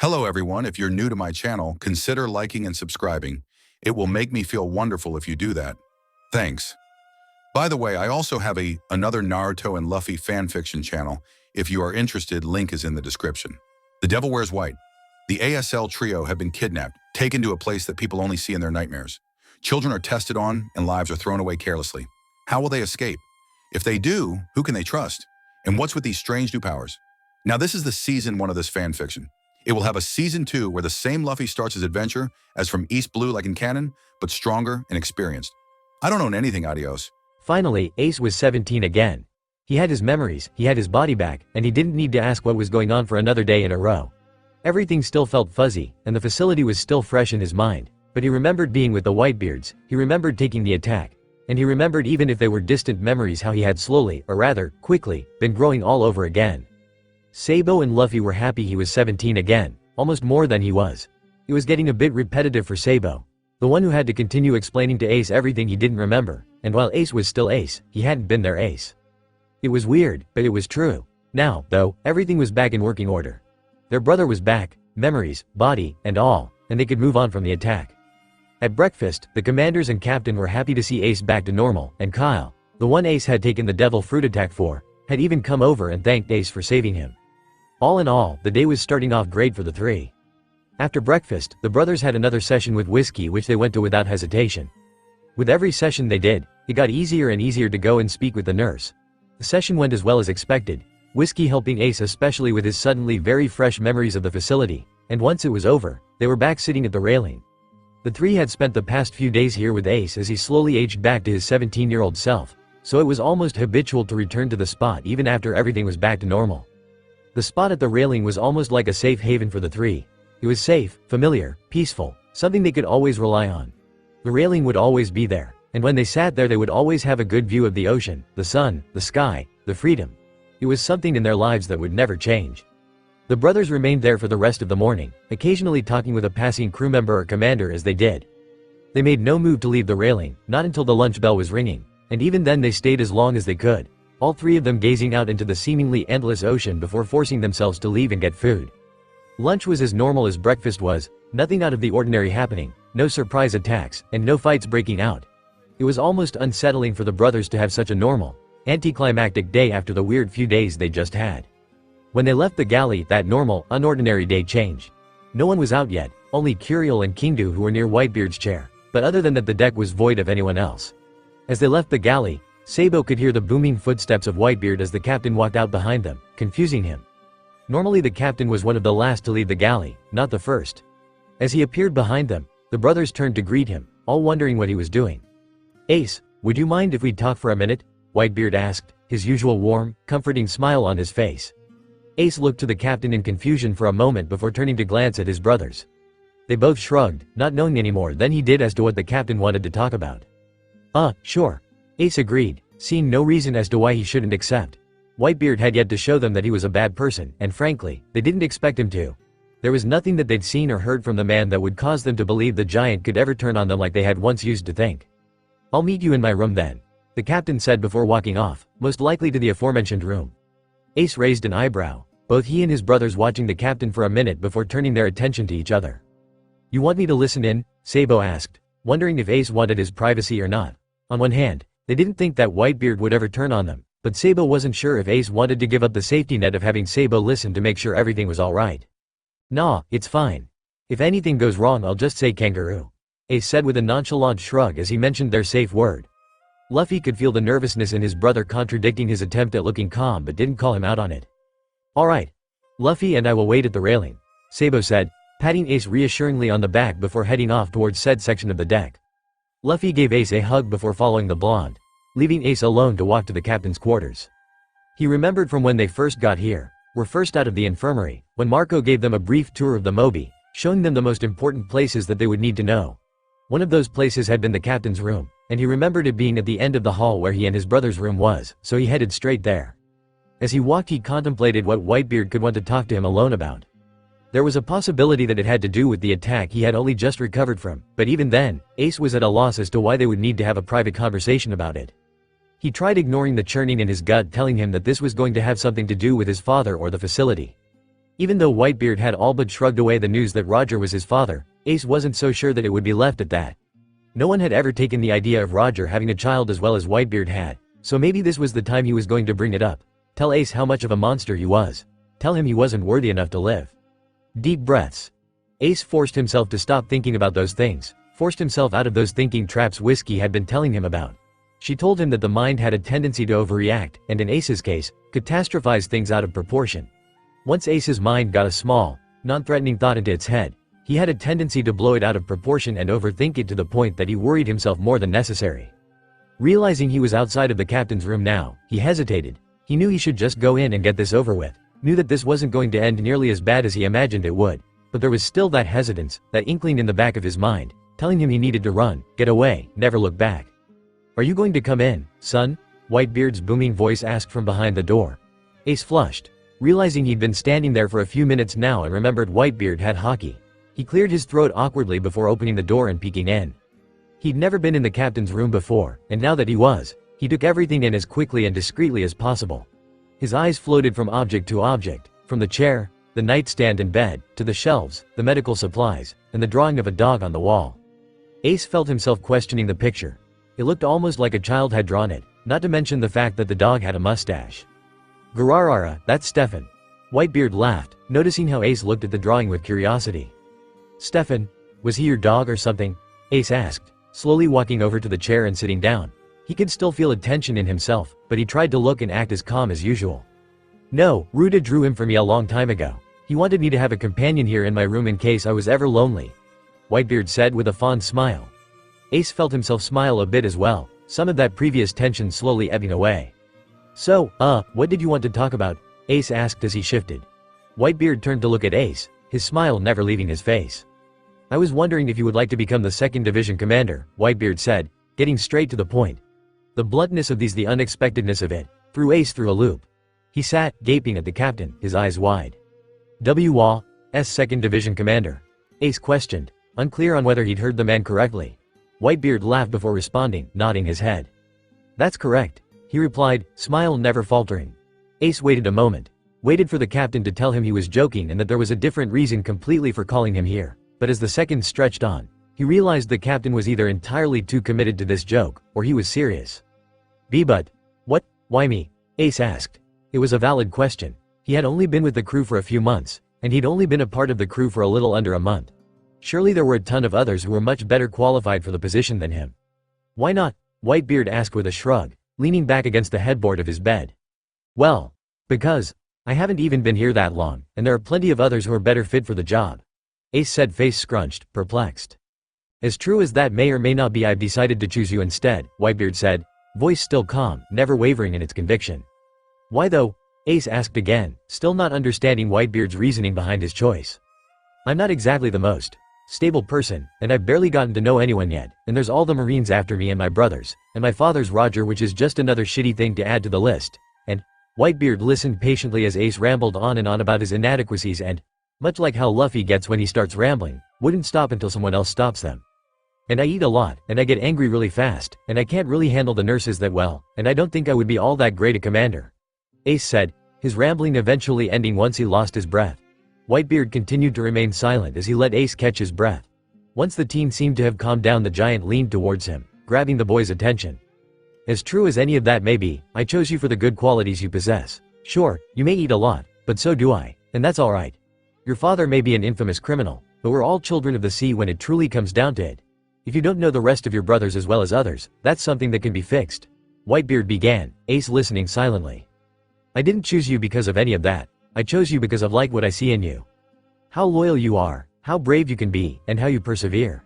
Hello everyone, if you're new to my channel, consider liking and subscribing. It will make me feel wonderful if you do that. Thanks. By the way, I also have another Naruto and Luffy fanfiction channel. If you are interested, link is in the description. The Devil Wears White. The ASL trio have been kidnapped, taken to a place that people only see in their nightmares. Children are tested on and lives are thrown away carelessly. How will they escape? If they do, who can they trust? And what's with these strange new powers? Now this is the season 1 of this fanfiction. It will have a season 2 where the same Luffy starts his adventure as from East Blue like in canon, but stronger and experienced. I don't own anything, adios. Finally, Ace was 17 again. He had his memories, he had his body back, and he didn't need to ask what was going on for another day in a row. Everything still felt fuzzy, and the facility was still fresh in his mind, but he remembered being with the whitebeards, he remembered taking the attack, and he remembered even if they were distant memories how he had slowly, or rather, quickly, been growing all over again. Sabou and Luffy were happy he was 17 again, almost more than he was. It was getting a bit repetitive for Sabou, the one who had to continue explaining to Ace everything he didn't remember, and while Ace was still Ace, he hadn't been their Ace. It was weird, but it was true. Now, though, everything was back in working order. Their brother was back, memories, body, and all, and they could move on from the attack. At breakfast, the commanders and captain were happy to see Ace back to normal, and Kyle, the one Ace had taken the devil fruit attack for, had even come over and thanked Ace for saving him. All in all, the day was starting off great for the three. After breakfast, the brothers had another session with whiskey which they went to without hesitation. With every session they did, it got easier and easier to go and speak with the nurse. The session went as well as expected, whiskey helping Ace especially with his suddenly very fresh memories of the facility, and once it was over, they were back sitting at the railing. The three had spent the past few days here with Ace as he slowly aged back to his 17-year-old self, so it was almost habitual to return to the spot even after everything was back to normal. The spot at the railing was almost like a safe haven for the three. It was safe, familiar, peaceful, something they could always rely on. The railing would always be there, and when they sat there they would always have a good view of the ocean, the sun, the sky, the freedom. It was something in their lives that would never change. The brothers remained there for the rest of the morning, occasionally talking with a passing crew member or commander as they did. They made no move to leave the railing, not until the lunch bell was ringing, and even then they stayed as long as they could, all three of them gazing out into the seemingly endless ocean before forcing themselves to leave and get food. Lunch was as normal as breakfast was, nothing out of the ordinary happening, no surprise attacks, and no fights breaking out. It was almost unsettling for the brothers to have such a normal, anticlimactic day after the weird few days they just had. When they left the galley, that normal, unordinary day changed. No one was out yet, only Curiel and Kindu who were near Whitebeard's chair, but other than that the deck was void of anyone else. As they left the galley, Sabou could hear the booming footsteps of Whitebeard as the captain walked out behind them, confusing him. Normally the captain was one of the last to leave the galley, not the first. As he appeared behind them, the brothers turned to greet him, all wondering what he was doing. "Ace, would you mind if we talk for a minute?" Whitebeard asked, his usual warm, comforting smile on his face. Ace looked to the captain in confusion for a moment before turning to glance at his brothers. They both shrugged, not knowing any more than he did as to what the captain wanted to talk about. Sure." Ace agreed, seeing no reason as to why he shouldn't accept. Whitebeard had yet to show them that he was a bad person, and frankly, they didn't expect him to. There was nothing that they'd seen or heard from the man that would cause them to believe the giant could ever turn on them like they had once used to think. "I'll meet you in my room then," the captain said before walking off, most likely to the aforementioned room. Ace raised an eyebrow, both he and his brothers watching the captain for a minute before turning their attention to each other. "You want me to listen in?" Sabou asked, wondering if Ace wanted his privacy or not. On one hand, they didn't think that Whitebeard would ever turn on them, but Sabou wasn't sure if Ace wanted to give up the safety net of having Sabou listen to make sure everything was alright. "Nah, it's fine. If anything goes wrong I'll just say kangaroo," Ace said with a nonchalant shrug as he mentioned their safe word. Luffy could feel the nervousness in his brother contradicting his attempt at looking calm but didn't call him out on it. "Alright. Luffy and I will wait at the railing," Sabou said, patting Ace reassuringly on the back before heading off towards said section of the deck. Luffy gave Ace a hug before following the blonde, leaving Ace alone to walk to the captain's quarters. He remembered from when they first got here, were first out of the infirmary, when Marco gave them a brief tour of the Mobi, showing them the most important places that they would need to know. One of those places had been the captain's room, and he remembered it being at the end of the hall where he and his brother's room was, so he headed straight there. As he walked he contemplated what Whitebeard could want to talk to him alone about. There was a possibility that it had to do with the attack he had only just recovered from, but even then, Ace was at a loss as to why they would need to have a private conversation about it. He tried ignoring the churning in his gut telling him that this was going to have something to do with his father or the facility. Even though Whitebeard had all but shrugged away the news that Roger was his father, Ace wasn't so sure that it would be left at that. No one had ever taken the idea of Roger having a child as well as Whitebeard had, so maybe this was the time he was going to bring it up. Tell Ace how much of a monster he was. Tell him he wasn't worthy enough to live. Deep breaths. Ace forced himself to stop thinking about those things, forced himself out of those thinking traps Whiskey had been telling him about. She told him that the mind had a tendency to overreact, and in Ace's case, catastrophize things out of proportion. Once Ace's mind got a small, non-threatening thought into its head, he had a tendency to blow it out of proportion and overthink it to the point that he worried himself more than necessary. Realizing he was outside of the captain's room now, he hesitated. He knew he should just go in and get this over with, knew that this wasn't going to end nearly as bad as he imagined it would, but there was still that hesitance, that inkling in the back of his mind, telling him he needed to run, get away, never look back. "Are you going to come in, son?" Whitebeard's booming voice asked from behind the door. Ace flushed. Realizing he'd been standing there for a few minutes now and remembered Whitebeard had hockey. He cleared his throat awkwardly before opening the door and peeking in. He'd never been in the captain's room before, and now that he was, he took everything in as quickly and discreetly as possible. His eyes floated from object to object, from the chair, the nightstand and bed, to the shelves, the medical supplies, and the drawing of a dog on the wall. Ace felt himself questioning the picture. It looked almost like a child had drawn it, not to mention the fact that the dog had a mustache. "Gararara, that's Stefan." Whitebeard laughed, noticing how Ace looked at the drawing with curiosity. "Stefan? Was he your dog or something?" Ace asked, slowly walking over to the chair and sitting down. He could still feel a tension in himself, but he tried to look and act as calm as usual. "No, Ruta drew him for me a long time ago. He wanted me to have a companion here in my room in case I was ever lonely," Whitebeard said with a fond smile. Ace felt himself smile a bit as well, some of that previous tension slowly ebbing away. "So, what did you want to talk about?" Ace asked as he shifted. Whitebeard turned to look at Ace, his smile never leaving his face. "I was wondering if you would like to become the 2nd Division commander," Whitebeard said, getting straight to the point. The bluntness of the unexpectedness of it, threw Ace through a loop. He sat, gaping at the captain, his eyes wide. "WW's 2nd Division commander?" Ace questioned, unclear on whether he'd heard the man correctly. Whitebeard laughed before responding, nodding his head. "That's correct," he replied, smile never faltering. Ace waited a moment. Waited for the captain to tell him he was joking and that there was a different reason completely for calling him here. But as the seconds stretched on, he realized the captain was either entirely too committed to this joke, or he was serious. "But what? Why me?" Ace asked. It was a valid question. He had only been with the crew for a few months, and he'd only been a part of the crew for a little under a month. Surely there were a ton of others who were much better qualified for the position than him. "Why not?" Whitebeard asked with a shrug, leaning back against the headboard of his bed. "Well, because I haven't even been here that long, and there are plenty of others who are better fit for the job," Ace said, face scrunched, perplexed. "As true as that may or may not be, I've decided to choose you instead," Whitebeard said, voice still calm, never wavering in its conviction. "Why though?" Ace asked again, still not understanding Whitebeard's reasoning behind his choice. "I'm not exactly the most stable person, and I've barely gotten to know anyone yet, and there's all the Marines after me and my brothers, and my father's Roger, which is just another shitty thing to add to the list, and—" Whitebeard listened patiently as Ace rambled on and on about his inadequacies and, much like how Luffy gets when he starts rambling, wouldn't stop until someone else stops them. "And I eat a lot, and I get angry really fast, and I can't really handle the nurses that well, and I don't think I would be all that great a commander," Ace said, his rambling eventually ending once he lost his breath. Whitebeard continued to remain silent as he let Ace catch his breath. Once the teen seemed to have calmed down, the giant leaned towards him, grabbing the boy's attention. "As true as any of that may be, I chose you for the good qualities you possess. Sure, you may eat a lot, but so do I, and that's alright. Your father may be an infamous criminal, but we're all children of the sea when it truly comes down to it. If you don't know the rest of your brothers as well as others, that's something that can be fixed," Whitebeard began, Ace listening silently. "I didn't choose you because of any of that. I chose you because of like what I see in you. How loyal you are, how brave you can be, and how you persevere.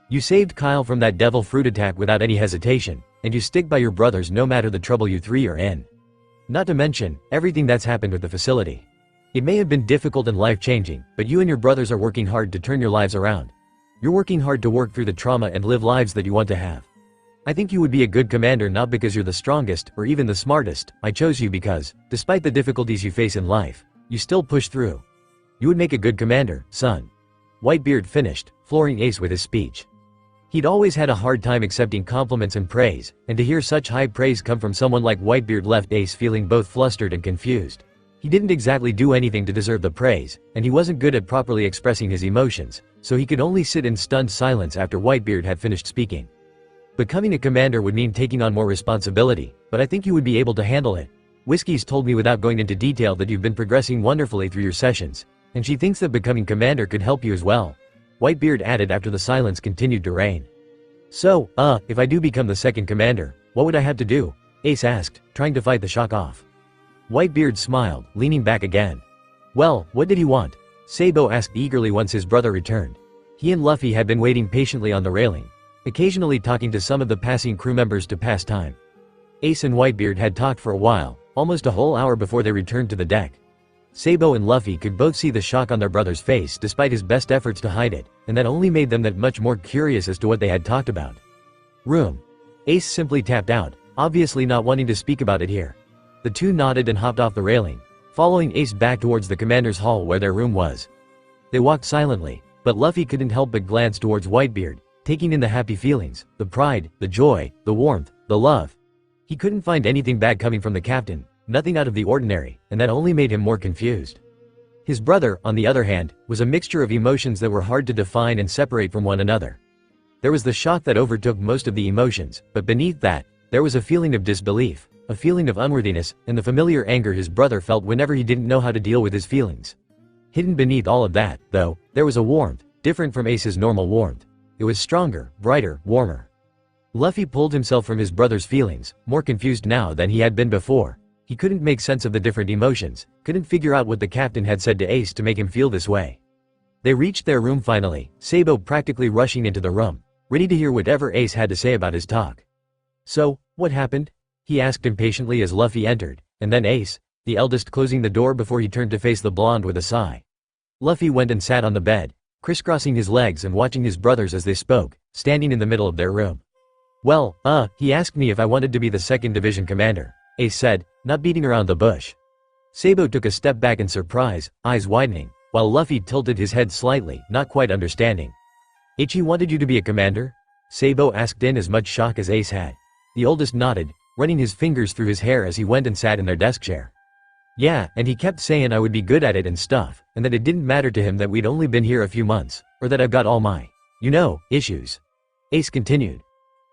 You saved Kyle from that devil fruit attack without any hesitation, and you stick by your brothers no matter the trouble you three are in. Not to mention, everything that's happened with the facility. It may have been difficult and life-changing, but you and your brothers are working hard to turn your lives around. You're working hard to work through the trauma and live lives that you want to have. I think you would be a good commander not because you're the strongest or even the smartest. I chose you because, despite the difficulties you face in life, you still push through. You would make a good commander, son." Whitebeard finished, flooring Ace with his speech. He'd always had a hard time accepting compliments and praise, and to hear such high praise come from someone like Whitebeard left Ace feeling both flustered and confused. He didn't exactly do anything to deserve the praise, and he wasn't good at properly expressing his emotions, so he could only sit in stunned silence after Whitebeard had finished speaking. Becoming a commander would mean taking on more responsibility, but I think you would be able to handle it. Whiskey's told me without going into detail that you've been progressing wonderfully through your sessions, and she thinks that becoming commander could help you as well. Whitebeard added after the silence continued to reign. So, if I do become the second commander, what would I have to do? Ace asked, trying to fight the shock off. Whitebeard smiled, leaning back again. Well, what did he want? Sabou asked eagerly once his brother returned. He and Luffy had been waiting patiently on the railing, occasionally talking to some of the passing crew members to pass time. Ace and Whitebeard had talked for a while, almost a whole hour before they returned to the deck. Sabou and Luffy could both see the shock on their brother's face despite his best efforts to hide it, and that only made them that much more curious as to what they had talked about. Room. Ace simply tapped out, obviously not wanting to speak about it here. The two nodded and hopped off the railing, following Ace back towards the commander's hall where their room was. They walked silently, but Luffy couldn't help but glance towards Whitebeard, taking in the happy feelings, the pride, the joy, the warmth, the love. He couldn't find anything bad coming from the captain, nothing out of the ordinary, and that only made him more confused. His brother, on the other hand, was a mixture of emotions that were hard to define and separate from one another. There was the shock that overtook most of the emotions, but beneath that, there was a feeling of disbelief, a feeling of unworthiness, and the familiar anger his brother felt whenever he didn't know how to deal with his feelings. Hidden beneath all of that, though, there was a warmth, different from Ace's normal warmth. It was stronger, brighter, warmer. Luffy pulled himself from his brother's feelings, more confused now than he had been before. He couldn't make sense of the different emotions, couldn't figure out what the captain had said to Ace to make him feel this way. They reached their room finally, Sabou practically rushing into the room, ready to hear whatever Ace had to say about his talk. So, what happened? He asked impatiently as Luffy entered, and then Ace, the eldest, closing the door before he turned to face the blonde with a sigh. Luffy went and sat on the bed, crisscrossing his legs and watching his brothers as they spoke, standing in the middle of their room. Well, he asked me if I wanted to be the 2nd Division commander, Ace said, not beating around the bush. Sabou took a step back in surprise, eyes widening, while Luffy tilted his head slightly, not quite understanding. Ichi wanted you to be a commander? Sabou asked in as much shock as Ace had. The oldest nodded, running his fingers through his hair as he went and sat in their desk chair. Yeah, and he kept saying I would be good at it and stuff, and that it didn't matter to him that we'd only been here a few months, or that I've got all my, issues. Ace continued.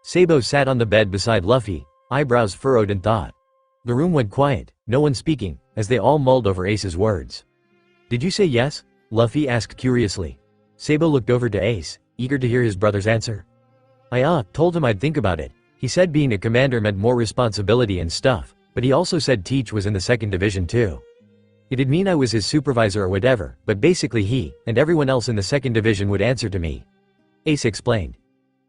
Sabou sat on the bed beside Luffy, eyebrows furrowed in thought. The room went quiet, no one speaking, as they all mulled over Ace's words. Did you say yes? Luffy asked curiously. Sabou looked over to Ace, eager to hear his brother's answer. I told him I'd think about it. He said being a commander meant more responsibility and stuff, but he also said Teach was in the 2nd Division too. It'd mean I was his supervisor or whatever, but basically he, and everyone else in the 2nd Division would answer to me. Ace explained.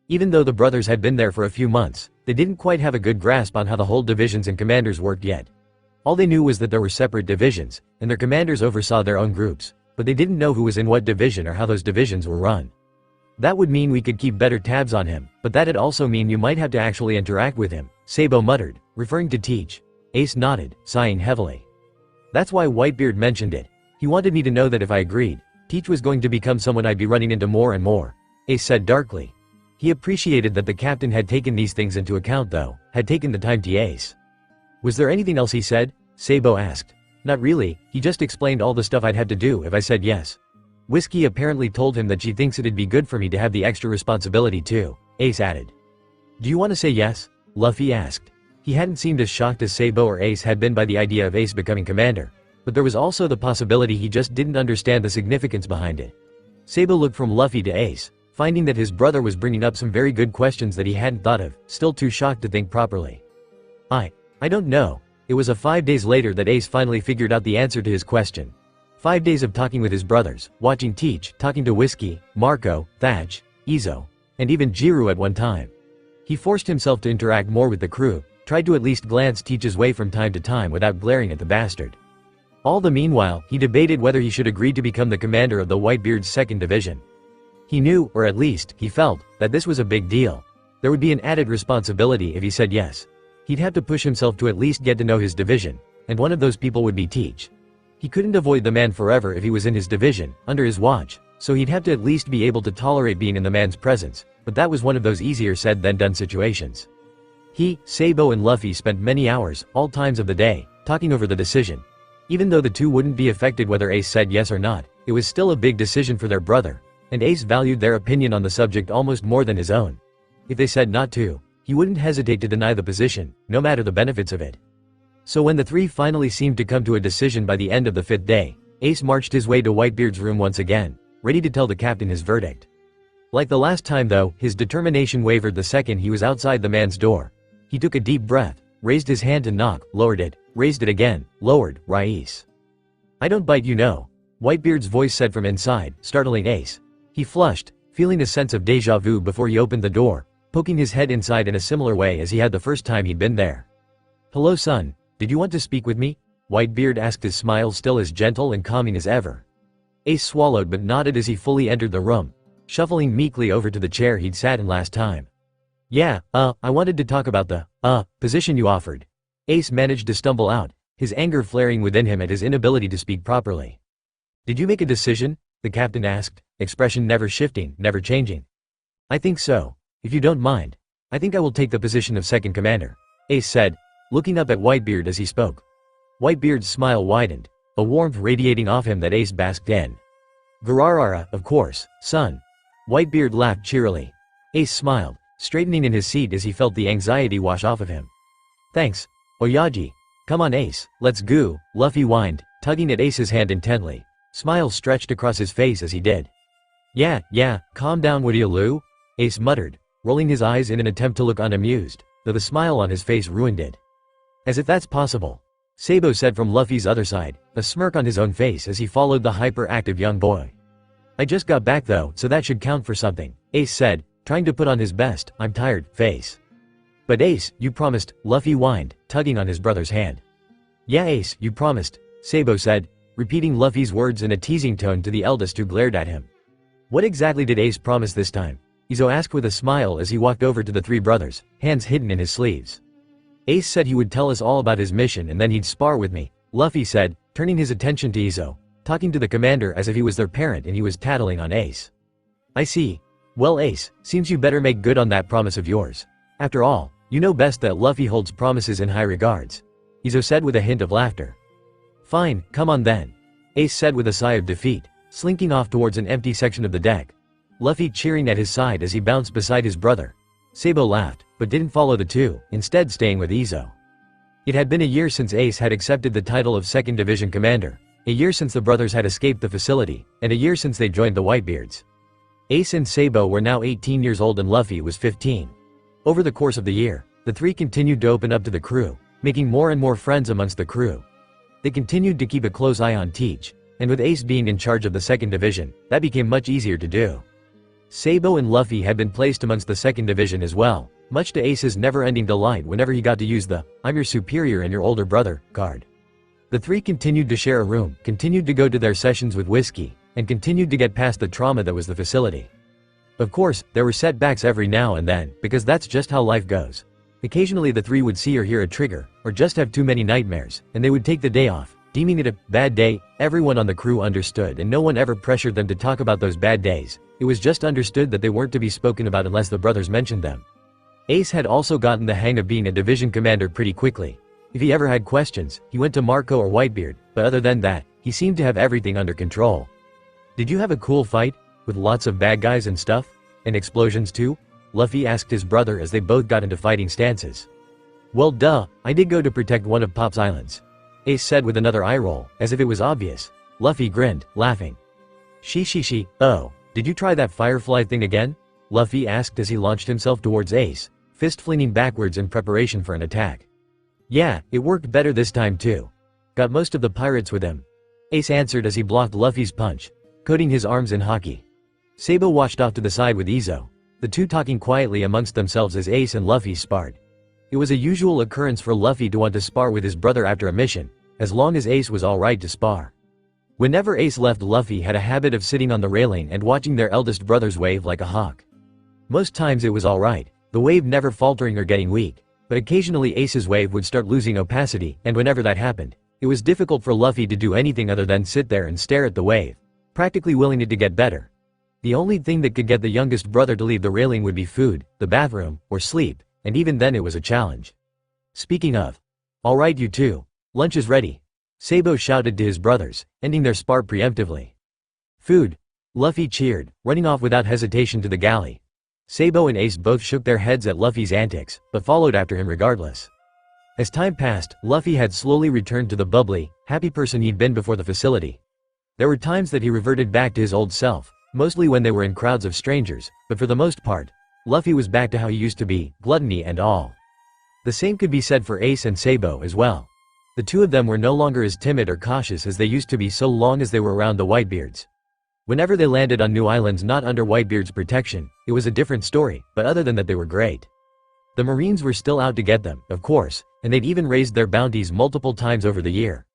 Even though the brothers had been there for a few months, they didn't quite have a good grasp on how the whole divisions and commanders worked yet. All they knew was that there were separate divisions, and their commanders oversaw their own groups, but they didn't know who was in what division or how those divisions were run. That would mean we could keep better tabs on him, but that'd also mean you might have to actually interact with him, Sabou muttered, referring to Teach. Ace nodded, sighing heavily. That's why Whitebeard mentioned it. He wanted me to know that if I agreed, Teach was going to become someone I'd be running into more and more, Ace said darkly. He appreciated that the captain had taken these things into account though, had taken the time to Ace. Was there anything else he said? Sabou asked. Not really, he just explained all the stuff I'd have to do if I said yes. Whiskey apparently told him that she thinks it'd be good for me to have the extra responsibility too, Ace added. Do you want to say yes? Luffy asked. He hadn't seemed as shocked as Sabou or Ace had been by the idea of Ace becoming commander, but there was also the possibility he just didn't understand the significance behind it. Sabou looked from Luffy to Ace, finding that his brother was bringing up some very good questions that he hadn't thought of, still too shocked to think properly. I don't know. It was 5 days later that Ace finally figured out the answer to his question. 5 days of talking with his brothers, watching Teach, talking to Whiskey, Marco, Thatch, Izo, and even Jiru at one time. He forced himself to interact more with the crew, tried to at least glance Teach's way from time to time without glaring at the bastard. All the meanwhile, he debated whether he should agree to become the commander of the Whitebeard's 2nd Division. He knew, or at least, he felt, that this was a big deal. There would be an added responsibility if he said yes. He'd have to push himself to at least get to know his division, and one of those people would be Teach. He couldn't avoid the man forever if he was in his division, under his watch, so he'd have to at least be able to tolerate being in the man's presence, but that was one of those easier said than done situations. He, Sabou and Luffy spent many hours, all times of the day, talking over the decision. Even though the two wouldn't be affected whether Ace said yes or not, it was still a big decision for their brother, and Ace valued their opinion on the subject almost more than his own. If they said not to, he wouldn't hesitate to deny the position, no matter the benefits of it. So when the three finally seemed to come to a decision by the end of the 5th day, Ace marched his way to Whitebeard's room once again, ready to tell the captain his verdict. Like the last time though, his determination wavered the second he was outside the man's door. He took a deep breath, raised his hand to knock, lowered it, raised it again, lowered, Rais. "I don't bite, you know," Whitebeard's voice said from inside, startling Ace. He flushed, feeling a sense of déjà vu before he opened the door, poking his head inside in a similar way as he had the first time he'd been there. "Hello son, did you want to speak with me?" Whitebeard asked, his smile still as gentle and calming as ever. Ace swallowed but nodded as he fully entered the room, shuffling meekly over to the chair he'd sat in last time. "Yeah, I wanted to talk about the, position you offered." Ace managed to stumble out, his anger flaring within him at his inability to speak properly. "Did you make a decision?" the captain asked, expression never shifting, never changing. "I think so. If you don't mind, I think I will take the position of second commander," Ace said, looking up at Whitebeard as he spoke. Whitebeard's smile widened, a warmth radiating off him that Ace basked in. "Gararara, of course, son." Whitebeard laughed cheerily. Ace smiled, straightening in his seat as he felt the anxiety wash off of him. "Thanks, Oyaji. Come on Ace, let's go," Luffy whined, tugging at Ace's hand intently. Smiles stretched across his face as he did. Yeah, calm down would you Lou?" Ace muttered, rolling his eyes in an attempt to look unamused, though the smile on his face ruined it. "As if that's possible," Sabou said from Luffy's other side, a smirk on his own face as he followed the hyperactive young boy. "I just got back though, so that should count for something," Ace said, trying to put on his best "I'm tired" face. "But Ace, you promised," Luffy whined, tugging on his brother's hand. "Yeah Ace, you promised," Sabou said, repeating Luffy's words in a teasing tone to the eldest who glared at him. "What exactly did Ace promise this time?" Izo asked with a smile as he walked over to the three brothers, hands hidden in his sleeves. "Ace said he would tell us all about his mission and then he'd spar with me," Luffy said, turning his attention to Izo, talking to the commander as if he was their parent and he was tattling on Ace. "I see. Well Ace, seems you better make good on that promise of yours. After all, you know best that Luffy holds promises in high regards," Izo said with a hint of laughter. "Fine, come on then," Ace said with a sigh of defeat, slinking off towards an empty section of the deck. Luffy cheering at his side as he bounced beside his brother. Sabou laughed, but didn't follow the two, instead staying with Izo. It had been a year since Ace had accepted the title of 2nd Division Commander, a year since the brothers had escaped the facility, and a year since they joined the Whitebeards. Ace and Sabou were now 18 years old and Luffy was 15. Over the course of the year, the three continued to open up to the crew, making more and more friends amongst the crew. They continued to keep a close eye on Teach, and with Ace being in charge of the 2nd Division, that became much easier to do. Sabou and Luffy had been placed amongst the 2nd Division as well, much to Ace's never-ending delight whenever he got to use the "I'm your superior and your older brother" card. The three continued to share a room, continued to go to their sessions with whiskey, and continued to get past the trauma that was the facility. Of course, there were setbacks every now and then, because that's just how life goes. Occasionally the three would see or hear a trigger, or just have too many nightmares, and they would take the day off, deeming it a bad day. Everyone on the crew understood and no one ever pressured them to talk about those bad days. It was just understood that they weren't to be spoken about unless the brothers mentioned them. Ace had also gotten the hang of being a division commander pretty quickly. If he ever had questions, he went to Marco or Whitebeard, but other than that, he seemed to have everything under control. "Did you have a cool fight? With lots of bad guys and stuff? And explosions too?" Luffy asked his brother as they both got into fighting stances. "Well duh, I did go to protect one of Pop's islands," Ace said with another eye roll, as if it was obvious. Luffy grinned, laughing. She, oh, did you try that firefly thing again?" Luffy asked as he launched himself towards Ace, fist flinging backwards in preparation for an attack. "Yeah, it worked better this time too. Got most of the pirates with him," Ace answered as he blocked Luffy's punch, coating his arms in haki. Sabou watched off to the side with Izo, the two talking quietly amongst themselves as Ace and Luffy sparred. It was a usual occurrence for Luffy to want to spar with his brother after a mission, as long as Ace was alright to spar. Whenever Ace left, Luffy had a habit of sitting on the railing and watching their eldest brothers wave like a hawk. Most times it was alright, the wave never faltering or getting weak, but occasionally Ace's wave would start losing opacity, and whenever that happened, it was difficult for Luffy to do anything other than sit there and stare at the wave, practically willing it to get better. The only thing that could get the youngest brother to leave the railing would be food, the bathroom, or sleep, and even then it was a challenge. "Speaking of, alright you two, lunch is ready," Sabou shouted to his brothers, ending their spar preemptively. Food! Luffy cheered, running off without hesitation to the galley. Sabou and Ace both shook their heads at Luffy's antics, but followed after him regardless. As time passed, Luffy had slowly returned to the bubbly, happy person he'd been before the facility. There were times that he reverted back to his old self, mostly when they were in crowds of strangers, but for the most part, Luffy was back to how he used to be, gluttony and all. The same could be said for Ace and Sabou as well. The two of them were no longer as timid or cautious as they used to be so long as they were around the whitebeards. Whenever they landed on new islands not under Whitebeard's protection, it was a different story, but other than that they were great. The Marines were still out to get them, of course, and they'd even raised their bounties multiple times over the year.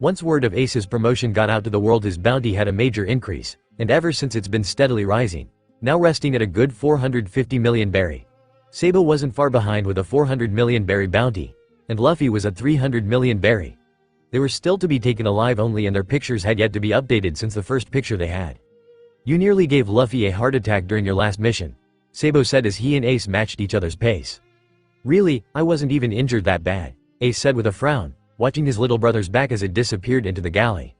Once word of Ace's promotion got out to the world, his bounty had a major increase, and ever since it's been steadily rising, now resting at a good 450 million berry. Sabou wasn't far behind with a 400 million berry bounty, and Luffy was at 300 million berry. They were still to be taken alive only, and their pictures had yet to be updated since the first picture they had. You nearly gave Luffy a heart attack during your last mission, Sabou said as he and Ace matched each other's pace. Really, I wasn't even injured that bad, Ace said with a frown, watching his little brother's back as it disappeared into the galley.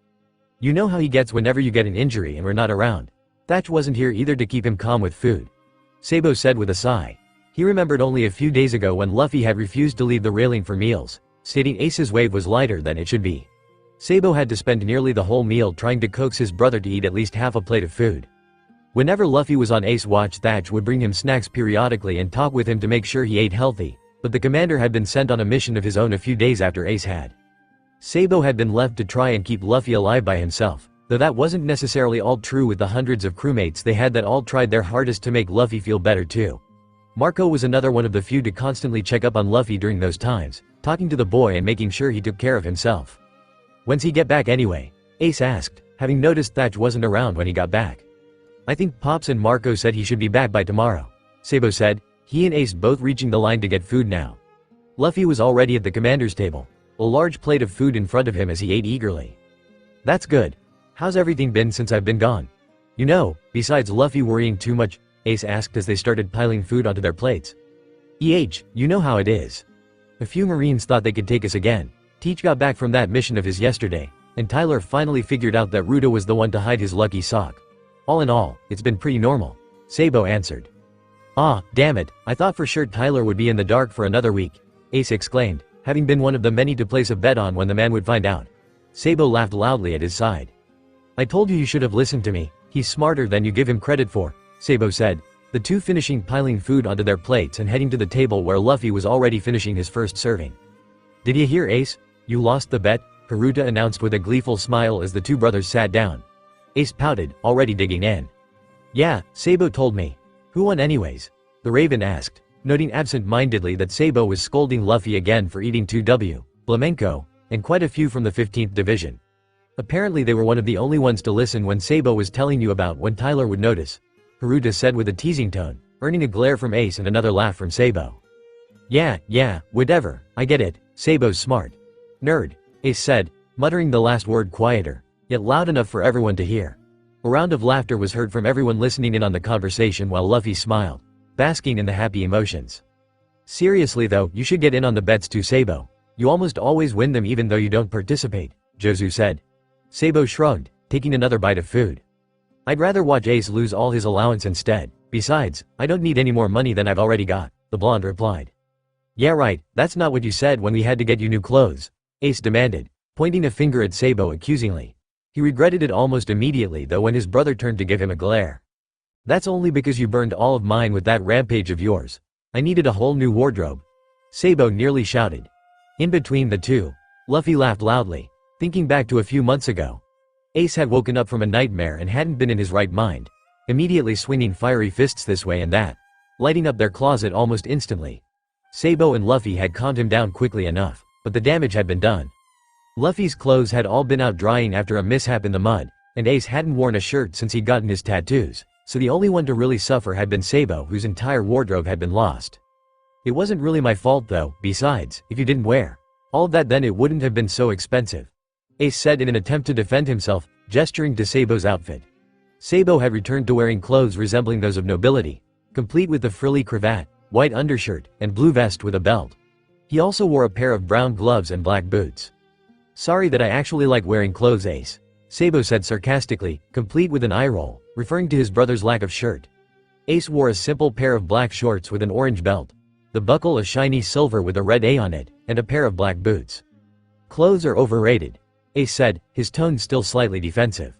You know how he gets whenever you get an injury and we're not around. Thatch wasn't here either to keep him calm with food, Sabou said with a sigh. He remembered only a few days ago when Luffy had refused to leave the railing for meals, stating Ace's wave was lighter than it should be. Sabou had to spend nearly the whole meal trying to coax his brother to eat at least half a plate of food. Whenever Luffy was on Ace watch, Thatch would bring him snacks periodically and talk with him to make sure he ate healthy, but the commander had been sent on a mission of his own a few days after Ace had. Sabou had been left to try and keep Luffy alive by himself, though that wasn't necessarily all true with the hundreds of crewmates they had that all tried their hardest to make Luffy feel better too. Marco was another one of the few to constantly check up on Luffy during those times, talking to the boy and making sure he took care of himself. When's he get back anyway? Ace asked, having noticed Thatch wasn't around when he got back. I think Pops and Marco said he should be back by tomorrow, Sabou said, he and Ace both reaching the line to get food now. Luffy was already at the commander's table, a large plate of food in front of him as he ate eagerly. That's good. How's everything been since I've been gone? You know, besides Luffy worrying too much, Ace asked as they started piling food onto their plates. You know how it is. A few Marines thought they could take us again. Teach got back from that mission of his yesterday, and Tyler finally figured out that Ruto was the one to hide his lucky sock. All in all, it's been pretty normal, Sabou answered. Ah, damn it, I thought for sure Tyler would be in the dark for another week, Ace exclaimed, having been one of the many to place a bet on when the man would find out. Sabou laughed loudly at his side. I told you should have listened to me, he's smarter than you give him credit for, Sabou said, the two finishing piling food onto their plates and heading to the table where Luffy was already finishing his first serving. Did you hear, Ace? You lost the bet, Haruta announced with a gleeful smile as the two brothers sat down. Ace pouted, already digging in. Yeah, Sabou told me. Who won anyways? The Raven asked, noting absent-mindedly that Sabou was scolding Luffy again for eating 2W, flamenco, and quite a few from the 15th division. Apparently they were one of the only ones to listen when Sabou was telling you about when Tyler would notice, Haruta said with a teasing tone, earning a glare from Ace and another laugh from Sabou. Yeah, whatever, I get it, Sabou's smart. Nerd, Ace said, muttering the last word quieter, yet loud enough for everyone to hear. A round of laughter was heard from everyone listening in on the conversation while Luffy smiled, basking in the happy emotions. Seriously though, you should get in on the bets too, Sabou. You almost always win them even though you don't participate, Jozu said. Sabou shrugged, taking another bite of food. I'd rather watch Ace lose all his allowance instead. Besides, I don't need any more money than I've already got, the blonde replied. Yeah right, that's not what you said when we had to get you new clothes, Ace demanded, pointing a finger at Sabou accusingly. He regretted it almost immediately though when his brother turned to give him a glare. That's only because you burned all of mine with that rampage of yours. I needed a whole new wardrobe, Sabou nearly shouted. In between the two, Luffy laughed loudly, thinking back to a few months ago. Ace had woken up from a nightmare and hadn't been in his right mind, immediately swinging fiery fists this way and that, lighting up their closet almost instantly. Sabou and Luffy had calmed him down quickly enough, but the damage had been done. Luffy's clothes had all been out drying after a mishap in the mud, and Ace hadn't worn a shirt since he'd gotten his tattoos, so the only one to really suffer had been Sabou, whose entire wardrobe had been lost. It wasn't really my fault though, besides, if you didn't wear all of that then it wouldn't have been so expensive, Ace said in an attempt to defend himself, gesturing to Sabou's outfit. Sabou had returned to wearing clothes resembling those of nobility, complete with the frilly cravat, white undershirt, and blue vest with a belt. He also wore a pair of brown gloves and black boots. Sorry that I actually like wearing clothes, Ace. Sabou said sarcastically, complete with an eye roll, referring to his brother's lack of shirt. Ace wore a simple pair of black shorts with an orange belt. The buckle a shiny silver with a red A on it, and a pair of black boots. Clothes are overrated, Ace said, his tone still slightly defensive.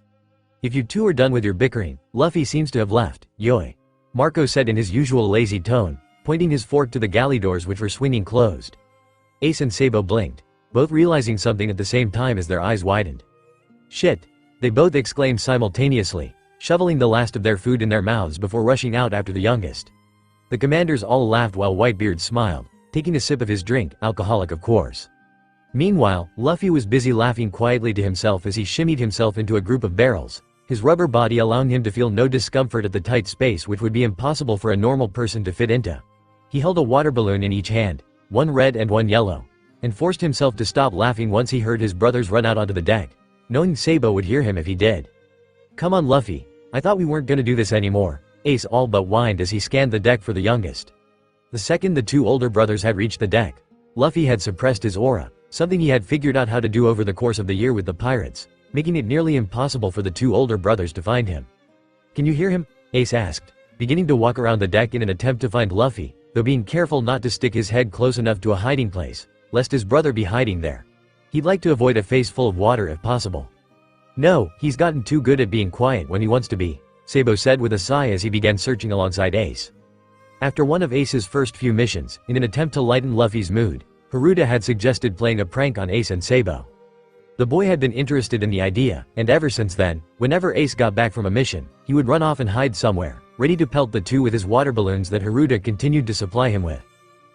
If you two are done with your bickering, Luffy seems to have left, yoi. Marco said in his usual lazy tone, pointing his fork to the galley doors which were swinging closed. Ace and Sabou blinked, both realizing something at the same time as their eyes widened. Shit! They both exclaimed simultaneously, shoveling the last of their food in their mouths before rushing out after the youngest. The commanders all laughed while Whitebeard smiled, taking a sip of his drink, alcoholic of course. Meanwhile, Luffy was busy laughing quietly to himself as he shimmied himself into a group of barrels, his rubber body allowing him to feel no discomfort at the tight space which would be impossible for a normal person to fit into. He held a water balloon in each hand, one red and one yellow, and forced himself to stop laughing once he heard his brothers run out onto the deck, knowing Sabou would hear him if he did. Come on Luffy, I thought we weren't gonna do this anymore, Ace all but whined as he scanned the deck for the youngest. The second the two older brothers had reached the deck, Luffy had suppressed his aura, something he had figured out how to do over the course of the year with the pirates, making it nearly impossible for the two older brothers to find him. Can you hear him? Ace asked, beginning to walk around the deck in an attempt to find Luffy, though being careful not to stick his head close enough to a hiding place, lest his brother be hiding there. He'd like to avoid a face full of water if possible. No, he's gotten too good at being quiet when he wants to be, Sabou said with a sigh as he began searching alongside Ace. After one of Ace's first few missions, in an attempt to lighten Luffy's mood, Haruta had suggested playing a prank on Ace and Sabou. The boy had been interested in the idea, and ever since then, whenever Ace got back from a mission, he would run off and hide somewhere, ready to pelt the two with his water balloons that Haruta continued to supply him with.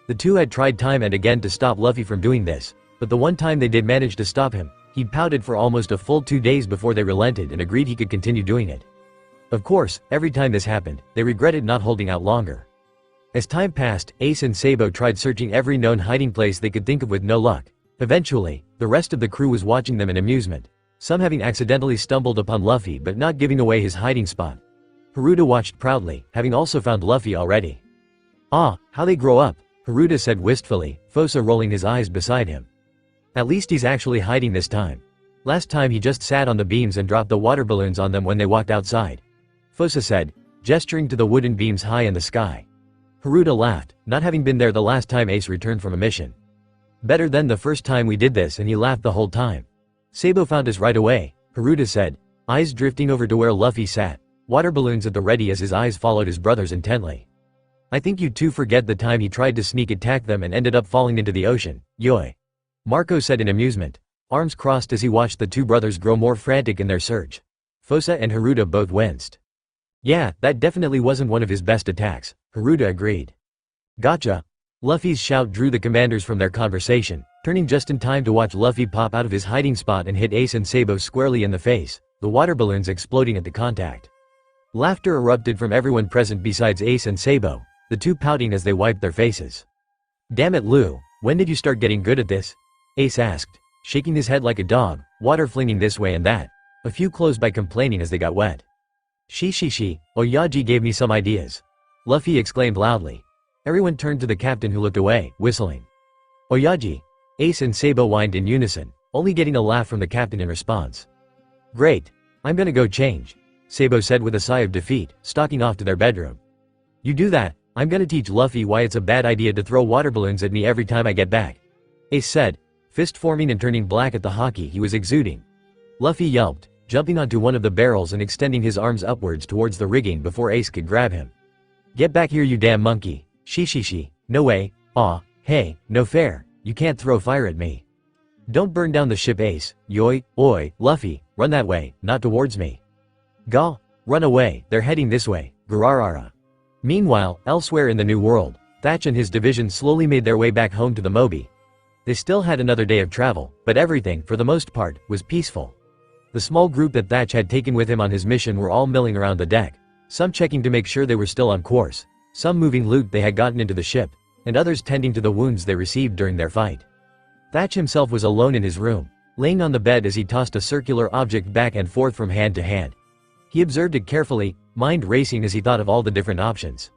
The two had tried time and again to stop Luffy from doing this, but the one time they did manage to stop him, he'd pouted for almost a full 2 days before they relented and agreed he could continue doing it. Of course, every time this happened, they regretted not holding out longer. As time passed, Ace and Sabou tried searching every known hiding place they could think of with no luck. Eventually, the rest of the crew was watching them in amusement, some having accidentally stumbled upon Luffy but not giving away his hiding spot. Haruta watched proudly, having also found Luffy already. Ah, how they grow up, Haruta said wistfully, Fore rolling his eyes beside him. At least he's actually hiding this time. Last time he just sat on the beams and dropped the water balloons on them when they walked outside. Fore said, gesturing to the wooden beams high in the sky. Haruta laughed, not having been there the last time Ace returned from a mission. Better than the first time we did this, and he laughed the whole time. Sabou found us right away, Haruta said, eyes drifting over to where Luffy sat, water balloons at the ready as his eyes followed his brothers intently. I think you two forget the time he tried to sneak attack them and ended up falling into the ocean, yoi. Marco said in amusement, arms crossed as he watched the two brothers grow more frantic in their search. Fore and Haruta both winced. Yeah, that definitely wasn't one of his best attacks, Haruta agreed. Gotcha. Luffy's shout drew the commanders from their conversation, turning just in time to watch Luffy pop out of his hiding spot and hit Ace and Sabou squarely in the face, the water balloons exploding at the contact. Laughter erupted from everyone present besides Ace and Sabou, the two pouting as they wiped their faces. Damn it Lou, when did you start getting good at this? Ace asked, shaking his head like a dog, water flinging this way and that, a few closed by complaining as they got wet. She, Oyaji gave me some ideas. Luffy exclaimed loudly. Everyone turned to the captain who looked away, whistling. Oyaji. Ace and Sabou whined in unison, only getting a laugh from the captain in response. Great. I'm gonna go change, Sabou said with a sigh of defeat, stalking off to their bedroom. You do that, I'm gonna teach Luffy why it's a bad idea to throw water balloons at me every time I get back, Ace said, fist forming and turning black at the hockey he was exuding. Luffy yelped, jumping onto one of the barrels and extending his arms upwards towards the rigging before Ace could grab him. Get back here you damn monkey. She. No way. Aw, hey, no fair, you can't throw fire at me. Don't burn down the ship Ace, yoi, oi, Luffy, run that way, not towards me. Gah, run away, they're heading this way, Gararara. Meanwhile, elsewhere in the New World, Thatch and his division slowly made their way back home to the Moby. They still had another day of travel, but everything, for the most part, was peaceful. The small group that Thatch had taken with him on his mission were all milling around the deck, some checking to make sure they were still on course, some moving loot they had gotten into the ship, and others tending to the wounds they received during their fight. Thatch himself was alone in his room, laying on the bed as he tossed a circular object back and forth from hand to hand. He observed it carefully, mind racing as he thought of all the different options.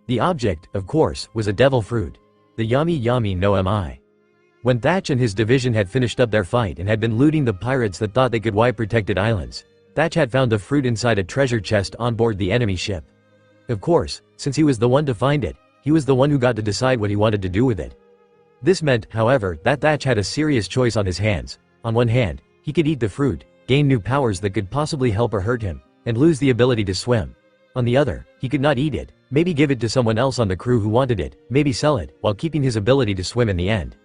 The object, of course, was a devil fruit. The yummy no mi. When Thatch and his division had finished up their fight and had been looting the pirates that thought they could wipe protected islands, Thatch had found the fruit inside a treasure chest on board the enemy ship. Of course, since he was the one to find it, he was the one who got to decide what he wanted to do with it. This meant, however, that Thatch had a serious choice on his hands. On one hand, he could eat the fruit, gain new powers that could possibly help or hurt him, and lose the ability to swim. On the other, he could not eat it, maybe give it to someone else on the crew who wanted it, maybe sell it, while keeping his ability to swim in the end.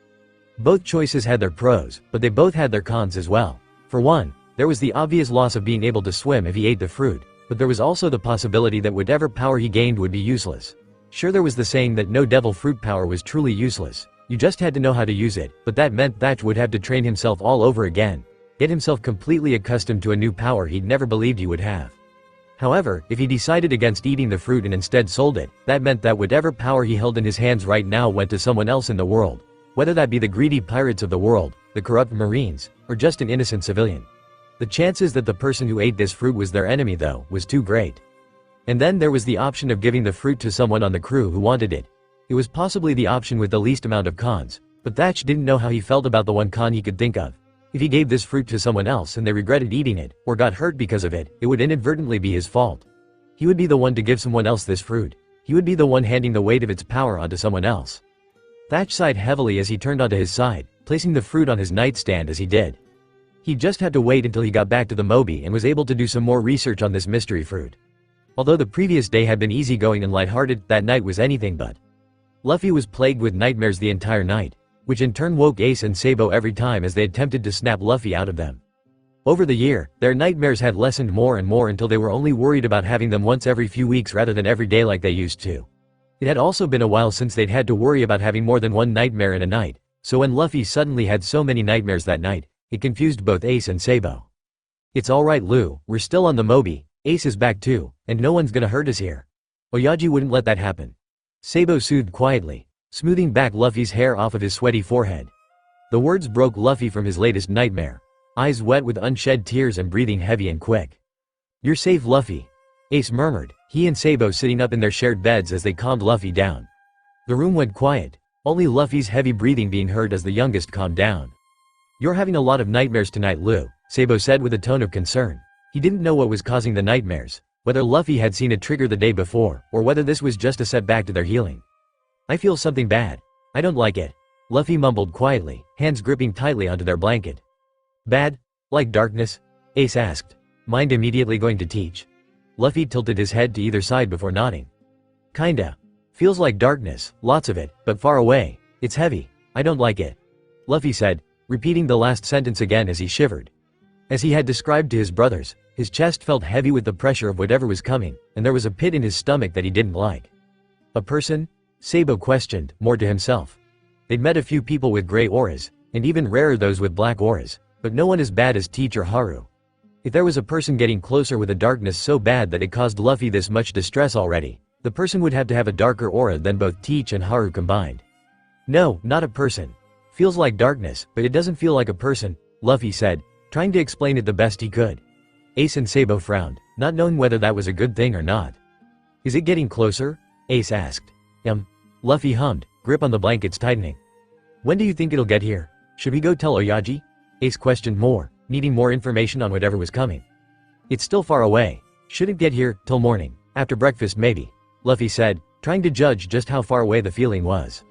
Both choices had their pros, but they both had their cons as well. For one, there was the obvious loss of being able to swim if he ate the fruit, but there was also the possibility that whatever power he gained would be useless. Sure, there was the saying that no devil fruit power was truly useless. You just had to know how to use it, but that meant Thatch would have to train himself all over again, get himself completely accustomed to a new power he'd never believed he would have. However, if he decided against eating the fruit and instead sold it, that meant that whatever power he held in his hands right now went to someone else in the world, whether that be the greedy pirates of the world, the corrupt marines, or just an innocent civilian. The chances that the person who ate this fruit was their enemy, though, was too great. And then there was the option of giving the fruit to someone on the crew who wanted it. It was possibly the option with the least amount of cons, but Thatch didn't know how he felt about the one con he could think of. If he gave this fruit to someone else and they regretted eating it, or got hurt because of it, it would inadvertently be his fault. He would be the one to give someone else this fruit. He would be the one handing the weight of its power onto someone else. Thatch sighed heavily as he turned onto his side, placing the fruit on his nightstand as he did. He just had to wait until he got back to the Moby and was able to do some more research on this mystery fruit. Although the previous day had been easygoing and lighthearted, that night was anything but. Luffy was plagued with nightmares the entire night, which in turn woke Ace and Sabou every time as they attempted to snap Luffy out of them. Over the year, their nightmares had lessened more and more until they were only worried about having them once every few weeks rather than every day like they used to. It had also been a while since they'd had to worry about having more than one nightmare in a night, so when Luffy suddenly had so many nightmares that night, it confused both Ace and Sabou. "It's alright, Lou, we're still on the Moby, Ace is back too, and no one's gonna hurt us here. Oyaji wouldn't let that happen," Sabou soothed quietly, smoothing back Luffy's hair off of his sweaty forehead. The words broke Luffy from his latest nightmare, eyes wet with unshed tears and breathing heavy and quick. "You're safe, Luffy," Ace murmured, he and Sabou sitting up in their shared beds as they calmed Luffy down. The room went quiet, only Luffy's heavy breathing being heard as the youngest calmed down. "You're having a lot of nightmares tonight, Lou," Sabou said with a tone of concern. He didn't know what was causing the nightmares, whether Luffy had seen a trigger the day before, or whether this was just a setback to their healing. "I feel something bad. I don't like it," Luffy mumbled quietly, hands gripping tightly onto their blanket. "Bad? Like darkness?" Ace asked. "Mind immediately going to teach?" Luffy tilted his head to either side before nodding. "Kinda. Feels like darkness, lots of it, but far away. It's heavy. I don't like it," Luffy said, repeating the last sentence again as he shivered. As he had described to his brothers, his chest felt heavy with the pressure of whatever was coming, and there was a pit in his stomach that he didn't like. "A person?" Sabou questioned, more to himself. They'd met a few people with gray auras, and even rarer those with black auras, but no one as bad as Teach or Haru. If there was a person getting closer with a darkness so bad that it caused Luffy this much distress already, the person would have to have a darker aura than both Teach and Haru combined. "No, not a person. Feels like darkness, but it doesn't feel like a person," Luffy said, trying to explain it the best he could. Ace and Sabou frowned, not knowing whether that was a good thing or not. "Is it getting closer?" Ace asked. Luffy hummed, grip on the blankets tightening. "When do you think it'll get here? Should we go tell Oyaji?" Ace questioned more, needing more information on whatever was coming. "It's still far away. Shouldn't get here till morning, after breakfast maybe," Luffy said, trying to judge just how far away the feeling was.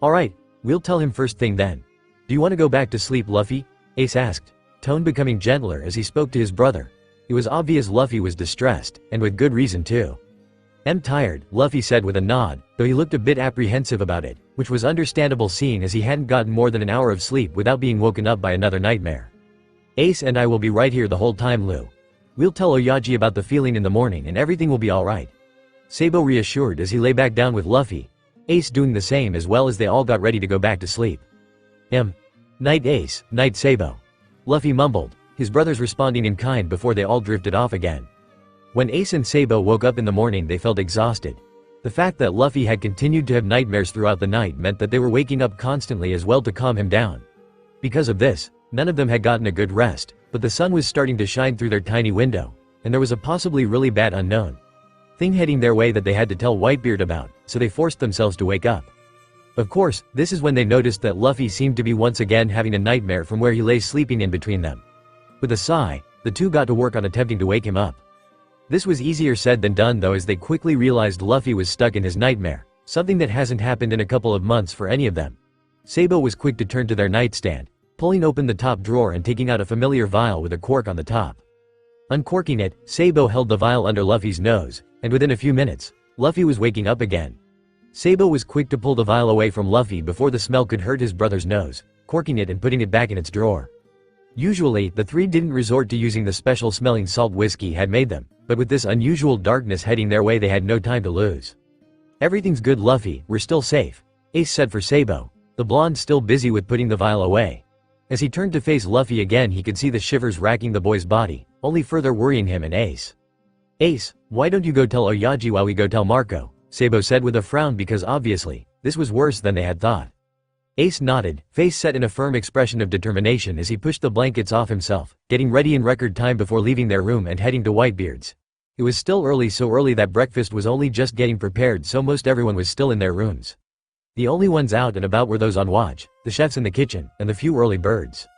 "Alright, we'll tell him first thing then. Do you want to go back to sleep, Luffy?" Ace asked, tone becoming gentler as he spoke to his brother. It was obvious Luffy was distressed, and with good reason too. "I'm tired," Luffy said with a nod, though he looked a bit apprehensive about it, which was understandable seeing as he hadn't gotten more than an hour of sleep without being woken up by another nightmare. "Ace and I will be right here the whole time, Lou. We'll tell Oyaji about the feeling in the morning and everything will be alright," Sabou reassured as he lay back down with Luffy, Ace doing the same as well as they all got ready to go back to sleep. Night Ace, night Sabou," Luffy mumbled, his brothers responding in kind before they all drifted off again. When Ace and Sabou woke up in the morning they felt exhausted. The fact that Luffy had continued to have nightmares throughout the night meant that they were waking up constantly as well to calm him down. Because of this, none of them had gotten a good rest, but the sun was starting to shine through their tiny window, and there was a possibly really bad unknown thing heading their way that they had to tell Whitebeard about, so they forced themselves to wake up. Of course, this is when they noticed that Luffy seemed to be once again having a nightmare from where he lay sleeping in between them. With a sigh, the two got to work on attempting to wake him up. This was easier said than done though, as they quickly realized Luffy was stuck in his nightmare, something that hasn't happened in a couple of months for any of them. Sabou was quick to turn to their nightstand, pulling open the top drawer and taking out a familiar vial with a cork on the top. Uncorking it, Sabou held the vial under Luffy's nose, and within a few minutes, Luffy was waking up again. Sabou was quick to pull the vial away from Luffy before the smell could hurt his brother's nose, corking it and putting it back in its drawer. Usually, the three didn't resort to using the special smelling salt whiskey had made them, but with this unusual darkness heading their way they had no time to lose. "Everything's good, Luffy, we're still safe," Ace said for Sabou, the blonde still busy with putting the vial away. As he turned to face Luffy again, he could see the shivers racking the boy's body, only further worrying him and Ace. "Ace, why don't you go tell Oyaji while we go tell Marco?" Sabou said with a frown, because obviously, this was worse than they had thought. Ace nodded, face set in a firm expression of determination as he pushed the blankets off himself, getting ready in record time before leaving their room and heading to Whitebeard's. It was still early, so early that breakfast was only just getting prepared, so most everyone was still in their rooms. The only ones out and about were those on watch, the chefs in the kitchen, and the few early birds.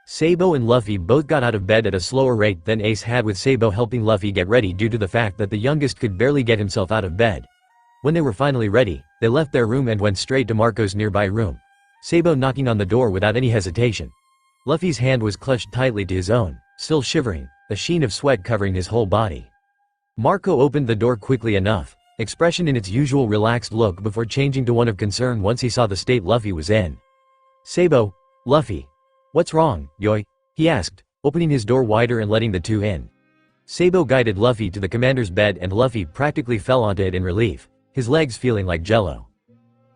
Sabou and Luffy both got out of bed at a slower rate than Ace had, with Sabou helping Luffy get ready due to the fact that the youngest could barely get himself out of bed. When they were finally ready, they left their room and went straight to Marco's nearby room, Sabou knocking on the door without any hesitation. Luffy's hand was clutched tightly to his own, still shivering, a sheen of sweat covering his whole body. Marco opened the door quickly enough, expression in its usual relaxed look before changing to one of concern once he saw the state Luffy was in. "Sabou, Luffy. What's wrong, Yoi?" he asked, opening his door wider and letting the two in. Sabou guided Luffy to the commander's bed and Luffy practically fell onto it in relief, his legs feeling like jello.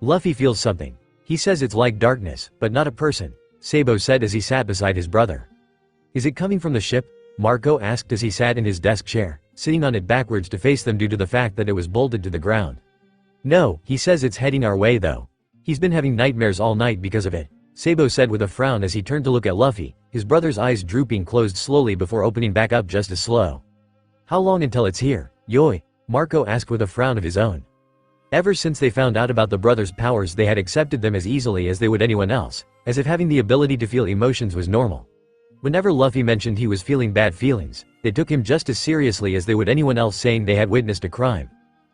"Luffy feels something. He says it's like darkness, but not a person," Sabou said as he sat beside his brother. "Is it coming from the ship?" Marco asked as he sat in his desk chair, sitting on it backwards to face them due to the fact that it was bolted to the ground. "No, he says it's heading our way though. He's been having nightmares all night because of it," Sabou said with a frown as he turned to look at Luffy, his brother's eyes drooping closed slowly before opening back up just as slow. "How long until it's here, Yoi?" Marco asked with a frown of his own. Ever since they found out about the brothers' powers, they had accepted them as easily as they would anyone else, as if having the ability to feel emotions was normal. Whenever Luffy mentioned he was feeling bad feelings, they took him just as seriously as they would anyone else saying they had witnessed a crime.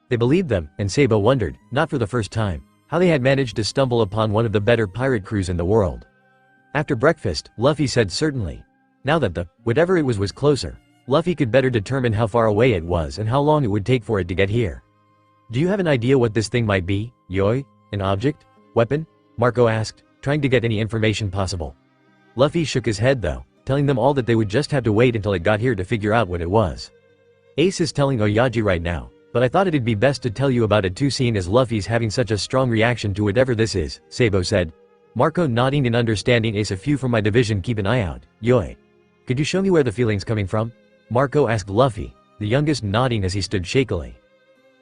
They believed them, and Sabou wondered, not for the first time, how they had managed to stumble upon one of the better pirate crews in the world. After breakfast, Luffy said certainly. Now that the whatever it was closer, Luffy could better determine how far away it was and how long it would take for it to get here. "Do you have an idea what this thing might be, Yoi? An object? Weapon?" Marco asked, trying to get any information possible. Luffy shook his head though, telling them all that they would just have to wait until it got here to figure out what it was. "Ace is telling Oyaji right now, but I thought it'd be best to tell you about it too, seeing as Luffy's having such a strong reaction to whatever this is," Sabou said. Marco nodding in understanding. "Ace, a few from my division keep an eye out, Yoi. Could you show me where the feeling's coming from?" Marco asked Luffy, the youngest nodding as he stood shakily.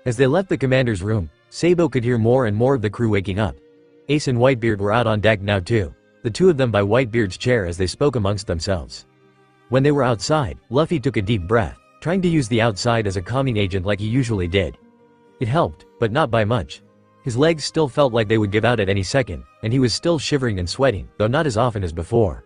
As they left the commander's room, Sabou could hear more and more of the crew waking up. Ace and Whitebeard were out on deck now too, the two of them by Whitebeard's chair as they spoke amongst themselves. When they were outside, Luffy took a deep breath, trying to use the outside as a calming agent like he usually did. It helped, but not by much. His legs still felt like they would give out at any second, and he was still shivering and sweating, though not as often as before.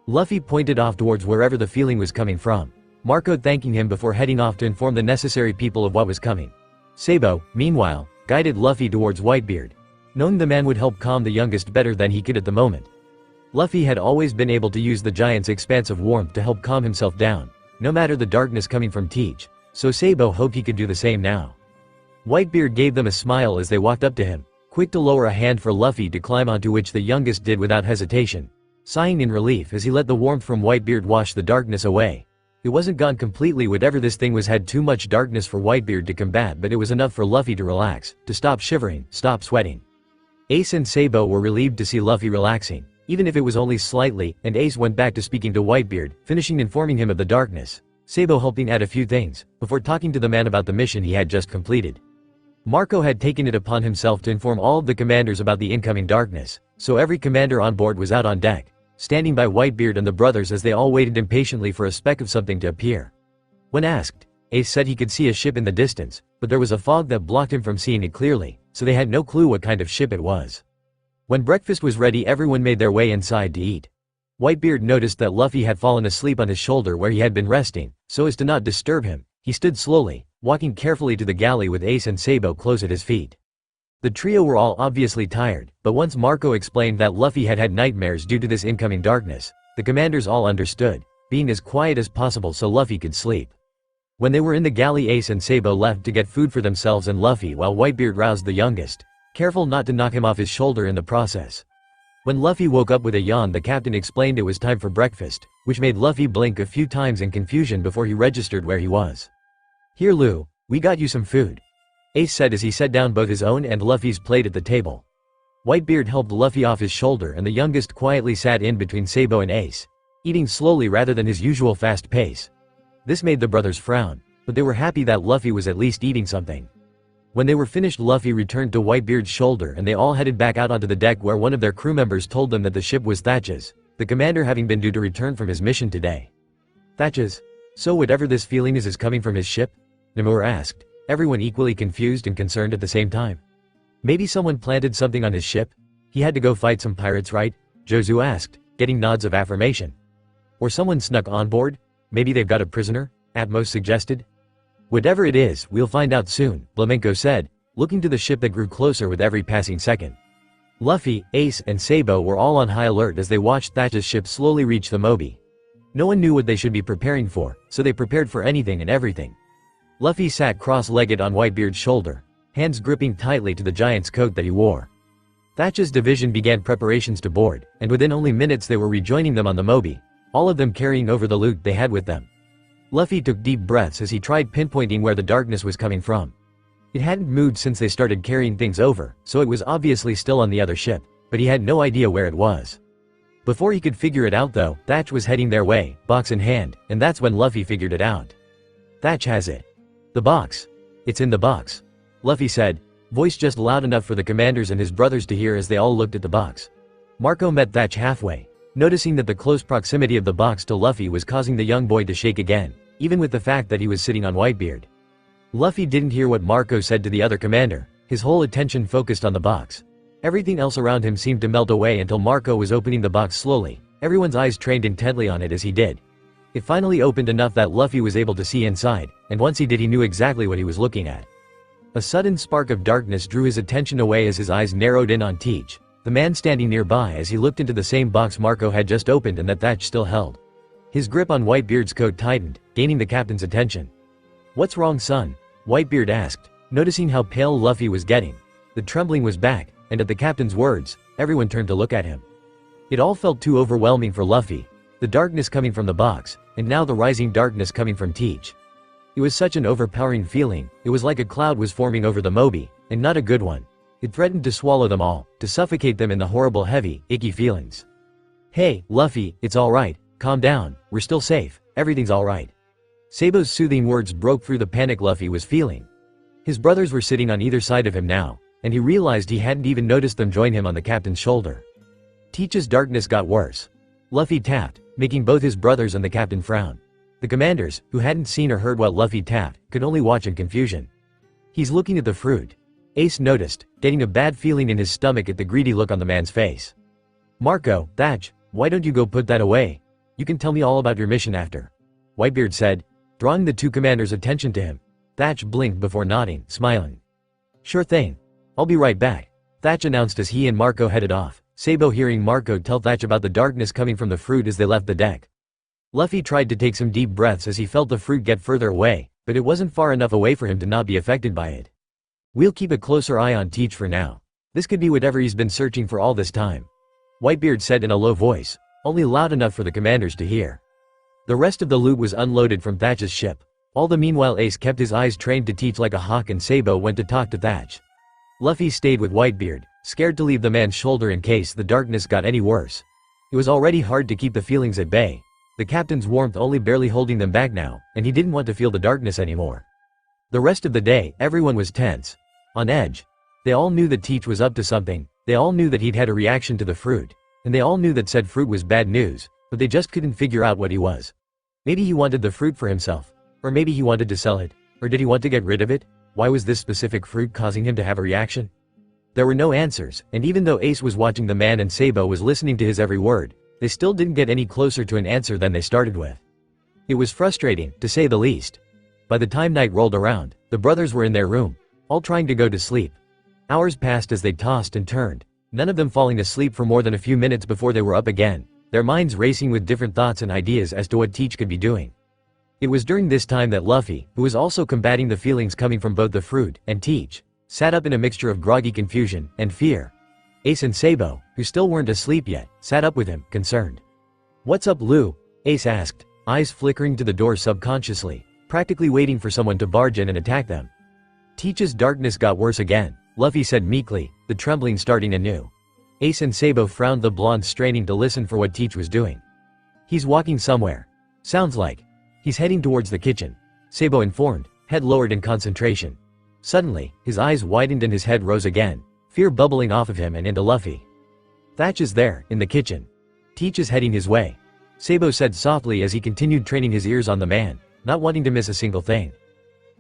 Luffy pointed off towards wherever the feeling was coming from, Marco thanking him before heading off to inform the necessary people of what was coming. Sabou, meanwhile, guided Luffy towards Whitebeard, knowing the man would help calm the youngest better than he could at the moment. Luffy had always been able to use the giant's expansive warmth to help calm himself down, no matter the darkness coming from Teach, so Sabou hoped he could do the same now. Whitebeard gave them a smile as they walked up to him, quick to lower a hand for Luffy to climb onto, which the youngest did without hesitation, sighing in relief as he let the warmth from Whitebeard wash the darkness away. It wasn't gone completely, whatever this thing was had too much darkness for Whitebeard to combat, but it was enough for Luffy to relax, to stop shivering, stop sweating. Ace and Sabou were relieved to see Luffy relaxing, even if it was only slightly, and Ace went back to speaking to Whitebeard, finishing informing him of the darkness, Sabou helping add a few things, before talking to the man about the mission he had just completed. Marco had taken it upon himself to inform all of the commanders about the incoming darkness, so every commander on board was out on deck, standing by Whitebeard and the brothers as they all waited impatiently for a speck of something to appear. When asked, Ace said he could see a ship in the distance, but there was a fog that blocked him from seeing it clearly, so they had no clue what kind of ship it was. When breakfast was ready, everyone made their way inside to eat. Whitebeard noticed that Luffy had fallen asleep on his shoulder where he had been resting, so as to not disturb him. He stood slowly, walking carefully to the galley with Ace and Sabou close at his feet. The trio were all obviously tired, but once Marco explained that Luffy had had nightmares due to this incoming darkness, the commanders all understood, being as quiet as possible so Luffy could sleep. When they were in the galley, Ace and Sabou left to get food for themselves and Luffy, while Whitebeard roused the youngest, careful not to knock him off his shoulder in the process. When Luffy woke up with a yawn, the captain explained it was time for breakfast, which made Luffy blink a few times in confusion before he registered where he was. "Here Lu, we got you some food," Ace said as he set down both his own and Luffy's plate at the table. Whitebeard helped Luffy off his shoulder and the youngest quietly sat in between Sabou and Ace, eating slowly rather than his usual fast pace. This made the brothers frown, but they were happy that Luffy was at least eating something. When they were finished, Luffy returned to Whitebeard's shoulder and they all headed back out onto the deck, where one of their crew members told them that the ship was Thatch's, the commander having been due to return from his mission today. "Thatch's? So whatever this feeling is coming from his ship?" Namur asked, everyone equally confused and concerned at the same time. "Maybe someone planted something on his ship? He had to go fight some pirates, right?" Jozu asked, getting nods of affirmation. "Or someone snuck on board? Maybe they've got a prisoner?" Atmos suggested. "Whatever it is, we'll find out soon," Flamenco said, looking to the ship that grew closer with every passing second. Luffy, Ace, and Sabou were all on high alert as they watched Thatch's ship slowly reach the Moby. No one knew what they should be preparing for, so they prepared for anything and everything. Luffy sat cross-legged on Whitebeard's shoulder, hands gripping tightly to the giant's coat that he wore. Thatch's division began preparations to board, and within only minutes they were rejoining them on the Moby, all of them carrying over the loot they had with them. Luffy took deep breaths as he tried pinpointing where the darkness was coming from. It hadn't moved since they started carrying things over, so it was obviously still on the other ship, but he had no idea where it was. Before he could figure it out though, Thatch was heading their way, box in hand, and that's when Luffy figured it out. "Thatch has it. The box. It's in the box," Luffy said, voice just loud enough for the commanders and his brothers to hear as they all looked at the box. Marco met Thatch halfway, noticing that the close proximity of the box to Luffy was causing the young boy to shake again, even with the fact that he was sitting on Whitebeard. Luffy didn't hear what Marco said to the other commander, his whole attention focused on the box. Everything else around him seemed to melt away until Marco was opening the box slowly, everyone's eyes trained intently on it as he did. It finally opened enough that Luffy was able to see inside, and once he did, he knew exactly what he was looking at. A sudden spark of darkness drew his attention away as his eyes narrowed in on Teach, the man standing nearby, as he looked into the same box Marco had just opened and that Thatch still held. His grip on Whitebeard's coat tightened, gaining the captain's attention. "What's wrong, son?" Whitebeard asked, noticing how pale Luffy was getting. The trembling was back, and at the captain's words, everyone turned to look at him. It all felt too overwhelming for Luffy, the darkness coming from the box, and now the rising darkness coming from Teach. It was such an overpowering feeling. It was like a cloud was forming over the Moby, and not a good one. It threatened to swallow them all, to suffocate them in the horrible, heavy, icky feelings. "Hey, Luffy, it's alright. Calm down, we're still safe, everything's alright." Sabou's soothing words broke through the panic Luffy was feeling. His brothers were sitting on either side of him now, and he realized he hadn't even noticed them join him on the captain's shoulder. Teach's darkness got worse. Luffy tapped, making both his brothers and the captain frown. The commanders, who hadn't seen or heard what Luffy tapped, could only watch in confusion. "He's looking at the fruit," Ace noticed, getting a bad feeling in his stomach at the greedy look on the man's face. "Marco, Thatch, why don't you go put that away? You can tell me all about your mission after," Whitebeard said, drawing the two commanders' attention to him. Thatch blinked before nodding, smiling. "Sure thing. I'll be right back," Thatch announced as he and Marco headed off, Sabou hearing Marco tell Thatch about the darkness coming from the fruit as they left the deck. Luffy tried to take some deep breaths as he felt the fruit get further away, but it wasn't far enough away for him to not be affected by it. "We'll keep a closer eye on Teach for now. This could be whatever he's been searching for all this time," Whitebeard said in a low voice, only loud enough for the commanders to hear. The rest of the loot was unloaded from Thatch's ship. All the meanwhile, Ace kept his eyes trained to Teach like a hawk, and Sabou went to talk to Thatch. Luffy stayed with Whitebeard, scared to leave the man's shoulder in case the darkness got any worse. It was already hard to keep the feelings at bay, the captain's warmth only barely holding them back now, and he didn't want to feel the darkness anymore. The rest of the day, everyone was tense, on edge. They all knew that Teach was up to something, they all knew that he'd had a reaction to the fruit, and they all knew that said fruit was bad news, but they just couldn't figure out what he was. Maybe he wanted the fruit for himself, or maybe he wanted to sell it, or did he want to get rid of it? Why was this specific fruit causing him to have a reaction? There were no answers, and even though Ace was watching the man and Sabou was listening to his every word, they still didn't get any closer to an answer than they started with. It was frustrating, to say the least. By the time night rolled around, the brothers were in their room, all trying to go to sleep. Hours passed as they tossed and turned, none of them falling asleep for more than a few minutes before they were up again, their minds racing with different thoughts and ideas as to what Teach could be doing. It was during this time that Luffy, who was also combating the feelings coming from both the fruit and Teach, sat up in a mixture of groggy confusion and fear. Ace and Sabou, who still weren't asleep yet, sat up with him, concerned. "What's up, Lou?" Ace asked, eyes flickering to the door subconsciously, practically waiting for someone to barge in and attack them. Teach's darkness got worse again, Luffy said meekly, the trembling starting anew. Ace and Sabou frowned, the blonde straining to listen for what Teach was doing. "He's walking somewhere. Sounds like. He's heading towards the kitchen," Sabou informed, head lowered in concentration. Suddenly, his eyes widened and his head rose again, fear bubbling off of him and into Luffy. "Thatch is there, in the kitchen. Teach is heading his way," Sabou said softly as he continued training his ears on the man, not wanting to miss a single thing.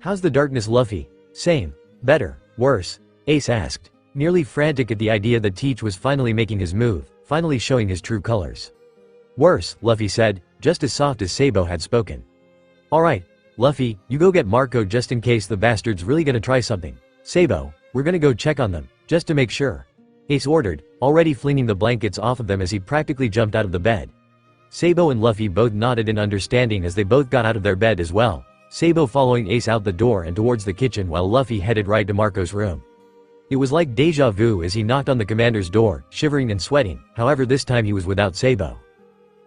"How's the darkness, Luffy?" "Same. Better. Worse?" Ace asked, nearly frantic at the idea that Teach was finally making his move, finally showing his true colors. "Worse," Luffy said, just as soft as Sabou had spoken. "Alright, Luffy, you go get Marco just in case the bastard's really gonna try something. Sabou, we're gonna go check on them, just to make sure," Ace ordered, already flinging the blankets off of them as he practically jumped out of the bed. Sabou and Luffy both nodded in understanding as they both got out of their bed as well, Sabou following Ace out the door and towards the kitchen while Luffy headed right to Marco's room. It was like deja vu as he knocked on the commander's door, shivering and sweating, however this time he was without Sabou.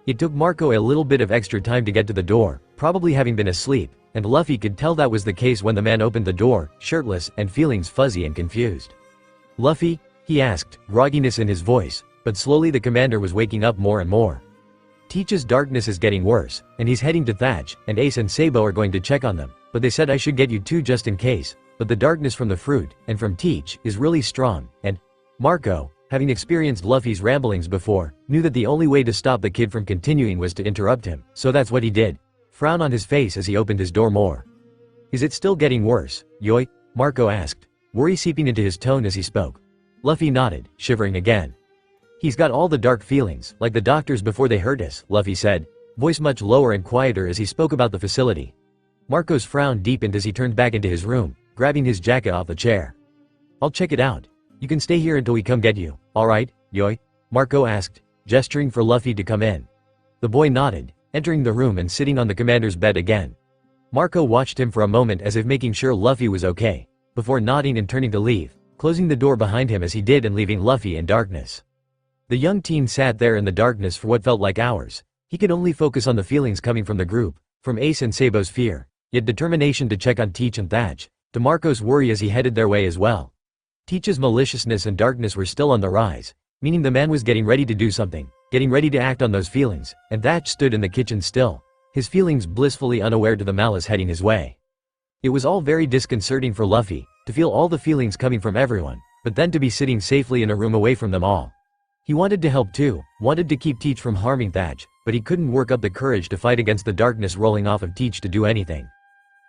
It took Marco a little bit of extra time to get to the door, probably having been asleep, and Luffy could tell that was the case when the man opened the door, shirtless and feelings fuzzy and confused. "Luffy?" he asked, grogginess in his voice, but slowly the commander was waking up more and more. "Teach's darkness is getting worse, and he's heading to Thatch, and Ace and Sabou are going to check on them, but they said I should get you too just in case, but the darkness from the fruit, and from Teach, is really strong, and..." Marco, having experienced Luffy's ramblings before, knew that the only way to stop the kid from continuing was to interrupt him, so that's what he did, frown on his face as he opened his door more. "Is it still getting worse, Yoi?" Marco asked, worry seeping into his tone as he spoke. Luffy nodded, shivering again. "He's got all the dark feelings, like the doctors before they hurt us," Luffy said, voice much lower and quieter as he spoke about the facility. Marco's frown deepened as he turned back into his room, grabbing his jacket off the chair. "I'll check it out. You can stay here until we come get you, alright, Yoi?" Marco asked, gesturing for Luffy to come in. The boy nodded, entering the room and sitting on the commander's bed again. Marco watched him for a moment as if making sure Luffy was okay, before nodding and turning to leave, closing the door behind him as he did and leaving Luffy in darkness. The young teen sat there in the darkness for what felt like hours. He could only focus on the feelings coming from the group, from Ace and Sabou's fear, yet determination to check on Teach and Thatch, to Marco's worry as he headed their way as well. Teach's maliciousness and darkness were still on the rise, meaning the man was getting ready to do something, getting ready to act on those feelings, and Thatch stood in the kitchen still, his feelings blissfully unaware to the malice heading his way. It was all very disconcerting for Luffy, to feel all the feelings coming from everyone, but then to be sitting safely in a room away from them all. He wanted to help too, wanted to keep Teach from harming Thatch, but he couldn't work up the courage to fight against the darkness rolling off of Teach to do anything.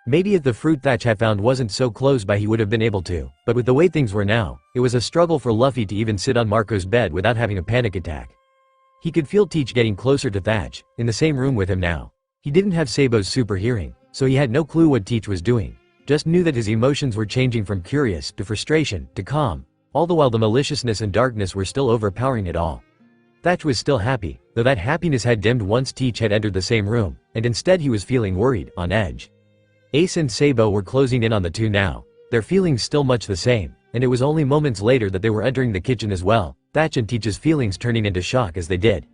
Maybe if the fruit Thatch had found wasn't so close by he would have been able to, but with the way things were now, it was a struggle for Luffy to even sit on Marco's bed without having a panic attack. He could feel Teach getting closer to Thatch, in the same room with him now. He didn't have Sabou's super hearing, so he had no clue what Teach was doing, just knew that his emotions were changing from curious to frustration to calm, all the while the maliciousness and darkness were still overpowering it all. Thatch was still happy, though that happiness had dimmed once Teach had entered the same room, and instead he was feeling worried, on edge. Ace and Sabou were closing in on the two now, their feelings still much the same, and it was only moments later that they were entering the kitchen as well, Thatch and Teach's feelings turning into shock as they did.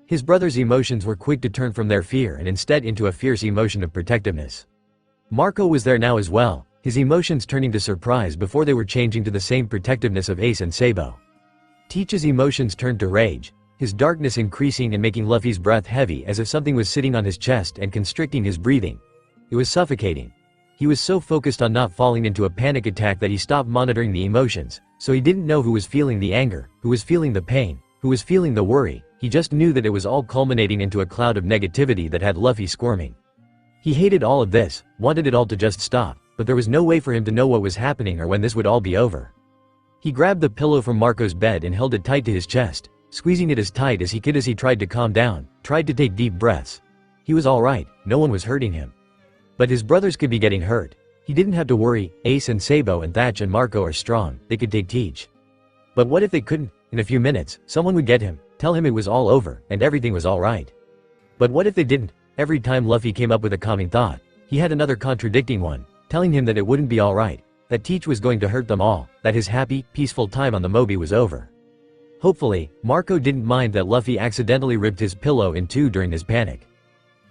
His brother's emotions were quick to turn from their fear and instead into a fierce emotion of protectiveness. Marco was there now as well, his emotions turning to surprise before they were changing to the same protectiveness of Ace and Sabou. Teach's emotions turned to rage, his darkness increasing and making Luffy's breath heavy as if something was sitting on his chest and constricting his breathing. It was suffocating. He was so focused on not falling into a panic attack that he stopped monitoring the emotions, so he didn't know who was feeling the anger, who was feeling the pain, who was feeling the worry, he just knew that it was all culminating into a cloud of negativity that had Luffy squirming. He hated all of this, wanted it all to just stop, but there was no way for him to know what was happening or when this would all be over. He grabbed the pillow from Marco's bed and held it tight to his chest, squeezing it as tight as he could as he tried to calm down, tried to take deep breaths. He was alright, no one was hurting him. But his brothers could be getting hurt. He didn't have to worry, Ace and Sabou and Thatch and Marco are strong, they could take Teach. But what if they couldn't? In a few minutes, someone would get him, tell him it was all over, and everything was alright. But what if they didn't? Every time Luffy came up with a calming thought, he had another contradicting one, telling him that it wouldn't be alright, that Teach was going to hurt them all, that his happy, peaceful time on the Moby was over. Hopefully, Marco didn't mind that Luffy accidentally ripped his pillow in two during his panic.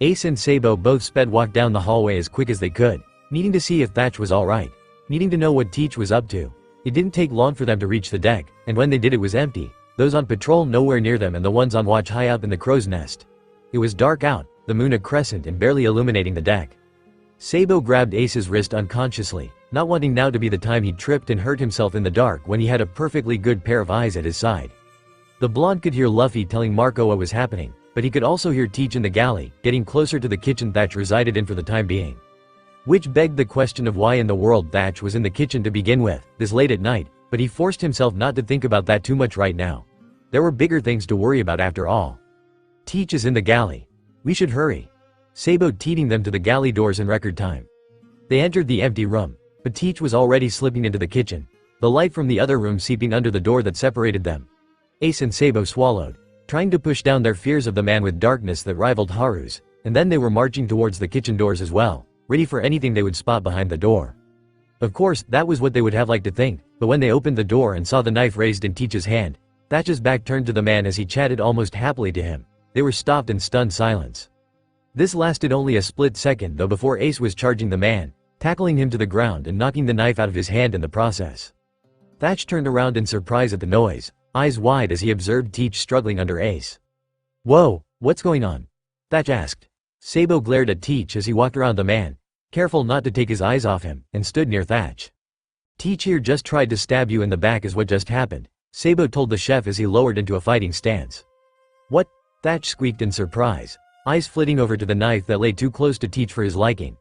Ace and Sabou both walked down the hallway as quick as they could, needing to see if Thatch was alright, needing to know what Teach was up to. It didn't take long for them to reach the deck, and when they did it was empty, those on patrol nowhere near them and the ones on watch high up in the crow's nest. It was dark out, the moon a crescent and barely illuminating the deck. Sabou grabbed Ace's wrist unconsciously, not wanting now to be the time he tripped and hurt himself in the dark when he had a perfectly good pair of eyes at his side. The blonde could hear Luffy telling Marco what was happening, but he could also hear Teach in the galley, getting closer to the kitchen Thatch resided in for the time being. Which begged the question of why in the world Thatch was in the kitchen to begin with, this late at night, but he forced himself not to think about that too much right now. There were bigger things to worry about after all. Teach is in the galley. We should hurry. Sabou teeting them to the galley doors in record time. They entered the empty room, but Teach was already slipping into the kitchen, the light from the other room seeping under the door that separated them. Ace and Sabou swallowed, trying to push down their fears of the man with darkness that rivaled Haru's, and then they were marching towards the kitchen doors as well, ready for anything they would spot behind the door. Of course, that was what they would have liked to think, but when they opened the door and saw the knife raised in Teach's hand, Thatch's back turned to the man as he chatted almost happily to him. They were stopped in stunned silence. This lasted only a split second though before Ace was charging the man, tackling him to the ground and knocking the knife out of his hand in the process. Thatch turned around in surprise at the noise, eyes wide as he observed Teach struggling under Ace. "Whoa, what's going on?" Thatch asked. Sabou glared at Teach as he walked around the man, careful not to take his eyes off him, and stood near Thatch. "Teach here just tried to stab you in the back is what just happened," Sabou told the chef as he lowered into a fighting stance. "What?" Thatch squeaked in surprise, eyes flitting over to the knife that lay too close to Teach for his liking.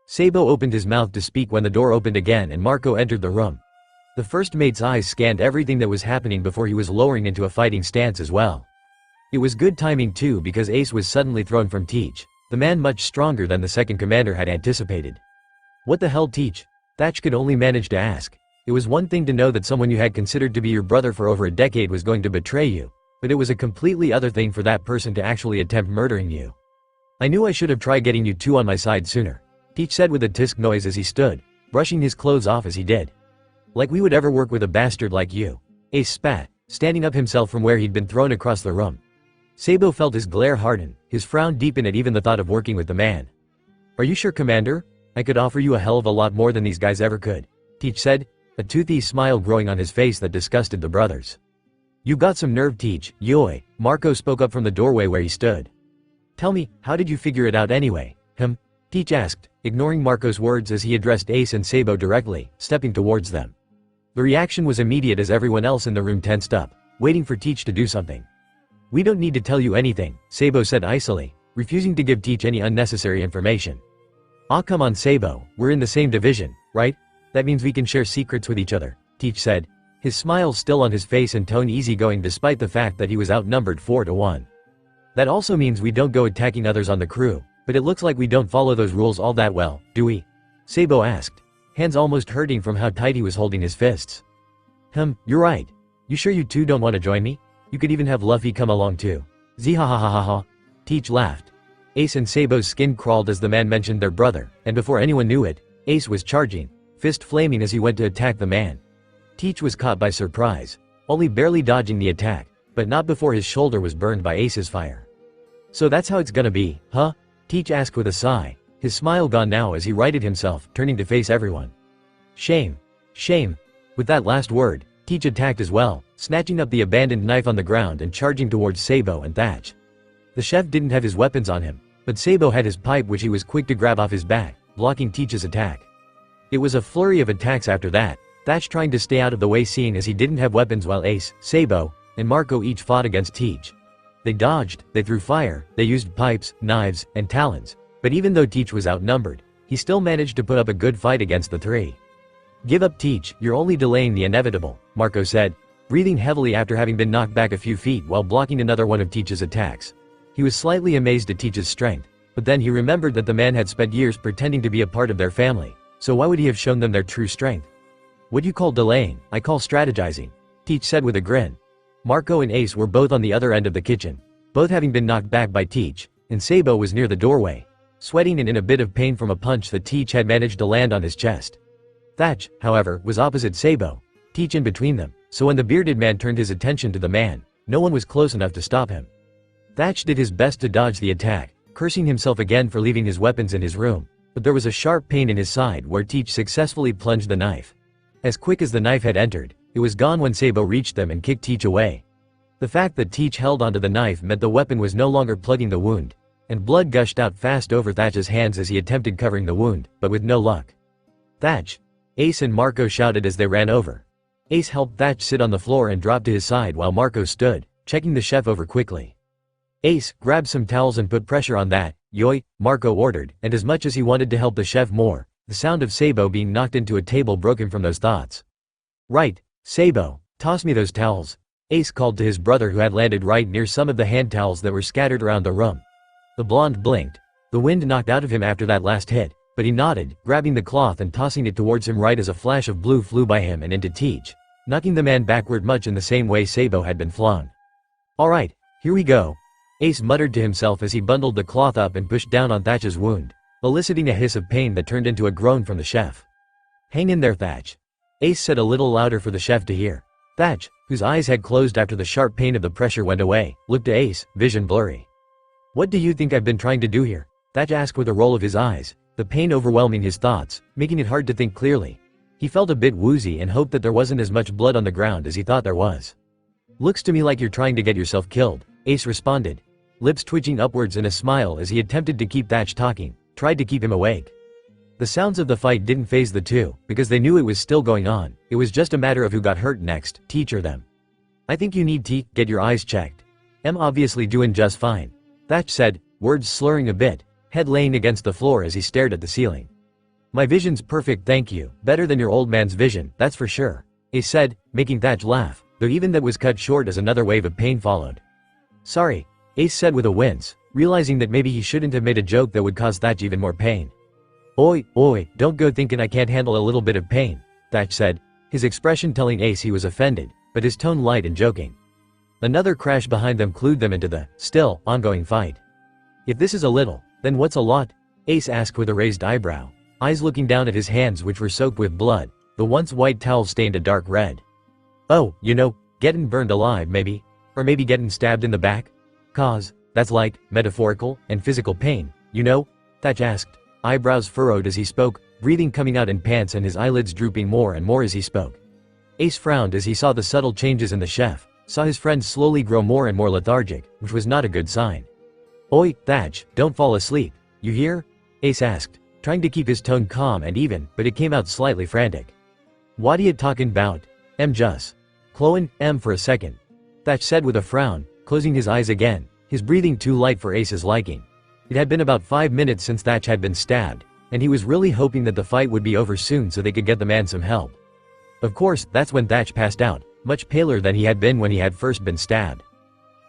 Sabou opened his mouth to speak when the door opened again and Marco entered the room. The first mate's eyes scanned everything that was happening before he was lowering into a fighting stance as well. It was good timing too because Ace was suddenly thrown from Teach, the man much stronger than the second commander had anticipated. "What the hell, Teach?" Thatch could only manage to ask. It was one thing to know that someone you had considered to be your brother for over a decade was going to betray you, but it was a completely other thing for that person to actually attempt murdering you. "I knew I should have tried getting you two on my side sooner," Teach said with a tisk noise as he stood, brushing his clothes off as he did. "Like we would ever work with a bastard like you," Ace spat, standing up himself from where he'd been thrown across the room. Sabou felt his glare harden, his frown deepen at even the thought of working with the man. "Are you sure, Commander? I could offer you a hell of a lot more than these guys ever could," Teach said, a toothy smile growing on his face that disgusted the brothers. "You've got some nerve, Teach, yoi," Marco spoke up from the doorway where he stood. "Tell me, how did you figure it out anyway?" Teach asked, ignoring Marco's words as he addressed Ace and Sabou directly, stepping towards them. The reaction was immediate as everyone else in the room tensed up, waiting for Teach to do something. "We don't need to tell you anything," Sabou said icily, refusing to give Teach any unnecessary information. "Aw come on Sabou, we're in the same division, right? That means we can share secrets with each other," Teach said, his smile still on his face and tone easygoing despite the fact that he was outnumbered 4-1. "That also means we don't go attacking others on the crew, but it looks like we don't follow those rules all that well, do we?" Sabou asked, hands almost hurting from how tight he was holding his fists. You're right. You sure you two don't want to join me? You could even have Luffy come along too." Zihahahaha. Teach laughed. Ace and Sabou's skin crawled as the man mentioned their brother, and before anyone knew it, Ace was charging, fist flaming as he went to attack the man. Teach was caught by surprise, only barely dodging the attack, but not before his shoulder was burned by Ace's fire. "So that's how it's gonna be, huh?" Teach asked with a sigh, his smile gone now as he righted himself, turning to face everyone. "Shame. Shame." With that last word, Teach attacked as well, snatching up the abandoned knife on the ground and charging towards Sabou and Thatch. The chef didn't have his weapons on him, but Sabou had his pipe which he was quick to grab off his back, blocking Teach's attack. It was a flurry of attacks after that, Thatch trying to stay out of the way seeing as he didn't have weapons while Ace, Sabou, and Marco each fought against Teach. They dodged, they threw fire, they used pipes, knives, and talons, but even though Teach was outnumbered, he still managed to put up a good fight against the three. "Give up Teach, you're only delaying the inevitable," Marco said, breathing heavily after having been knocked back a few feet while blocking another one of Teach's attacks. He was slightly amazed at Teach's strength, but then he remembered that the man had spent years pretending to be a part of their family, so why would he have shown them their true strength? What you call delaying, I call strategizing, Teach said with a grin. Marco and Ace were both on the other end of the kitchen, both having been knocked back by Teach, and Sabou was near the doorway, sweating and in a bit of pain from a punch that Teach had managed to land on his chest. Thatch, however, was opposite Sabou, Teach in between them, so when the bearded man turned his attention to the man, no one was close enough to stop him. Thatch did his best to dodge the attack, cursing himself again for leaving his weapons in his room, but there was a sharp pain in his side where Teach successfully plunged the knife. As quick as the knife had entered, it was gone when Sabou reached them and kicked Teach away. The fact that Teach held onto the knife meant the weapon was no longer plugging the wound, and blood gushed out fast over Thatch's hands as he attempted covering the wound, but with no luck. Thatch! Ace and Marco shouted as they ran over. Ace helped Thatch sit on the floor and dropped to his side while Marco stood, checking the chef over quickly. Ace, grab some towels and put pressure on that, yoy, Marco ordered, and as much as he wanted to help the chef more, the sound of Sabou being knocked into a table broke him from those thoughts. Right, Sabou, toss me those towels, Ace called to his brother who had landed right near some of the hand towels that were scattered around the room. The blonde blinked. The wind knocked out of him after that last hit, but he nodded, grabbing the cloth and tossing it towards him right as a flash of blue flew by him and into Teach, knocking the man backward much in the same way Sabou had been flung. Alright, here we go, Ace muttered to himself as he bundled the cloth up and pushed down on Thatch's wound, eliciting a hiss of pain that turned into a groan from the chef. Hang in there, Thatch, Ace said a little louder for the chef to hear. Thatch, whose eyes had closed after the sharp pain of the pressure went away, looked to Ace, vision blurry. What do you think I've been trying to do here? Thatch asked with a roll of his eyes, the pain overwhelming his thoughts, making it hard to think clearly. He felt a bit woozy and hoped that there wasn't as much blood on the ground as he thought there was. Looks to me like you're trying to get yourself killed, Ace responded, lips twitching upwards in a smile as he attempted to keep Thatch talking, tried to keep him awake. The sounds of the fight didn't faze the two, because they knew it was still going on. It was just a matter of who got hurt next, Teach or them. I think you need to get your eyes checked. I'm obviously doing just fine, Thatch said, words slurring a bit, head laying against the floor as he stared at the ceiling. My vision's perfect, thank you, better than your old man's vision, that's for sure, Ace said, making Thatch laugh, though even that was cut short as another wave of pain followed. Sorry, Ace said with a wince, realizing that maybe he shouldn't have made a joke that would cause Thatch even more pain. Oi, don't go thinking I can't handle a little bit of pain, Thatch said, his expression telling Ace he was offended, but his tone light and joking. Another crash behind them clued them into the, still, ongoing fight. If this is a little, then what's a lot? Ace asked with a raised eyebrow, eyes looking down at his hands which were soaked with blood, the once white towel stained a dark red. Oh, you know, getting burned alive maybe, or maybe getting stabbed in the back? Cause, that's like, metaphorical, and physical pain, you know? Thatch asked, eyebrows furrowed as he spoke, breathing coming out in pants and his eyelids drooping more and more as he spoke. Ace frowned as he saw the subtle changes in the chef, saw his friend slowly grow more and more lethargic, which was not a good sign. Oi, Thatch, don't fall asleep, you hear? Ace asked, trying to keep his tone calm and even, but it came out slightly frantic. What are you talking about? Just cloin' for a second, Thatch said with a frown, closing his eyes again, his breathing too light for Ace's liking. It had been about 5 minutes since Thatch had been stabbed, and he was really hoping that the fight would be over soon so they could get the man some help. Of course, that's when Thatch passed out, much paler than he had been when he had first been stabbed.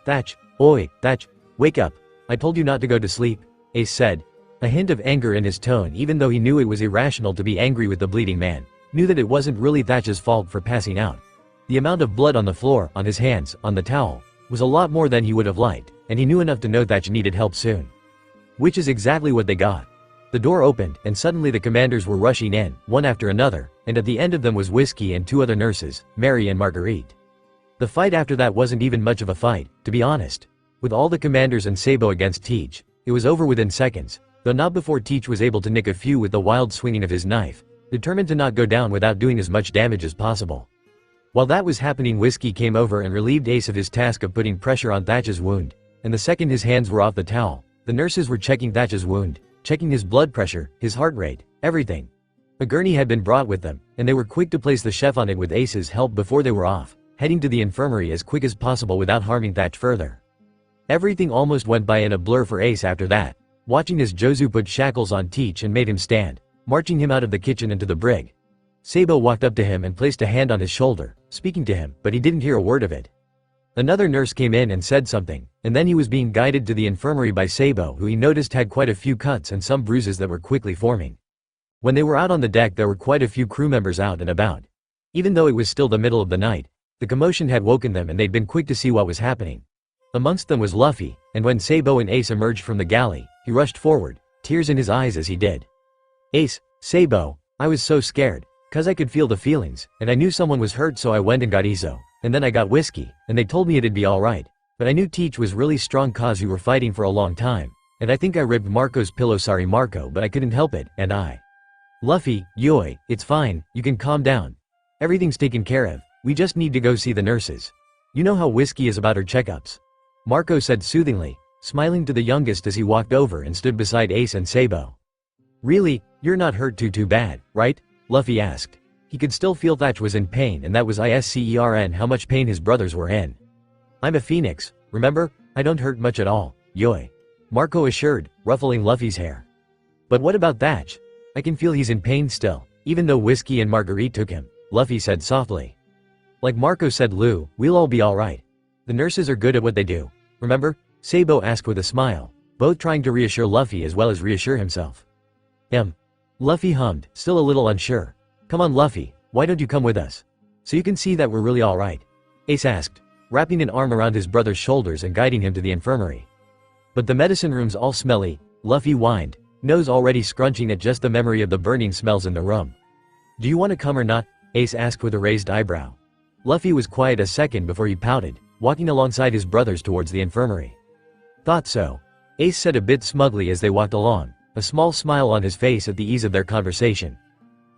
Thatch, oi, Thatch, wake up, I told you not to go to sleep, Ace said, a hint of anger in his tone even though he knew it was irrational to be angry with the bleeding man, knew that it wasn't really Thatch's fault for passing out. The amount of blood on the floor, on his hands, on the towel, was a lot more than he would have liked, and he knew enough to know Thatch needed help soon. Which is exactly what they got. The door opened, and suddenly the commanders were rushing in, one after another, and at the end of them was Whiskey and 2 other nurses, Mary and Marguerite. The fight after that wasn't even much of a fight, to be honest. With all the commanders and Sabou against Teach, it was over within seconds, though not before Teach was able to nick a few with the wild swinging of his knife, determined to not go down without doing as much damage as possible. While that was happening, Whiskey came over and relieved Ace of his task of putting pressure on Thatch's wound, and the second his hands were off the towel, the nurses were checking Thatch's wound, checking his blood pressure, his heart rate, everything. A gurney had been brought with them, and they were quick to place the chef on it with Ace's help before they were off, heading to the infirmary as quick as possible without harming Thatch further. Everything almost went by in a blur for Ace after that, watching as Jozu put shackles on Teach and made him stand, marching him out of the kitchen into the brig. Sabou walked up to him and placed a hand on his shoulder, speaking to him, but he didn't hear a word of it. Another nurse came in and said something, and then he was being guided to the infirmary by Sabou, who he noticed had quite a few cuts and some bruises that were quickly forming. When they were out on the deck, there were quite a few crew members out and about. Even though it was still the middle of the night, the commotion had woken them and they'd been quick to see what was happening. Amongst them was Luffy, and when Sabou and Ace emerged from the galley, he rushed forward, tears in his eyes as he did. "Ace, Sabou, I was so scared, 'cause I could feel the feelings, and I knew someone was hurt, so I went and got Izo, and then I got whiskey, and they told me it'd be alright. But I knew Teach was really strong 'cause we were fighting for a long time, and I think I ripped Marco's pillow, sorry Marco, but I couldn't help it, and I." "Luffy, Yoi, it's fine, you can calm down. Everything's taken care of, we just need to go see the nurses. You know how Whiskey is about her checkups," Marco said soothingly, smiling to the youngest as he walked over and stood beside Ace and Sabou. "Really, you're not hurt too bad, right?" Luffy asked. He could still feel Thatch was in pain, and that was ISCERN how much pain his brothers were in. "I'm a phoenix, remember? I don't hurt much at all, Yoi," Marco assured, ruffling Luffy's hair. "But what about Thatch? I can feel he's in pain still, even though Whiskey and Marguerite took him," Luffy said softly. "Like Marco said, Lou, we'll all be alright. The nurses are good at what they do, remember?" Sabou asked with a smile, both trying to reassure Luffy as well as reassure himself. Luffy hummed, still a little unsure. "Come on Luffy, why don't you come with us? So you can see that we're really alright," Ace asked, wrapping an arm around his brother's shoulders and guiding him to the infirmary. "But the medicine room's all smelly," Luffy whined, nose already scrunching at just the memory of the burning smells in the room. "Do you want to come or not?" Ace asked with a raised eyebrow. Luffy was quiet a second before he pouted, walking alongside his brothers towards the infirmary. "Thought so," Ace said a bit smugly as they walked along, a small smile on his face at the ease of their conversation.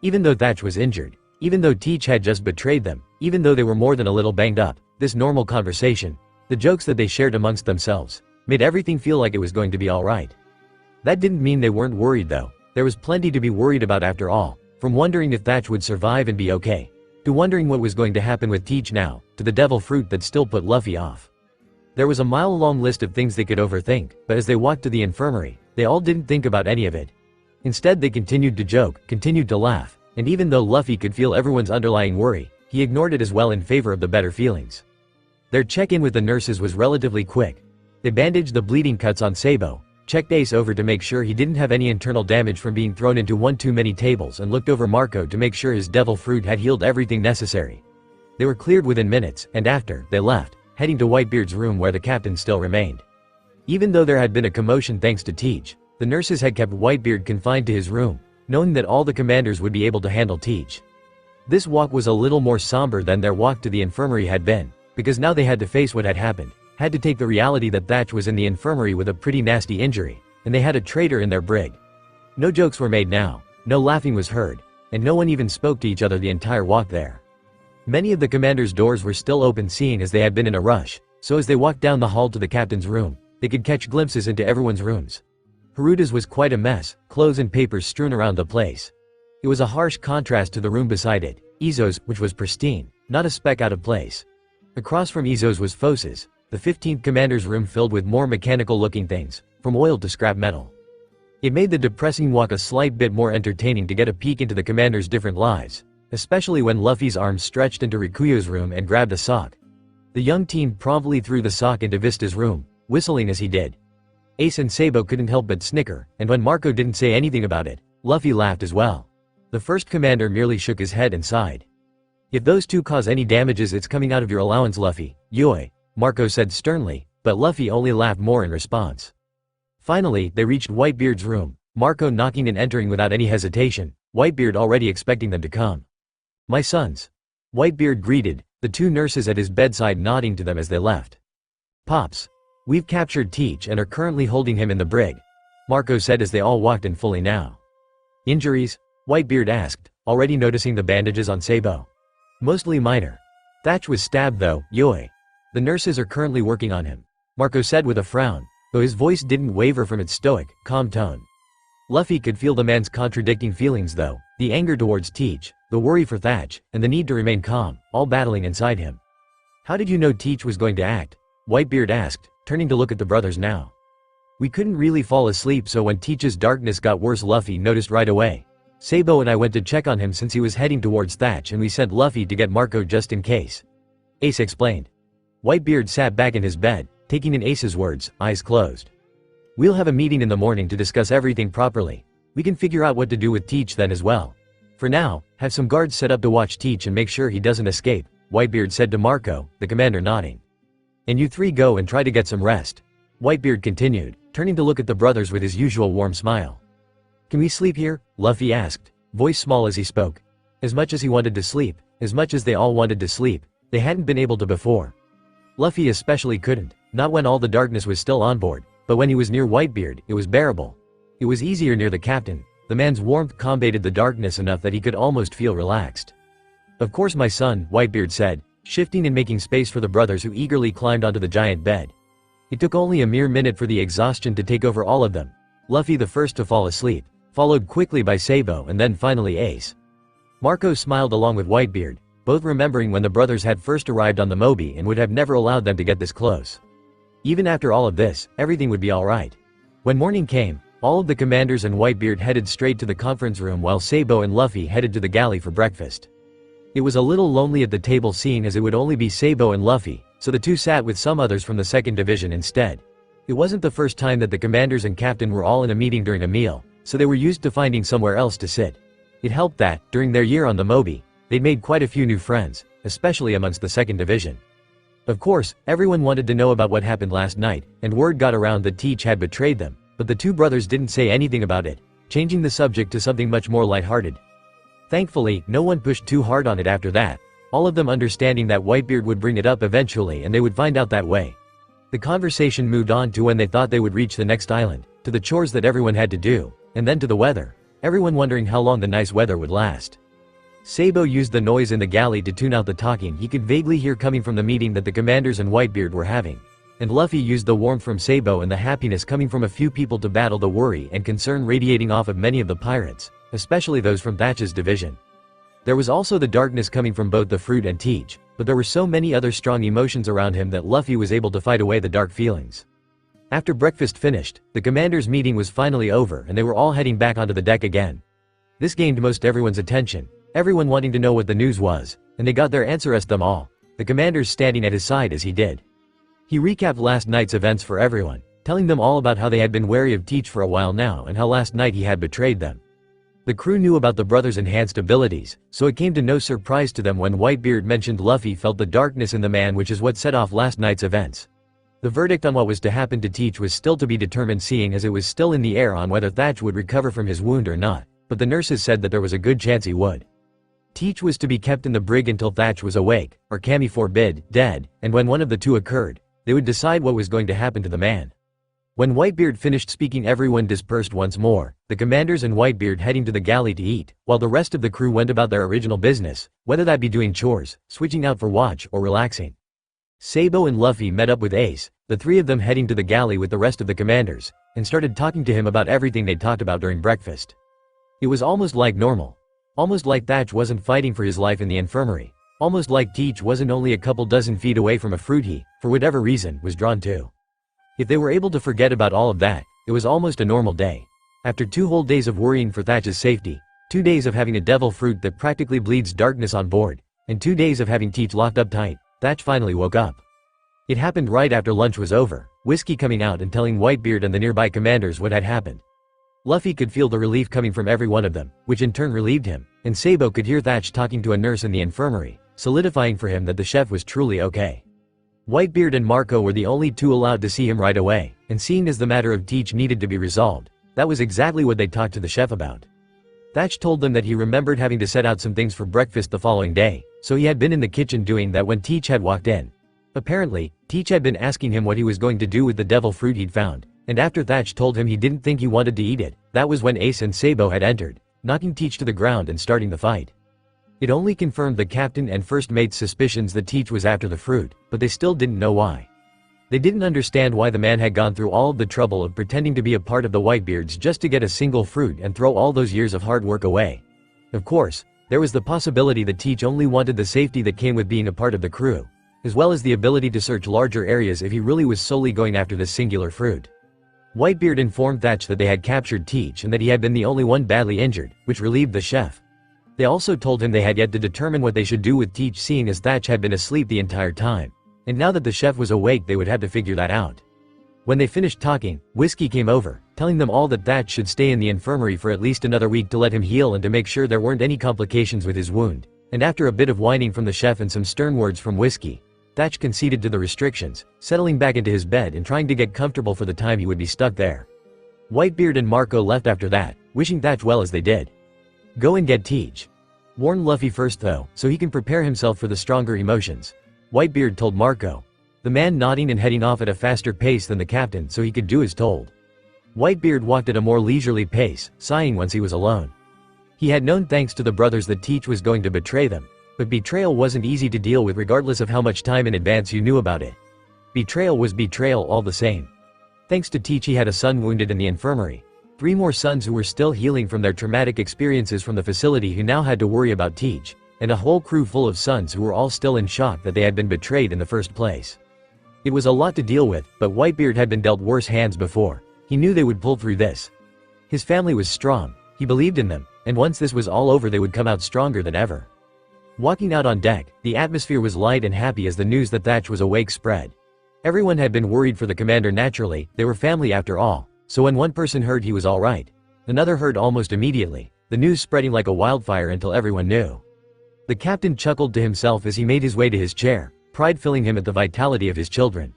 Even though Thatch was injured, even though Teach had just betrayed them, even though they were more than a little banged up, this normal conversation, the jokes that they shared amongst themselves, made everything feel like it was going to be alright. That didn't mean they weren't worried though. There was plenty to be worried about after all, from wondering if Thatch would survive and be okay, to wondering what was going to happen with Teach now, to the devil fruit that still put Luffy off. There was a mile-long list of things they could overthink, but as they walked to the infirmary, they all didn't think about any of it. Instead they continued to joke, continued to laugh, and even though Luffy could feel everyone's underlying worry, he ignored it as well in favor of the better feelings. Their check-in with the nurses was relatively quick. They bandaged the bleeding cuts on Sabou, checked Ace over to make sure he didn't have any internal damage from being thrown into one too many tables, and looked over Marco to make sure his devil fruit had healed everything necessary. They were cleared within minutes, and after, they left, heading to Whitebeard's room where the captain still remained. Even though there had been a commotion thanks to Teach, the nurses had kept Whitebeard confined to his room, knowing that all the commanders would be able to handle Teach. This walk was a little more somber than their walk to the infirmary had been, because now they had to face what had happened, had to take the reality that Thatch was in the infirmary with a pretty nasty injury, and they had a traitor in their brig. No jokes were made now, no laughing was heard, and no one even spoke to each other the entire walk there. Many of the commanders' doors were still open, seeing as they had been in a rush, so as they walked down the hall to the captain's room, they could catch glimpses into everyone's rooms. Haruto's was quite a mess, clothes and papers strewn around the place. It was a harsh contrast to the room beside it, Izo's, which was pristine, not a speck out of place. Across from Izo's was Fose's, the 15th commander's room, filled with more mechanical-looking things, from oil to scrap metal. It made the depressing walk a slight bit more entertaining to get a peek into the commanders' different lives, especially when Luffy's arm stretched into Rikuyo's room and grabbed a sock. The young teen promptly threw the sock into Vista's room, whistling as he did. Ace and Sabou couldn't help but snicker, and when Marco didn't say anything about it, Luffy laughed as well. The first commander merely shook his head and sighed. "If those two cause any damages, it's coming out of your allowance, Luffy, Yoi," Marco said sternly, but Luffy only laughed more in response. Finally, they reached Whitebeard's room, Marco knocking and entering without any hesitation, Whitebeard already expecting them to come. "My sons," Whitebeard greeted, the two nurses at his bedside nodding to them as they left. "Pops, we've captured Teach and are currently holding him in the brig," Marco said as they all walked in fully now. "Injuries?" Whitebeard asked, already noticing the bandages on Sabou. "Mostly minor. Thatch was stabbed though, Yoi. The nurses are currently working on him," Marco said with a frown, though his voice didn't waver from its stoic, calm tone. Luffy could feel the man's contradicting feelings though, the anger towards Teach, the worry for Thatch, and the need to remain calm, all battling inside him. "How did you know Teach was going to act?" Whitebeard asked, turning to look at the brothers now. "We couldn't really fall asleep, so when Teach's darkness got worse, Luffy noticed right away. Sabou and I went to check on him since he was heading towards Thatch, and we sent Luffy to get Marco just in case," Ace explained. Whitebeard sat back in his bed, taking in Ace's words, eyes closed. "We'll have a meeting in the morning to discuss everything properly. We can figure out what to do with Teach then as well. For now, have some guards set up to watch Teach and make sure he doesn't escape," Whitebeard said to Marco, the commander nodding. "And you three go and try to get some rest," Whitebeard continued, turning to look at the brothers with his usual warm smile. "Can we sleep here?" Luffy asked, voice small as he spoke. As much as he wanted to sleep, as much as they all wanted to sleep, they hadn't been able to before. Luffy especially couldn't, not when all the darkness was still on board, but when he was near Whitebeard, it was bearable. It was easier near the captain. The man's warmth combated the darkness enough that he could almost feel relaxed. "Of course my son," Whitebeard said, shifting and making space for the brothers who eagerly climbed onto the giant bed. It took only a mere minute for the exhaustion to take over all of them. Luffy the first to fall asleep, followed quickly by Sabou and then finally Ace. Marco smiled along with Whitebeard, both remembering when the brothers had first arrived on the Moby and would have never allowed them to get this close. Even after all of this, everything would be alright. When morning came, all of the commanders and Whitebeard headed straight to the conference room while Sabou and Luffy headed to the galley for breakfast. It was a little lonely at the table seeing as it would only be Sabou and Luffy, so the two sat with some others from the 2nd Division instead. It wasn't the first time that the commanders and captain were all in a meeting during a meal, so they were used to finding somewhere else to sit. It helped that, during their year on the Moby, they'd made quite a few new friends, especially amongst the 2nd Division. Of course, everyone wanted to know about what happened last night, and word got around that Teach had betrayed them, but the two brothers didn't say anything about it, changing the subject to something much more lighthearted. Thankfully, no one pushed too hard on it after that, all of them understanding that Whitebeard would bring it up eventually and they would find out that way. The conversation moved on to when they thought they would reach the next island, to the chores that everyone had to do, and then to the weather, everyone wondering how long the nice weather would last. Sabou used the noise in the galley to tune out the talking he could vaguely hear coming from the meeting that the commanders and Whitebeard were having. And Luffy used the warmth from Sabou and the happiness coming from a few people to battle the worry and concern radiating off of many of the pirates, especially those from Thatch's division. There was also the darkness coming from both the Fruit and Teach, but there were so many other strong emotions around him that Luffy was able to fight away the dark feelings. After breakfast finished, the commanders' meeting was finally over and they were all heading back onto the deck again. This gained most everyone's attention, everyone wanting to know what the news was, and they got their answer as them all, the commanders standing at his side as he did. He recapped last night's events for everyone, telling them all about how they had been wary of Teach for a while now and how last night he had betrayed them. The crew knew about the brothers' enhanced abilities, so it came to no surprise to them when Whitebeard mentioned Luffy felt the darkness in the man, which is what set off last night's events. The verdict on what was to happen to Teach was still to be determined, seeing as it was still in the air on whether Thatch would recover from his wound or not, but the nurses said that there was a good chance he would. Teach was to be kept in the brig until Thatch was awake, or Kami forbid, dead, and when one of the two occurred, they would decide what was going to happen to the man. When Whitebeard finished speaking, everyone dispersed once more, the commanders and Whitebeard heading to the galley to eat, while the rest of the crew went about their original business, whether that be doing chores, switching out for watch, or relaxing. Sabou and Luffy met up with Ace, the three of them heading to the galley with the rest of the commanders, and started talking to him about everything they'd talked about during breakfast. It was almost like normal. Almost like Thatch wasn't fighting for his life in the infirmary. Almost like Teach wasn't only a couple dozen feet away from a fruit he, for whatever reason, was drawn to. If they were able to forget about all of that, it was almost a normal day. After 2 whole days of worrying for Thatch's safety, 2 days of having a devil fruit that practically bleeds darkness on board, and 2 days of having Teach locked up tight, Thatch finally woke up. It happened right after lunch was over, Whiskey coming out and telling Whitebeard and the nearby commanders what had happened. Luffy could feel the relief coming from every one of them, which in turn relieved him, and Sabou could hear Thatch talking to a nurse in the infirmary, solidifying for him that the chef was truly okay. Whitebeard and Marco were the only 2 allowed to see him right away, and seeing as the matter of Teach needed to be resolved, that was exactly what they talked to the chef about. Thatch told them that he remembered having to set out some things for breakfast the following day, so he had been in the kitchen doing that when Teach had walked in. Apparently, Teach had been asking him what he was going to do with the devil fruit he'd found, and after Thatch told him he didn't think he wanted to eat it, that was when Ace and Sabou had entered, knocking Teach to the ground and starting the fight. It only confirmed the captain and first mate's suspicions that Teach was after the fruit, but they still didn't know why. They didn't understand why the man had gone through all of the trouble of pretending to be a part of the Whitebeards just to get a single fruit and throw all those years of hard work away. Of course, there was the possibility that Teach only wanted the safety that came with being a part of the crew, as well as the ability to search larger areas if he really was solely going after this singular fruit. Whitebeard informed Thatch that they had captured Teach and that he had been the only one badly injured, which relieved the chef. They also told him they had yet to determine what they should do with Teach, seeing as Thatch had been asleep the entire time. And now that the chef was awake, they would have to figure that out. When they finished talking, Whiskey came over, telling them all that Thatch should stay in the infirmary for at least another week to let him heal and to make sure there weren't any complications with his wound. And after a bit of whining from the chef and some stern words from Whiskey, Thatch conceded to the restrictions, settling back into his bed and trying to get comfortable for the time he would be stuck there. Whitebeard and Marco left after that, wishing Thatch well as they did. Go and get Teach. Warn Luffy first though, so he can prepare himself for the stronger emotions. Whitebeard told Marco, the man nodding and heading off at a faster pace than the captain so he could do as told. Whitebeard walked at a more leisurely pace, sighing once he was alone. He had known thanks to the brothers that Teach was going to betray them. But betrayal wasn't easy to deal with regardless of how much time in advance you knew about it. Betrayal was betrayal all the same. Thanks to Teach, he had a son wounded in the infirmary. 3 more sons who were still healing from their traumatic experiences from the facility who now had to worry about Teach, and a whole crew full of sons who were all still in shock that they had been betrayed in the first place. It was a lot to deal with, but Whitebeard had been dealt worse hands before. He knew they would pull through this. His family was strong, he believed in them, and once this was all over they would come out stronger than ever. Walking out on deck, the atmosphere was light and happy as the news that Thatch was awake spread. Everyone had been worried for the commander naturally, they were family after all, so when one person heard he was alright, another heard almost immediately, the news spreading like a wildfire until everyone knew. The captain chuckled to himself as he made his way to his chair, pride filling him at the vitality of his children.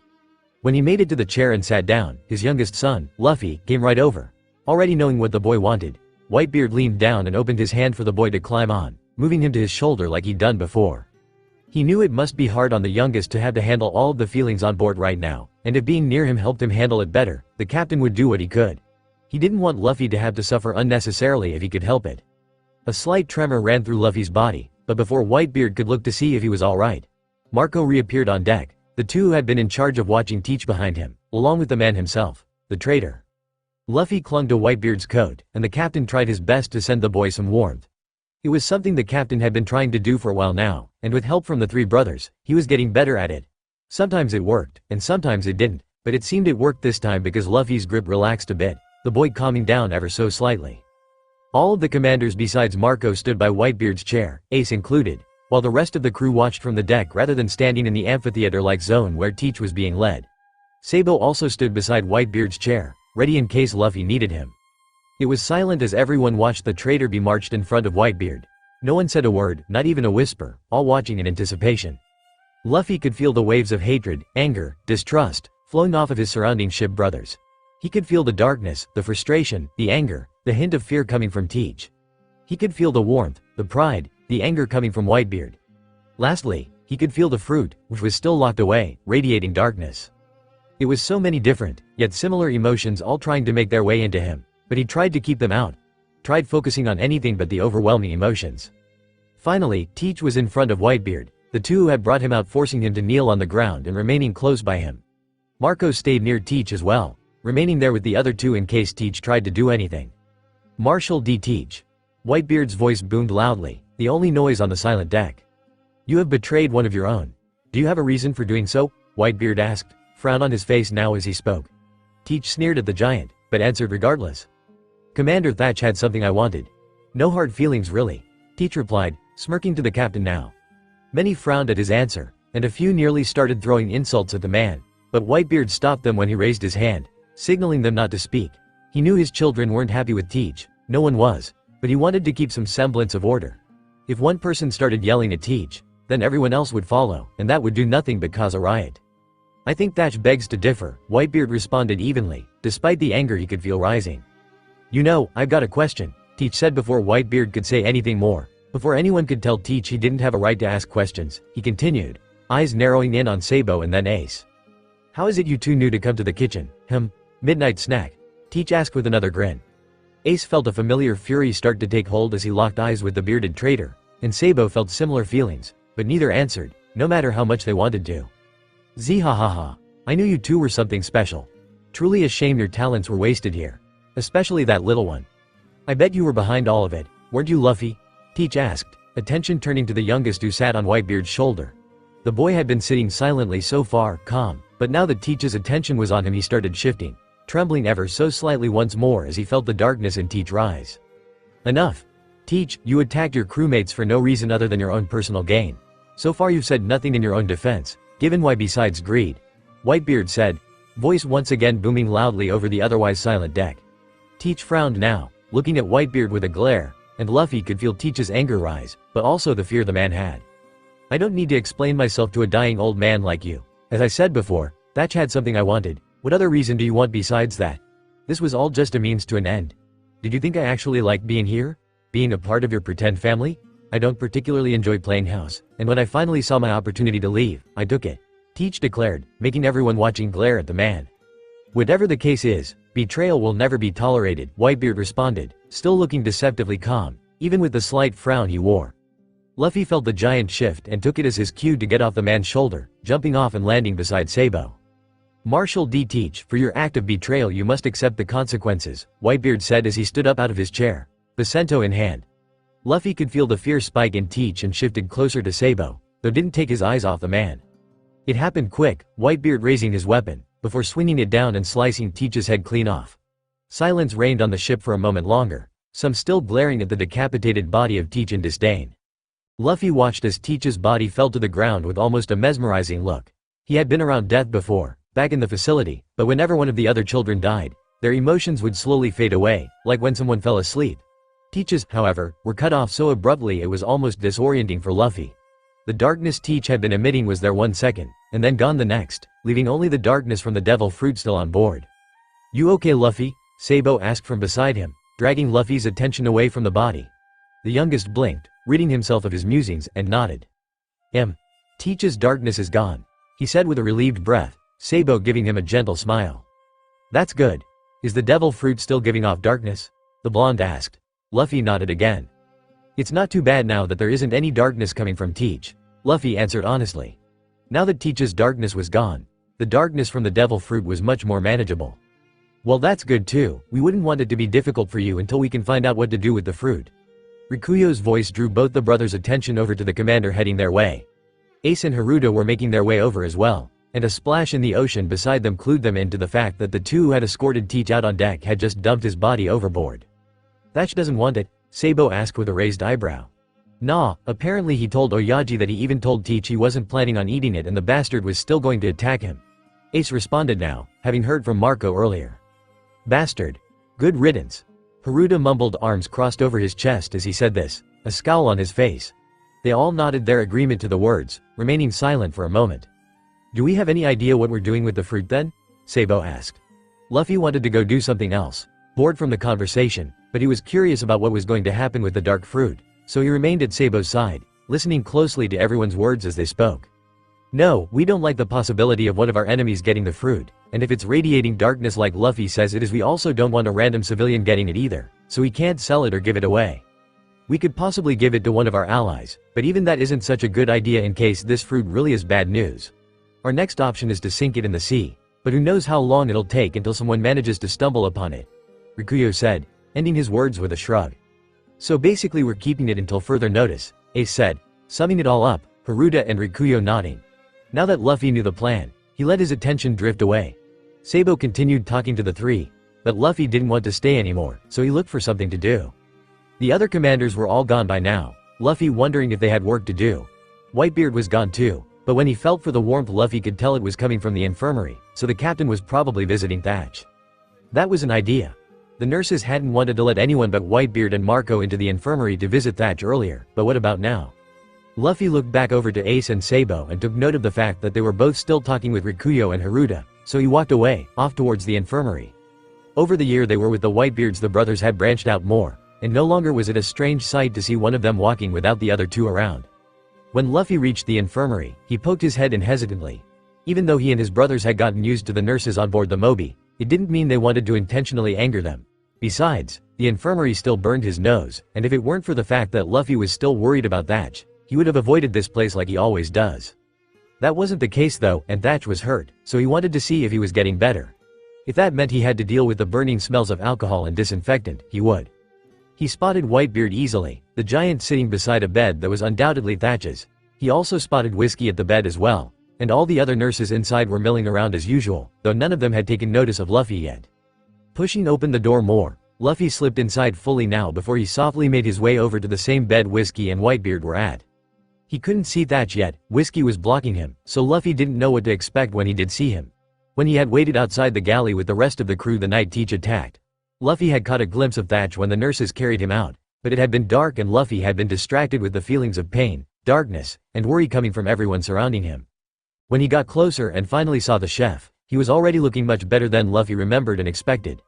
When he made it to the chair and sat down, his youngest son, Luffy, came right over. Already knowing what the boy wanted, Whitebeard leaned down and opened his hand for the boy to climb on, moving him to his shoulder like he'd done before. He knew it must be hard on the youngest to have to handle all of the feelings on board right now, and if being near him helped him handle it better, the captain would do what he could. He didn't want Luffy to have to suffer unnecessarily if he could help it. A slight tremor ran through Luffy's body, but before Whitebeard could look to see if he was alright, Marco reappeared on deck, the two who had been in charge of watching Teach behind him, along with the man himself, the traitor. Luffy clung to Whitebeard's coat, and the captain tried his best to send the boy some warmth. It was something the captain had been trying to do for a while now, and with help from the 3 brothers, he was getting better at it. Sometimes it worked, and sometimes it didn't, but it seemed it worked this time because Luffy's grip relaxed a bit, the boy calming down ever so slightly. All of the commanders besides Marco stood by Whitebeard's chair, Ace included, while the rest of the crew watched from the deck rather than standing in the amphitheater-like zone where Teach was being led. Sabou also stood beside Whitebeard's chair, ready in case Luffy needed him. It was silent as everyone watched the traitor be marched in front of Whitebeard. No one said a word, not even a whisper, all watching in anticipation. Luffy could feel the waves of hatred, anger, distrust, flowing off of his surrounding ship brothers. He could feel the darkness, the frustration, the anger, the hint of fear coming from Teach. He could feel the warmth, the pride, the anger coming from Whitebeard. Lastly, he could feel the fruit, which was still locked away, radiating darkness. It was so many different, yet similar emotions all trying to make their way into him, but he tried to keep them out. Tried focusing on anything but the overwhelming emotions. Finally, Teach was in front of Whitebeard, the two who had brought him out forcing him to kneel on the ground and remaining close by him. Marco stayed near Teach as well, remaining there with the other 2 in case Teach tried to do anything. Marshal D. Teach. Whitebeard's voice boomed loudly, the only noise on the silent deck. You have betrayed one of your own. Do you have a reason for doing so? Whitebeard asked, frown on his face now as he spoke. Teach sneered at the giant, but answered regardless. Commander Thatch had something I wanted. No hard feelings really, Teach replied, smirking to the captain now. Many frowned at his answer, and a few nearly started throwing insults at the man, but Whitebeard stopped them when he raised his hand, signaling them not to speak. He knew his children weren't happy with Teach, no one was, but he wanted to keep some semblance of order. If one person started yelling at Teach, then everyone else would follow, and that would do nothing but cause a riot. I think Thatch begs to differ, Whitebeard responded evenly, despite the anger he could feel rising. You know, I've got a question, Teach said before Whitebeard could say anything more. Before anyone could tell Teach he didn't have a right to ask questions, he continued, eyes narrowing in on Sabou and then Ace. How is it you 2 knew to come to the kitchen? Midnight snack, Teach asked with another grin. Ace felt a familiar fury start to take hold as he locked eyes with the bearded traitor, and Sabou felt similar feelings, but neither answered, no matter how much they wanted to. Zihahaha. I knew you 2 were something special. Truly a shame your talents were wasted here. Especially that little one. I bet you were behind all of it, weren't you Luffy? Teach asked, attention turning to the youngest who sat on Whitebeard's shoulder. The boy had been sitting silently so far, calm, but now that Teach's attention was on him he started shifting, trembling ever so slightly once more as he felt the darkness in Teach rise. Enough. Teach, you attacked your crewmates for no reason other than your own personal gain. So far you've said nothing in your own defense, given why besides greed. Whitebeard said, voice once again booming loudly over the otherwise silent deck. Teach frowned now, looking at Whitebeard with a glare, and Luffy could feel Teach's anger rise, but also the fear the man had. I don't need to explain myself to a dying old man like you. As I said before, Thatch had something I wanted. What other reason do you want besides that? This was all just a means to an end. Did you think I actually liked being here? Being a part of your pretend family? I don't particularly enjoy playing house, and when I finally saw my opportunity to leave, I took it. Teach declared, making everyone watching glare at the man. Whatever the case is, betrayal will never be tolerated, Whitebeard responded, still looking deceptively calm, even with the slight frown he wore. Luffy felt the giant shift and took it as his cue to get off the man's shoulder, jumping off and landing beside Sabou. Marshal D. Teach, for your act of betrayal you must accept the consequences, Whitebeard said as he stood up out of his chair, Basento in hand. Luffy could feel the fear spike in Teach and shifted closer to Sabou, though didn't take his eyes off the man. It happened quick, Whitebeard raising his weapon, before swinging it down and slicing Teach's head clean off. Silence reigned on the ship for a moment longer, some still glaring at the decapitated body of Teach in disdain. Luffy watched as Teach's body fell to the ground with almost a mesmerizing look. He had been around death before, back in the facility, but whenever one of the other children died, their emotions would slowly fade away, like when someone fell asleep. Teach's, however, were cut off so abruptly it was almost disorienting for Luffy. The darkness Teach had been emitting was there 1 second, and then gone the next, leaving only the darkness from the devil fruit still on board. You okay, Luffy? Sabou asked from beside him, dragging Luffy's attention away from the body. The youngest blinked, ridding himself of his musings, and nodded. Teach's darkness is gone, he said with a relieved breath, Sabou giving him a gentle smile. That's good. Is the devil fruit still giving off darkness? The blonde asked. Luffy nodded again. It's not too bad now that there isn't any darkness coming from Teach, Luffy answered honestly. Now that Teach's darkness was gone, the darkness from the devil fruit was much more manageable. Well, that's good too, we wouldn't want it to be difficult for you until we can find out what to do with the fruit. Rikuyo's voice drew both the brothers' attention over to the commander heading their way. Ace and Haruto were making their way over as well, and a splash in the ocean beside them clued them into the fact that the two who had escorted Teach out on deck had just dumped his body overboard. Thatch doesn't want it, Sabou asked with a raised eyebrow. Nah, apparently he told Oyaji that he even told Teach he wasn't planning on eating it and the bastard was still going to attack him. Ace responded now, having heard from Marco earlier. Bastard. Good riddance. Haruto mumbled, arms crossed over his chest as he said this, a scowl on his face. They all nodded their agreement to the words, remaining silent for a moment. Do we have any idea what we're doing with the fruit then? Sabou asked. Luffy wanted to go do something else, bored from the conversation, but he was curious about what was going to happen with the dark fruit, so he remained at Sabou's side, listening closely to everyone's words as they spoke. No, we don't like the possibility of one of our enemies getting the fruit, and if it's radiating darkness like Luffy says it is, we also don't want a random civilian getting it either, so we can't sell it or give it away. We could possibly give it to one of our allies, but even that isn't such a good idea in case this fruit really is bad news. Our next option is to sink it in the sea, but who knows how long it'll take until someone manages to stumble upon it, Rikuyo said, ending his words with a shrug. So basically we're keeping it until further notice, Ace said, summing it all up, Haruto and Rikuyo nodding. Now that Luffy knew the plan, he let his attention drift away. Sabou continued talking to the three, but Luffy didn't want to stay anymore, so he looked for something to do. The other commanders were all gone by now, Luffy wondering if they had work to do. Whitebeard was gone too, but when he felt for the warmth Luffy could tell it was coming from the infirmary, so the captain was probably visiting Thatch. That was an idea. The nurses hadn't wanted to let anyone but Whitebeard and Marco into the infirmary to visit Thatch earlier, but what about now? Luffy looked back over to Ace and Sabou and took note of the fact that they were both still talking with Rikuyo and Haruto, so he walked away, off towards the infirmary. Over the year they were with the Whitebeards, the brothers had branched out more, and no longer was it a strange sight to see one of them walking without the other two around. When Luffy reached the infirmary, he poked his head in hesitantly. Even though he and his brothers had gotten used to the nurses on board the Moby, it didn't mean they wanted to intentionally anger them. Besides, the infirmary still burned his nose, and if it weren't for the fact that Luffy was still worried about Thatch, he would have avoided this place like he always does. That wasn't the case though, and Thatch was hurt, so he wanted to see if he was getting better. If that meant he had to deal with the burning smells of alcohol and disinfectant, he would. He spotted Whitebeard easily, the giant sitting beside a bed that was undoubtedly Thatch's. He also spotted Whiskey at the bed as well, and all the other nurses inside were milling around as usual, though none of them had taken notice of Luffy yet. Pushing open the door more, Luffy slipped inside fully now before he softly made his way over to the same bed Whiskey and Whitebeard were at. He couldn't see Thatch yet, Whiskey was blocking him, so Luffy didn't know what to expect when he did see him. When he had waited outside the galley with the rest of the crew the night Teach attacked, Luffy had caught a glimpse of Thatch when the nurses carried him out, but it had been dark and Luffy had been distracted with the feelings of pain, darkness, and worry coming from everyone surrounding him. When he got closer and finally saw the chef, he was already looking much better than Luffy remembered and expected.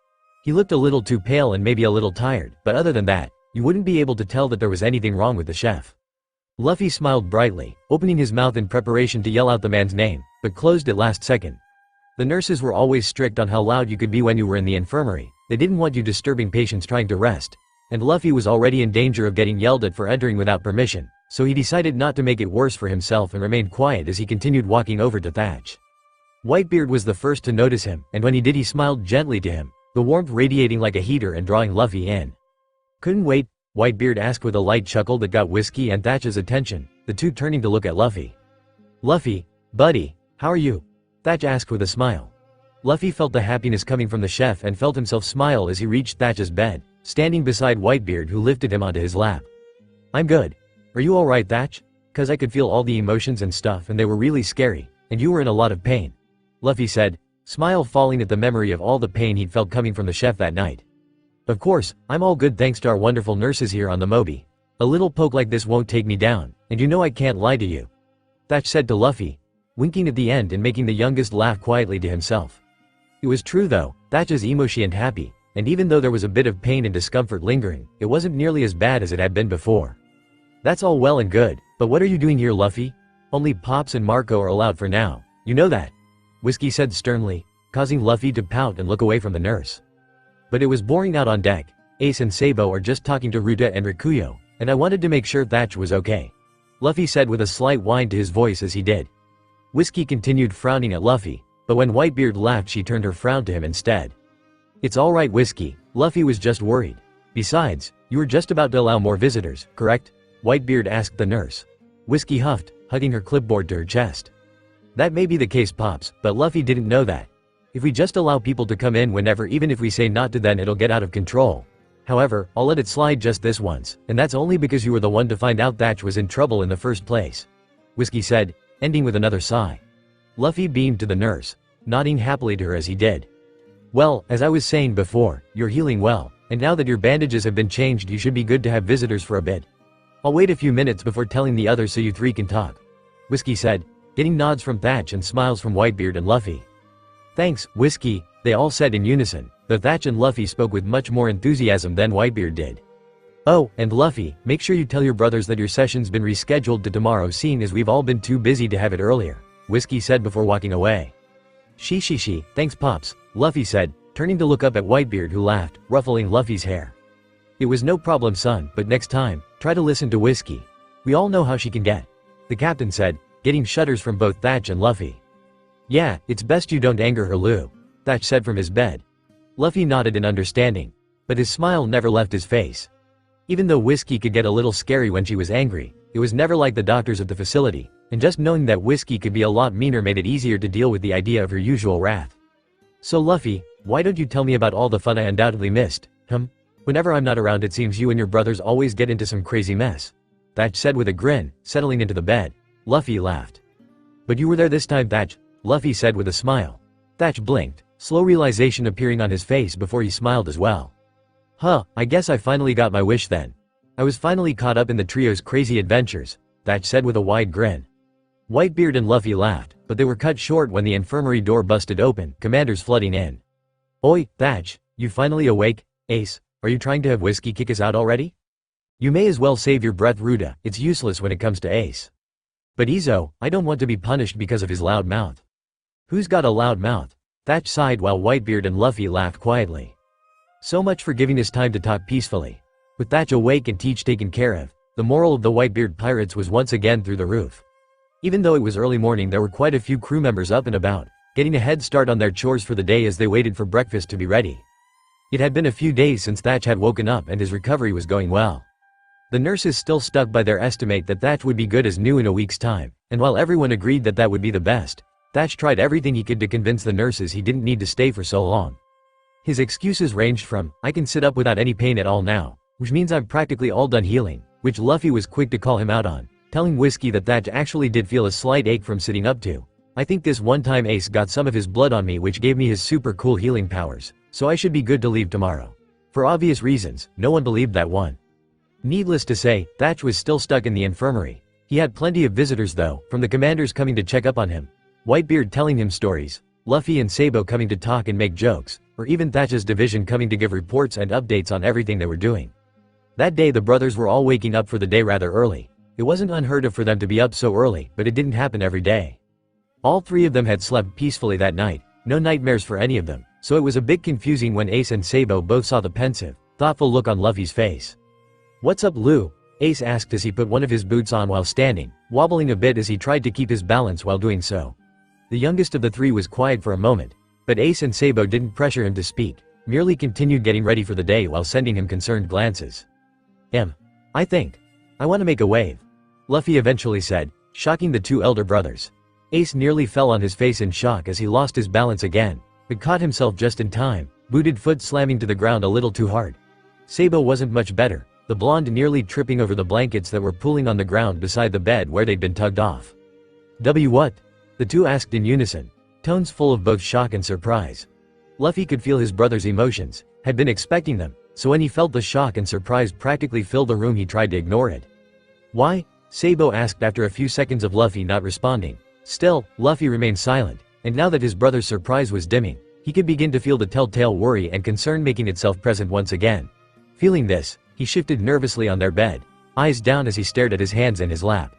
He looked a little too pale and maybe a little tired, but other than that, you wouldn't be able to tell that there was anything wrong with the chef. Luffy smiled brightly, opening his mouth in preparation to yell out the man's name, but closed it last second. The nurses were always strict on how loud you could be when you were in the infirmary. They didn't want you disturbing patients trying to rest. And Luffy was already in danger of getting yelled at for entering without permission, so he decided not to make it worse for himself and remained quiet as he continued walking over to Thatch. Whitebeard was the first to notice him, and when he did he smiled gently to him, the warmth radiating like a heater and drawing Luffy in. "Couldn't wait?" Whitebeard asked with a light chuckle that got Whiskey and Thatch's attention, the two turning to look at Luffy. "Luffy, buddy, how are you?" Thatch asked with a smile. Luffy felt the happiness coming from the chef and felt himself smile as he reached Thatch's bed, standing beside Whitebeard who lifted him onto his lap. "I'm good. Are you alright, Thatch? 'Cause I could feel all the emotions and stuff and they were really scary, and you were in a lot of pain," Luffy said, smile falling at the memory of all the pain he'd felt coming from the chef that night. "Of course, I'm all good thanks to our wonderful nurses here on the Moby. A little poke like this won't take me down, and you know I can't lie to you," Thatch said to Luffy, winking at the end and making the youngest laugh quietly to himself. It was true though, Thatch is emotional and happy, and even though there was a bit of pain and discomfort lingering, it wasn't nearly as bad as it had been before. "That's all well and good, but what are you doing here, Luffy? Only Pops and Marco are allowed for now, you know that," Whiskey said sternly, causing Luffy to pout and look away from the nurse. "But it was boring out on deck. Ace and Sabou are just talking to Ruta and Rikuyo, and I wanted to make sure Thatch was okay," Luffy said with a slight whine to his voice as he did. Whiskey continued frowning at Luffy, but when Whitebeard laughed she turned her frown to him instead. "It's alright, Whiskey, Luffy was just worried. Besides, you were just about to allow more visitors, correct?" Whitebeard asked the nurse. Whiskey huffed, hugging her clipboard to her chest. "That may be the case, Pops, but Luffy didn't know that. If we just allow people to come in whenever even if we say not to then it'll get out of control. However, I'll let it slide just this once, and that's only because you were the one to find out Thatch was in trouble in the first place," Whiskey said, ending with another sigh. Luffy beamed to the nurse, nodding happily to her as he did. "Well, as I was saying before, you're healing well, and now that your bandages have been changed you should be good to have visitors for a bit. I'll wait a few minutes before telling the others so you three can talk," Whiskey said, getting nods from Thatch and smiles from Whitebeard and Luffy. "Thanks, Whiskey," they all said in unison, though Thatch and Luffy spoke with much more enthusiasm than Whitebeard did. "Oh, and Luffy, make sure you tell your brothers that your session's been rescheduled to tomorrow seeing as we've all been too busy to have it earlier," Whiskey said before walking away. She, thanks Pops," Luffy said, turning to look up at Whitebeard who laughed, ruffling Luffy's hair. "It was no problem son, but next time, try to listen to Whiskey. We all know how she can get," the captain said, getting shudders from both Thatch and Luffy. "Yeah, it's best you don't anger her, Lou," Thatch said from his bed. Luffy nodded in understanding, but his smile never left his face. Even though Whiskey could get a little scary when she was angry, it was never like the doctors of the facility, and just knowing that Whiskey could be a lot meaner made it easier to deal with the idea of her usual wrath. "So Luffy, why don't you tell me about all the fun I undoubtedly missed, Whenever I'm not around it seems you and your brothers always get into some crazy mess," Thatch said with a grin, settling into the bed. Luffy laughed. "But you were there this time, Thatch," Luffy said with a smile. Thatch blinked, slow realization appearing on his face before he smiled as well. I guess I finally got my wish then. I was finally caught up in the trio's crazy adventures," Thatch said with a wide grin. Whitebeard and Luffy laughed, but they were cut short when the infirmary door busted open, commanders flooding in. "Oi, Thatch, you finally awake? Ace, are you trying to have Whiskey kick us out already? You may as well save your breath, Ruta, it's useless when it comes to Ace. But Izo, I don't want to be punished because of his loud mouth." "Who's got a loud mouth?" Thatch sighed while Whitebeard and Luffy laughed quietly. So much for giving us time to talk peacefully. With Thatch awake and Teach taken care of, the moral of the Whitebeard pirates was once again through the roof. Even though it was early morning there were quite a few crew members up and about, getting a head start on their chores for the day as they waited for breakfast to be ready. It had been a few days since Thatch had woken up and his recovery was going well. The nurses still stuck by their estimate that Thatch would be good as new in a week's time, and while everyone agreed that that would be the best, Thatch tried everything he could to convince the nurses he didn't need to stay for so long. His excuses ranged from, "I can sit up without any pain at all now," which means I'm practically all done healing, which Luffy was quick to call him out on, telling Whiskey that actually did feel a slight ache from sitting up to. "I think this one time Ace got some of his blood on me which gave me his super cool healing powers, so I should be good to leave tomorrow." For obvious reasons, no one believed that one. Needless to say, Thatch was still stuck in the infirmary. He had plenty of visitors though, from the commanders coming to check up on him, Whitebeard telling him stories, Luffy and Sabou coming to talk and make jokes, or even Thatch's division coming to give reports and updates on everything they were doing. That day the brothers were all waking up for the day rather early. It wasn't unheard of for them to be up so early, but it didn't happen every day. All three of them had slept peacefully that night, no nightmares for any of them, so it was a bit confusing when Ace and Sabou both saw the pensive, thoughtful look on Luffy's face. "What's up, Lou?" Ace asked as he put one of his boots on while standing, wobbling a bit as he tried to keep his balance while doing so. The youngest of the three was quiet for a moment, but Ace and Sabou didn't pressure him to speak, merely continued getting ready for the day while sending him concerned glances. I think I want to make a wave," Luffy eventually said, shocking the two elder brothers. Ace nearly fell on his face in shock as he lost his balance again, but caught himself just in time, booted foot slamming to the ground a little too hard. Sabou wasn't much better, the blonde nearly tripping over the blankets that were pooling on the ground beside the bed where they'd been tugged off. What? The two asked in unison, tones full of both shock and surprise. Luffy could feel his brother's emotions, had been expecting them, so when he felt the shock and surprise practically fill the room he tried to ignore it. "Why?" Sabou asked after a few seconds of Luffy not responding. Still, Luffy remained silent, and now that his brother's surprise was dimming, he could begin to feel the telltale worry and concern making itself present once again. Feeling this, he shifted nervously on their bed, eyes down as he stared at his hands in his lap.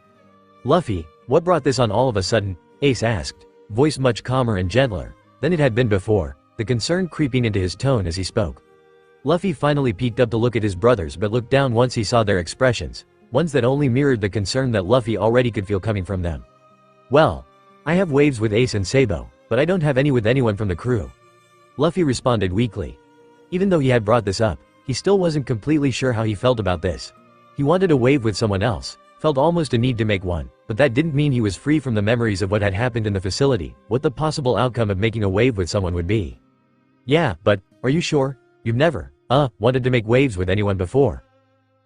"Luffy, what brought this on all of a sudden?" Ace asked, voice much calmer and gentler than it had been before, the concern creeping into his tone as he spoke. Luffy finally peeked up to look at his brothers but looked down once he saw their expressions, ones that only mirrored the concern that Luffy already could feel coming from them. "Well, I have waves with Ace and Sabou, but I don't have any with anyone from the crew," Luffy responded weakly. Even though he had brought this up, he still wasn't completely sure how he felt about this. He wanted a wave with someone else, felt almost a need to make one, but that didn't mean he was free from the memories of what had happened in the facility, what the possible outcome of making a wave with someone would be. "Yeah, but, are you sure? You've never, wanted to make waves with anyone before?"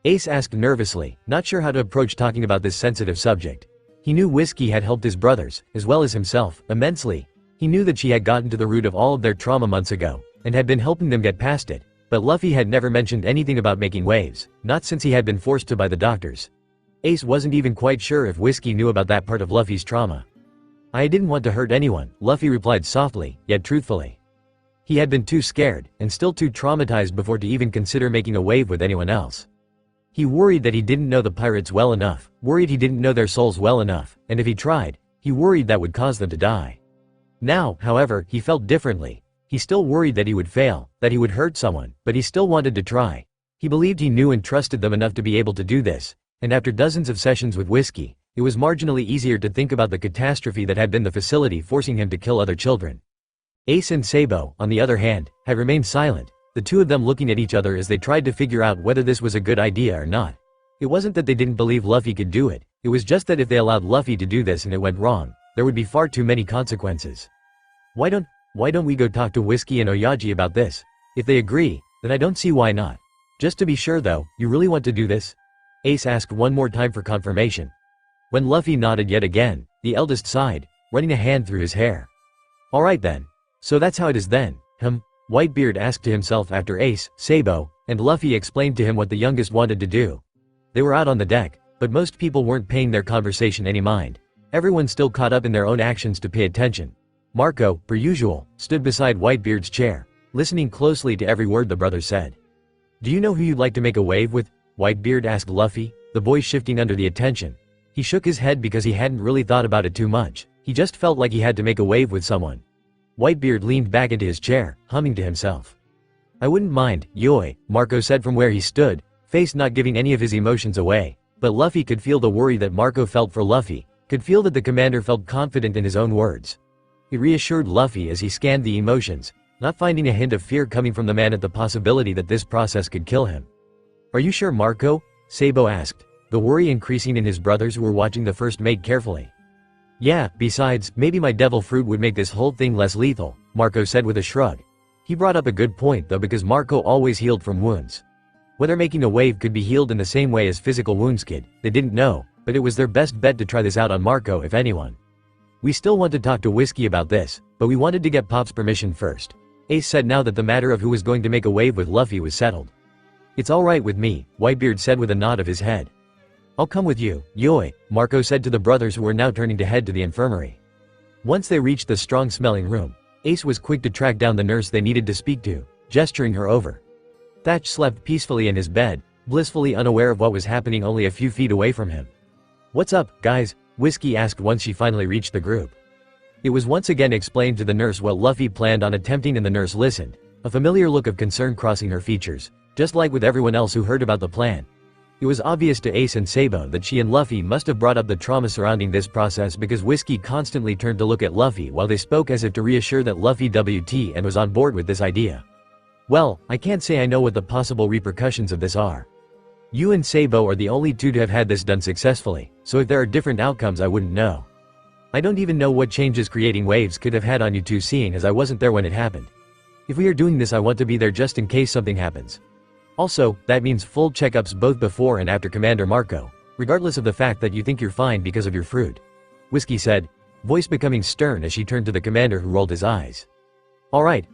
Ace asked nervously, not sure how to approach talking about this sensitive subject. He knew Whiskey had helped his brothers, as well as himself, immensely. He knew that she had gotten to the root of all of their trauma months ago, and had been helping them get past it, but Luffy had never mentioned anything about making waves, not since he had been forced to by the doctors. Ace wasn't even quite sure if Whiskey knew about that part of Luffy's trauma. "I didn't want to hurt anyone," Luffy replied softly, yet truthfully. He had been too scared, and still too traumatized before to even consider making a wave with anyone else. He worried that he didn't know the pirates well enough, worried he didn't know their souls well enough, and if he tried, he worried that would cause them to die. Now, however, he felt differently. He still worried that he would fail, that he would hurt someone, but he still wanted to try. He believed he knew and trusted them enough to be able to do this, and after dozens of sessions with Whiskey, it was marginally easier to think about the catastrophe that had been the facility forcing him to kill other children. Ace and Sabou, on the other hand, had remained silent, the two of them looking at each other as they tried to figure out whether this was a good idea or not. It wasn't that they didn't believe Luffy could do it, it was just that if they allowed Luffy to do this and it went wrong, there would be far too many consequences. Why don't we go talk to Whiskey and Oyaji about this? If they agree, then I don't see why not. Just to be sure though, you really want to do this?" Ace asked one more time for confirmation. When Luffy nodded yet again, the eldest sighed, running a hand through his hair. "Alright then. So that's how it is then, Whitebeard asked to himself after Ace, Sabou, and Luffy explained to him what the youngest wanted to do. They were out on the deck, but most people weren't paying their conversation any mind. Everyone still caught up in their own actions to pay attention. Marco, per usual, stood beside Whitebeard's chair, listening closely to every word the brothers said. "Do you know who you'd like to make a wave with?" Whitebeard asked Luffy, the boy shifting under the attention. He shook his head because he hadn't really thought about it too much, he just felt like he had to make a wave with someone. Whitebeard leaned back into his chair, humming to himself. "I wouldn't mind, Yoi," Marco said from where he stood, face not giving any of his emotions away, but Luffy could feel the worry that Marco felt for Luffy, could feel that the commander felt confident in his own words. He reassured Luffy as he scanned the emotions, not finding a hint of fear coming from the man at the possibility that this process could kill him. "Are you sure, Marco?" Sabou asked, the worry increasing in his brothers who were watching the first mate carefully. "Yeah, besides, maybe my devil fruit would make this whole thing less lethal," Marco said with a shrug. He brought up a good point though, because Marco always healed from wounds. Whether making a wave could be healed in the same way as physical wounds could, they didn't know, but it was their best bet to try this out on Marco if anyone. We still want to talk to Whiskey about this, but we wanted to get Pop's permission first. Ace said now that the matter of who was going to make a wave with Luffy was settled. It's alright with me, Whitebeard said with a nod of his head. I'll come with you, Yoi, Marco said to the brothers who were now turning to head to the infirmary. Once they reached the strong-smelling room, Ace was quick to track down the nurse they needed to speak to, gesturing her over. Thatch slept peacefully in his bed, blissfully unaware of what was happening only a few feet away from him. What's up, guys? Whiskey asked once she finally reached the group. It was once again explained to the nurse what Luffy planned on attempting, and the nurse listened, a familiar look of concern crossing her features, just like with everyone else who heard about the plan. It was obvious to Ace and Sabou that she and Luffy must have brought up the trauma surrounding this process, because Whiskey constantly turned to look at Luffy while they spoke as if to reassure that Luffy WT and was on board with this idea. Well, I can't say I know what the possible repercussions of this are. You and Sabou are the only two to have had this done successfully, so if there are different outcomes I wouldn't know. I don't even know what changes creating waves could have had on you two, seeing as I wasn't there when it happened. If we are doing this, I want to be there just in case something happens. Also, that means full checkups both before and after Commander Marco, regardless of the fact that you think you're fine because of your fruit. Whiskey said, voice becoming stern as she turned to the commander, who rolled his eyes. Alright,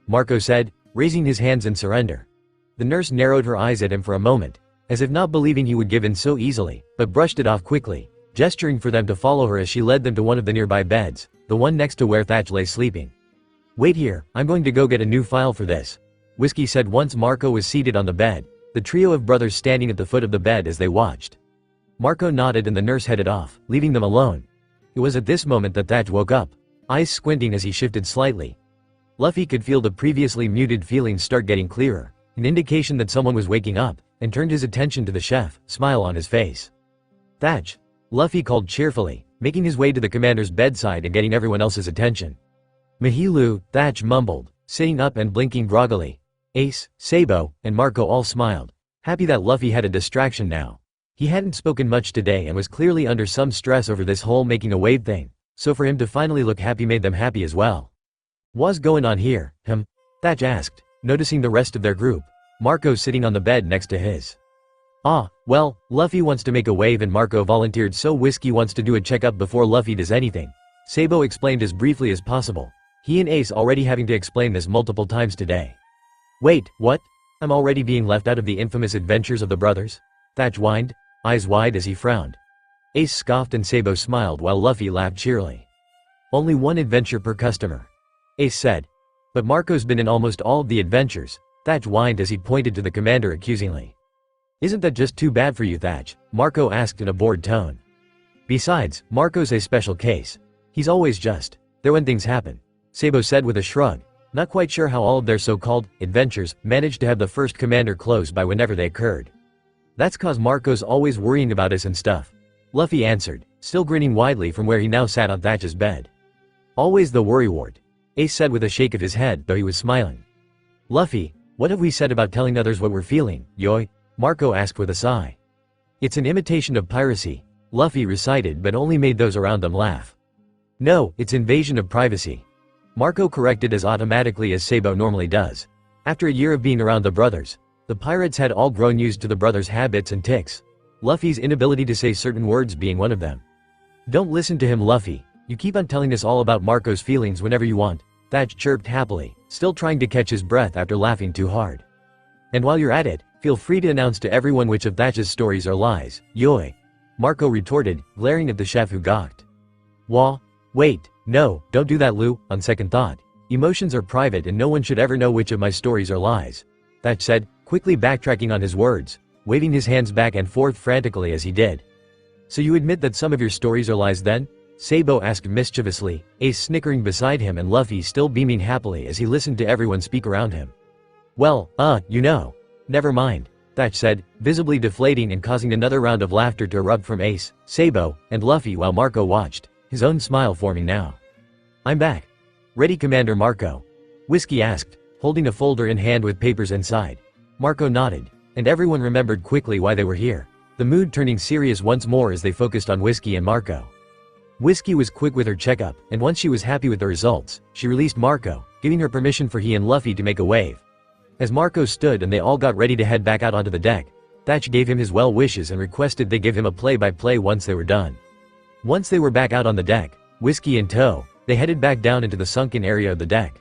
Marco said, raising his hands in surrender. The nurse narrowed her eyes at him for a moment, as if not believing he would give in so easily, but brushed it off quickly, gesturing for them to follow her as she led them to one of the nearby beds, the one next to where Thatch lay sleeping. Wait here, I'm going to go get a new file for this, Whiskey said once Marco was seated on the bed, the trio of brothers standing at the foot of the bed as they watched. Marco nodded and the nurse headed off, leaving them alone. It was at this moment that Thatch woke up, eyes squinting as he shifted slightly. Luffy could feel the previously muted feelings start getting clearer, an indication that someone was waking up, and turned his attention to the chef, smile on his face. Thatch, Luffy called cheerfully, making his way to the commander's bedside and getting everyone else's attention. Mahilu, Thatch mumbled, sitting up and blinking groggily. Ace, Sabou, and Marco all smiled, happy that Luffy had a distraction now. He hadn't spoken much today and was clearly under some stress over this whole making a wave thing, so for him to finally look happy made them happy as well. What's going on here, Thatch asked, noticing the rest of their group, Marco sitting on the bed next to his. Well, Luffy wants to make a wave and Marco volunteered, so Whiskey wants to do a checkup before Luffy does anything, Sabou explained as briefly as possible, he and Ace already having to explain this multiple times today. Wait, what? I'm already being left out of the infamous adventures of the brothers? Thatch whined, eyes wide as he frowned. Ace scoffed and Sabou smiled while Luffy laughed cheerily. Only one adventure per customer, Ace said. But Marco's been in almost all of the adventures, Thatch whined as he pointed to the commander accusingly. Isn't that just too bad for you, Thatch? Marco asked in a bored tone. Besides, Marco's a special case. He's always just there when things happen, Sabou said with a shrug, not quite sure how all of their so-called adventures managed to have the first commander close by whenever they occurred. That's cause Marco's always worrying about us and stuff, Luffy answered, still grinning widely from where he now sat on Thatch's bed. Always the worrywart, Ace said with a shake of his head, though he was smiling. Luffy, what have we said about telling others what we're feeling, Yoi? Marco asked with a sigh. It's an imitation of piracy, Luffy recited, but only made those around them laugh. No, it's invasion of privacy, Marco corrected as automatically as Sabou normally does. After a year of being around the brothers, the pirates had all grown used to the brothers' habits and tics, Luffy's inability to say certain words being one of them. Don't listen to him, Luffy, you keep on telling us all about Marco's feelings whenever you want, Thatch chirped happily, still trying to catch his breath after laughing too hard. And while you're at it, feel free to announce to everyone which of Thatch's stories are lies, Yoi, Marco retorted, glaring at the chef who gawked. Wait, no, don't do that, Lu, on second thought. Emotions are private and no one should ever know which of my stories are lies, Thatch said, quickly backtracking on his words, waving his hands back and forth frantically as he did. So you admit that some of your stories are lies then? Sabou asked mischievously, Ace snickering beside him and Luffy still beaming happily as he listened to everyone speak around him. Well, never mind, Thatch said, visibly deflating and causing another round of laughter to erupt from Ace, Sabou, and Luffy while Marco watched, his own smile forming now. I'm back. Ready, Commander Marco? Whiskey asked, holding a folder in hand with papers inside. Marco nodded, and everyone remembered quickly why they were here, the mood turning serious once more as they focused on Whiskey and Marco. Whiskey was quick with her checkup, and once she was happy with the results, she released Marco, giving her permission for he and Luffy to make a wave. As Marco stood and they all got ready to head back out onto the deck, Thatch gave him his well wishes and requested they give him a play-by-play once they were done. Once they were back out on the deck, Whiskey in tow, they headed back down into the sunken area of the deck.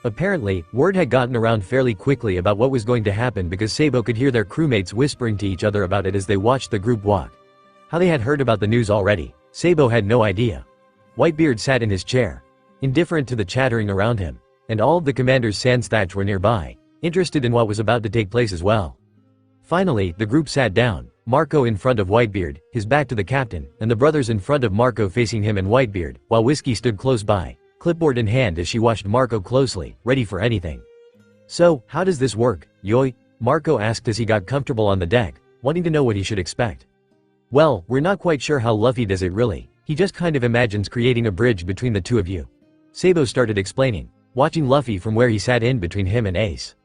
Apparently, word had gotten around fairly quickly about what was going to happen because Sabo could hear their crewmates whispering to each other about it as they watched the group walk. How they had heard about the news already, Sabo had no idea. Whitebeard sat in his chair, indifferent to the chattering around him, and all of the commanders sans Thatch were nearby, interested in what was about to take place as well. Finally, the group sat down, Marco in front of Whitebeard, his back to the captain, and the brothers in front of Marco facing him and Whitebeard, while Whiskey stood close by, clipboard in hand as she watched Marco closely, ready for anything. "So, how does this work, Yoi?" Marco asked as he got comfortable on the deck, wanting to know what he should expect. "Well, we're not quite sure how Luffy does it really. He just kind of imagines creating a bridge between the two of you." Sabo started explaining, watching Luffy from where he sat in between him and Ace.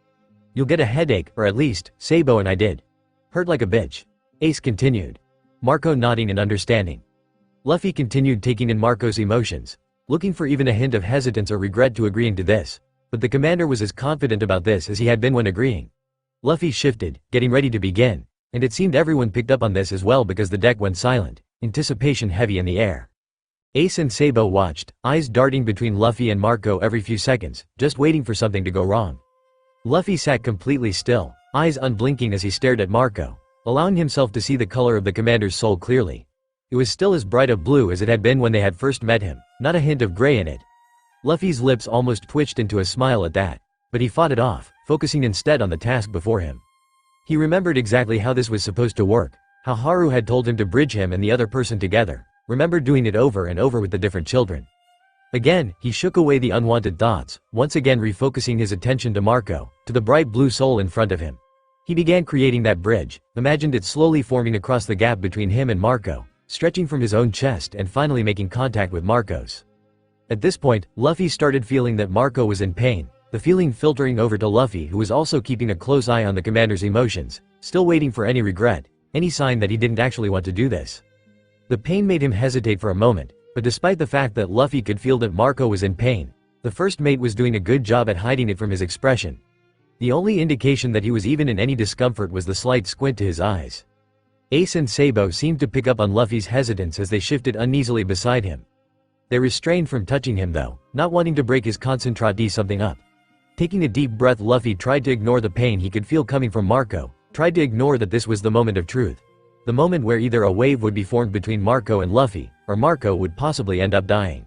"You'll get a headache, or at least, Sabo and I did. Hurt like a bitch." Ace continued. Marco nodding in understanding. Luffy continued taking in Marco's emotions, looking for even a hint of hesitance or regret to agreeing to this, but the commander was as confident about this as he had been when agreeing. Luffy shifted, getting ready to begin, and it seemed everyone picked up on this as well because the deck went silent, anticipation heavy in the air. Ace and Sabo watched, eyes darting between Luffy and Marco every few seconds, just waiting for something to go wrong. Luffy sat completely still, eyes unblinking as he stared at Marco, allowing himself to see the color of the commander's soul clearly. It was still as bright a blue as it had been when they had first met him, not a hint of gray in it. Luffy's lips almost twitched into a smile at that, but he fought it off, focusing instead on the task before him. He remembered exactly how this was supposed to work, how Haru had told him to bridge him and the other person together, remembered doing it over and over with the different children. Again, he shook away the unwanted thoughts, once again refocusing his attention to Marco, to the bright blue soul in front of him. He began creating that bridge, imagined it slowly forming across the gap between him and Marco, stretching from his own chest and finally making contact with Marco's. At this point, Luffy started feeling that Marco was in pain, the feeling filtering over to Luffy who was also keeping a close eye on the commander's emotions, still waiting for any regret, any sign that he didn't actually want to do this. The pain made him hesitate for a moment, but despite the fact that Luffy could feel that Marco was in pain, the first mate was doing a good job at hiding it from his expression. The only indication that he was even in any discomfort was the slight squint to his eyes. Ace and Sabo seemed to pick up on Luffy's hesitance as they shifted uneasily beside him. They restrained from touching him though, not wanting to break his concentrate something up. Taking a deep breath, Luffy tried to ignore the pain he could feel coming from Marco, tried to ignore that this was the moment of truth. The moment where either a wave would be formed between Marco and Luffy, or Marco would possibly end up dying.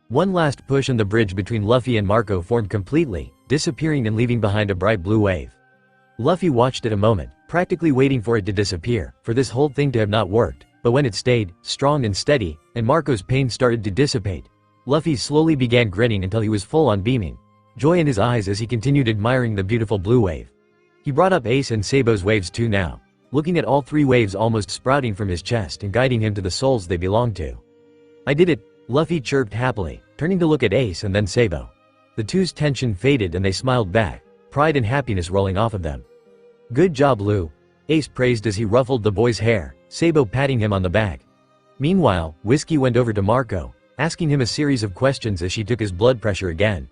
One last push and the bridge between Luffy and Marco formed completely, disappearing and leaving behind a bright blue wave. Luffy watched it a moment, practically waiting for it to disappear, for this whole thing to have not worked, but when it stayed, strong and steady, and Marco's pain started to dissipate, Luffy slowly began grinning until he was full on beaming, joy in his eyes as he continued admiring the beautiful blue wave. He brought up Ace and Sabo's waves too now, looking at all three waves almost sprouting from his chest and guiding him to the souls they belonged to. "I did it," Luffy chirped happily, turning to look at Ace and then Sabo. The two's tension faded and they smiled back, pride and happiness rolling off of them. "Good job, Lu," Ace praised as he ruffled the boy's hair, Sabo patting him on the back. Meanwhile, Whiskey went over to Marco, asking him a series of questions as she took his blood pressure again.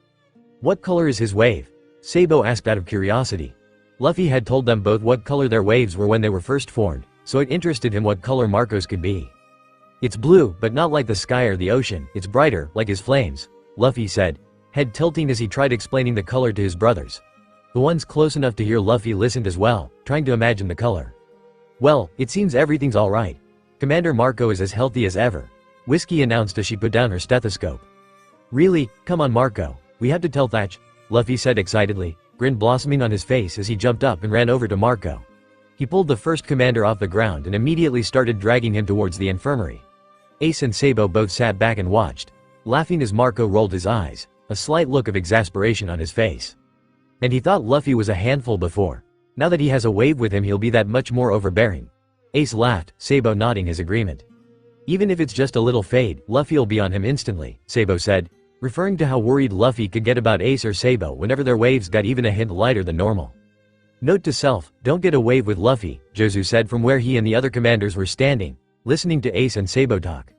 "What color is his wave?" Sabo asked out of curiosity. Luffy had told them both what color their waves were when they were first formed, so it interested him what color Marco's could be. "It's blue, but not like the sky or the ocean, it's brighter, like his flames," Luffy said, head tilting as he tried explaining the color to his brothers. The ones close enough to hear Luffy listened as well, trying to imagine the color. "Well, it seems everything's alright. Commander Marco is as healthy as ever," Whiskey announced as she put down her stethoscope. "Really? Come on Marco, we have to tell Thatch," Luffy said excitedly, grin blossoming on his face as he jumped up and ran over to Marco. He pulled the first commander off the ground and immediately started dragging him towards the infirmary. Ace and Sabo both sat back and watched, laughing as Marco rolled his eyes, a slight look of exasperation on his face. And he thought Luffy was a handful before. Now that he has a wave with him, he'll be that much more overbearing. Ace laughed, Sabo nodding his agreement. "Even if it's just a little fade, Luffy'll be on him instantly," Sabo said, referring to how worried Luffy could get about Ace or Sabo whenever their waves got even a hint lighter than normal. "Note to self, don't get a wave with Luffy," Jozu said from where he and the other commanders were standing, listening to Ace and Sabo talk.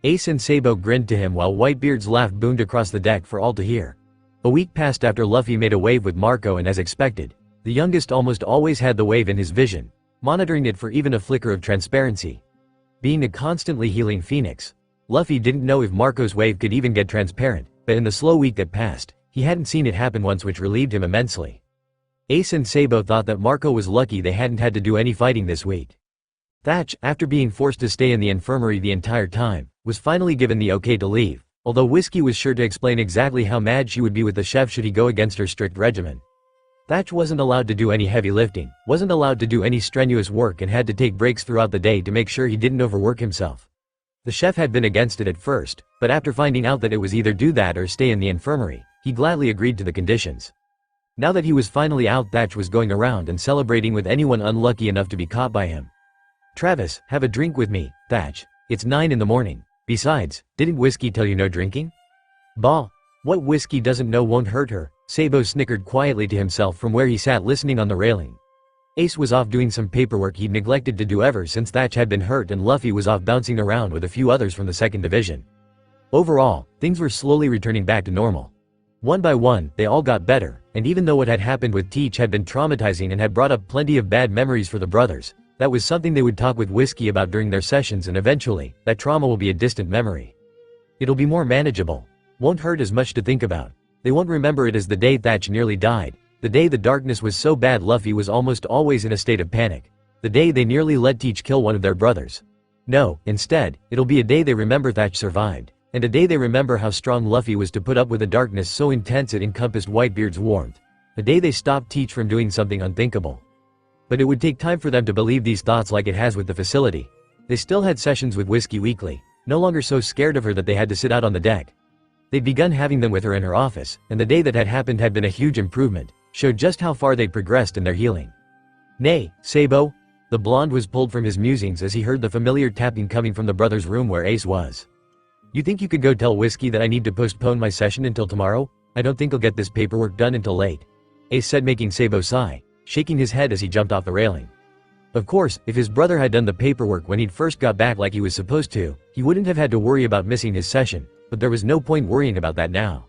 Ace and Sabo grinned to him while Whitebeard's laugh boomed across the deck for all to hear. A week passed after Luffy made a wave with Marco, and as expected, the youngest almost always had the wave in his vision, monitoring it for even a flicker of transparency. Being a constantly healing phoenix, Luffy didn't know if Marco's wave could even get transparent, but in the slow week that passed, he hadn't seen it happen once, which relieved him immensely. Ace and Sabo thought that Marco was lucky they hadn't had to do any fighting this week. Thatch, after being forced to stay in the infirmary the entire time, was finally given the okay to leave, although Whiskey was sure to explain exactly how mad she would be with the chef should he go against her strict regimen. Thatch wasn't allowed to do any heavy lifting, wasn't allowed to do any strenuous work, and had to take breaks throughout the day to make sure he didn't overwork himself. The chef had been against it at first, but after finding out that it was either do that or stay in the infirmary, he gladly agreed to the conditions. Now that he was finally out, Thatch was going around and celebrating with anyone unlucky enough to be caught by him. "Travis, have a drink with me, Thatch. It's 9 in the morning. Besides, didn't Whiskey tell you no drinking?" "Bah. What Whiskey doesn't know won't hurt her," Sabo snickered quietly to himself from where he sat listening on the railing. Ace was off doing some paperwork he'd neglected to do ever since Thatch had been hurt, and Luffy was off bouncing around with a few others from the 2nd Division. Overall, things were slowly returning back to normal. One by one, they all got better, and even though what had happened with Teach had been traumatizing and had brought up plenty of bad memories for the brothers, that was something they would talk with Whiskey about during their sessions, and eventually, that trauma will be a distant memory. It'll be more manageable. Won't hurt as much to think about. They won't remember it as the day Thatch nearly died, the day the darkness was so bad Luffy was almost always in a state of panic, the day they nearly let Teach kill one of their brothers. No, instead, it'll be a day they remember Thatch survived, and a day they remember how strong Luffy was to put up with a darkness so intense it encompassed Whitebeard's warmth. A day they stopped Teach from doing something unthinkable. But it would take time for them to believe these thoughts like it has with the facility. They still had sessions with Whiskey weekly, no longer so scared of her that they had to sit out on the deck. They'd begun having them with her in her office, and the day that had happened had been a huge improvement, showed just how far they'd progressed in their healing. "Nay, Sabo?" The blonde was pulled from his musings as he heard the familiar tapping coming from the brothers' room where Ace was. "You think you could go tell Whiskey that I need to postpone my session until tomorrow? I don't think I'll get this paperwork done until late," Ace said, making Sabo sigh, shaking his head as he jumped off the railing. Of course, if his brother had done the paperwork when he'd first got back like he was supposed to, he wouldn't have had to worry about missing his session, but there was no point worrying about that now.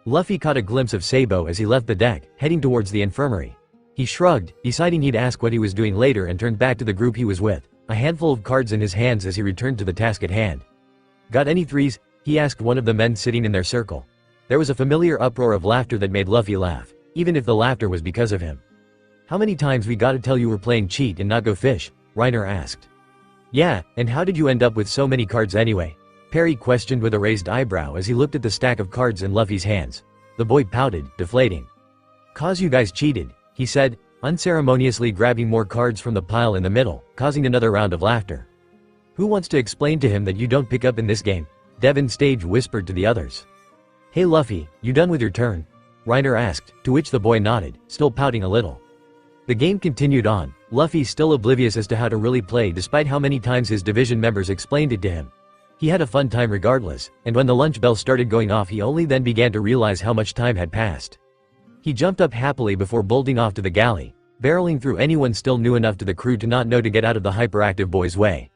Luffy caught a glimpse of Sabo as he left the deck, heading towards the infirmary. He shrugged, deciding he'd ask what he was doing later, and turned back to the group he was with, a handful of cards in his hands as he returned to the task at hand. "Got any threes?" he asked one of the men sitting in their circle. There was a familiar uproar of laughter that made Luffy laugh, even if the laughter was because of him. "How many times we gotta tell you we're playing cheat and not go fish?" Reiner asked. "Yeah, and how did you end up with so many cards anyway?" Perry questioned with a raised eyebrow as he looked at the stack of cards in Luffy's hands. The boy pouted, deflating. "'Cause you guys cheated," he said, unceremoniously grabbing more cards from the pile in the middle, causing another round of laughter. "Who wants to explain to him that you don't pick up in this game?" Devon Stage whispered to the others. "Hey Luffy, you done with your turn?" Reiner asked, to which the boy nodded, still pouting a little. The game continued on, Luffy still oblivious as to how to really play despite how many times his division members explained it to him. He had a fun time regardless, and when the lunch bell started going off he only then began to realize how much time had passed. He jumped up happily before bolting off to the galley, barreling through anyone still new enough to the crew to not know to get out of the hyperactive boy's way.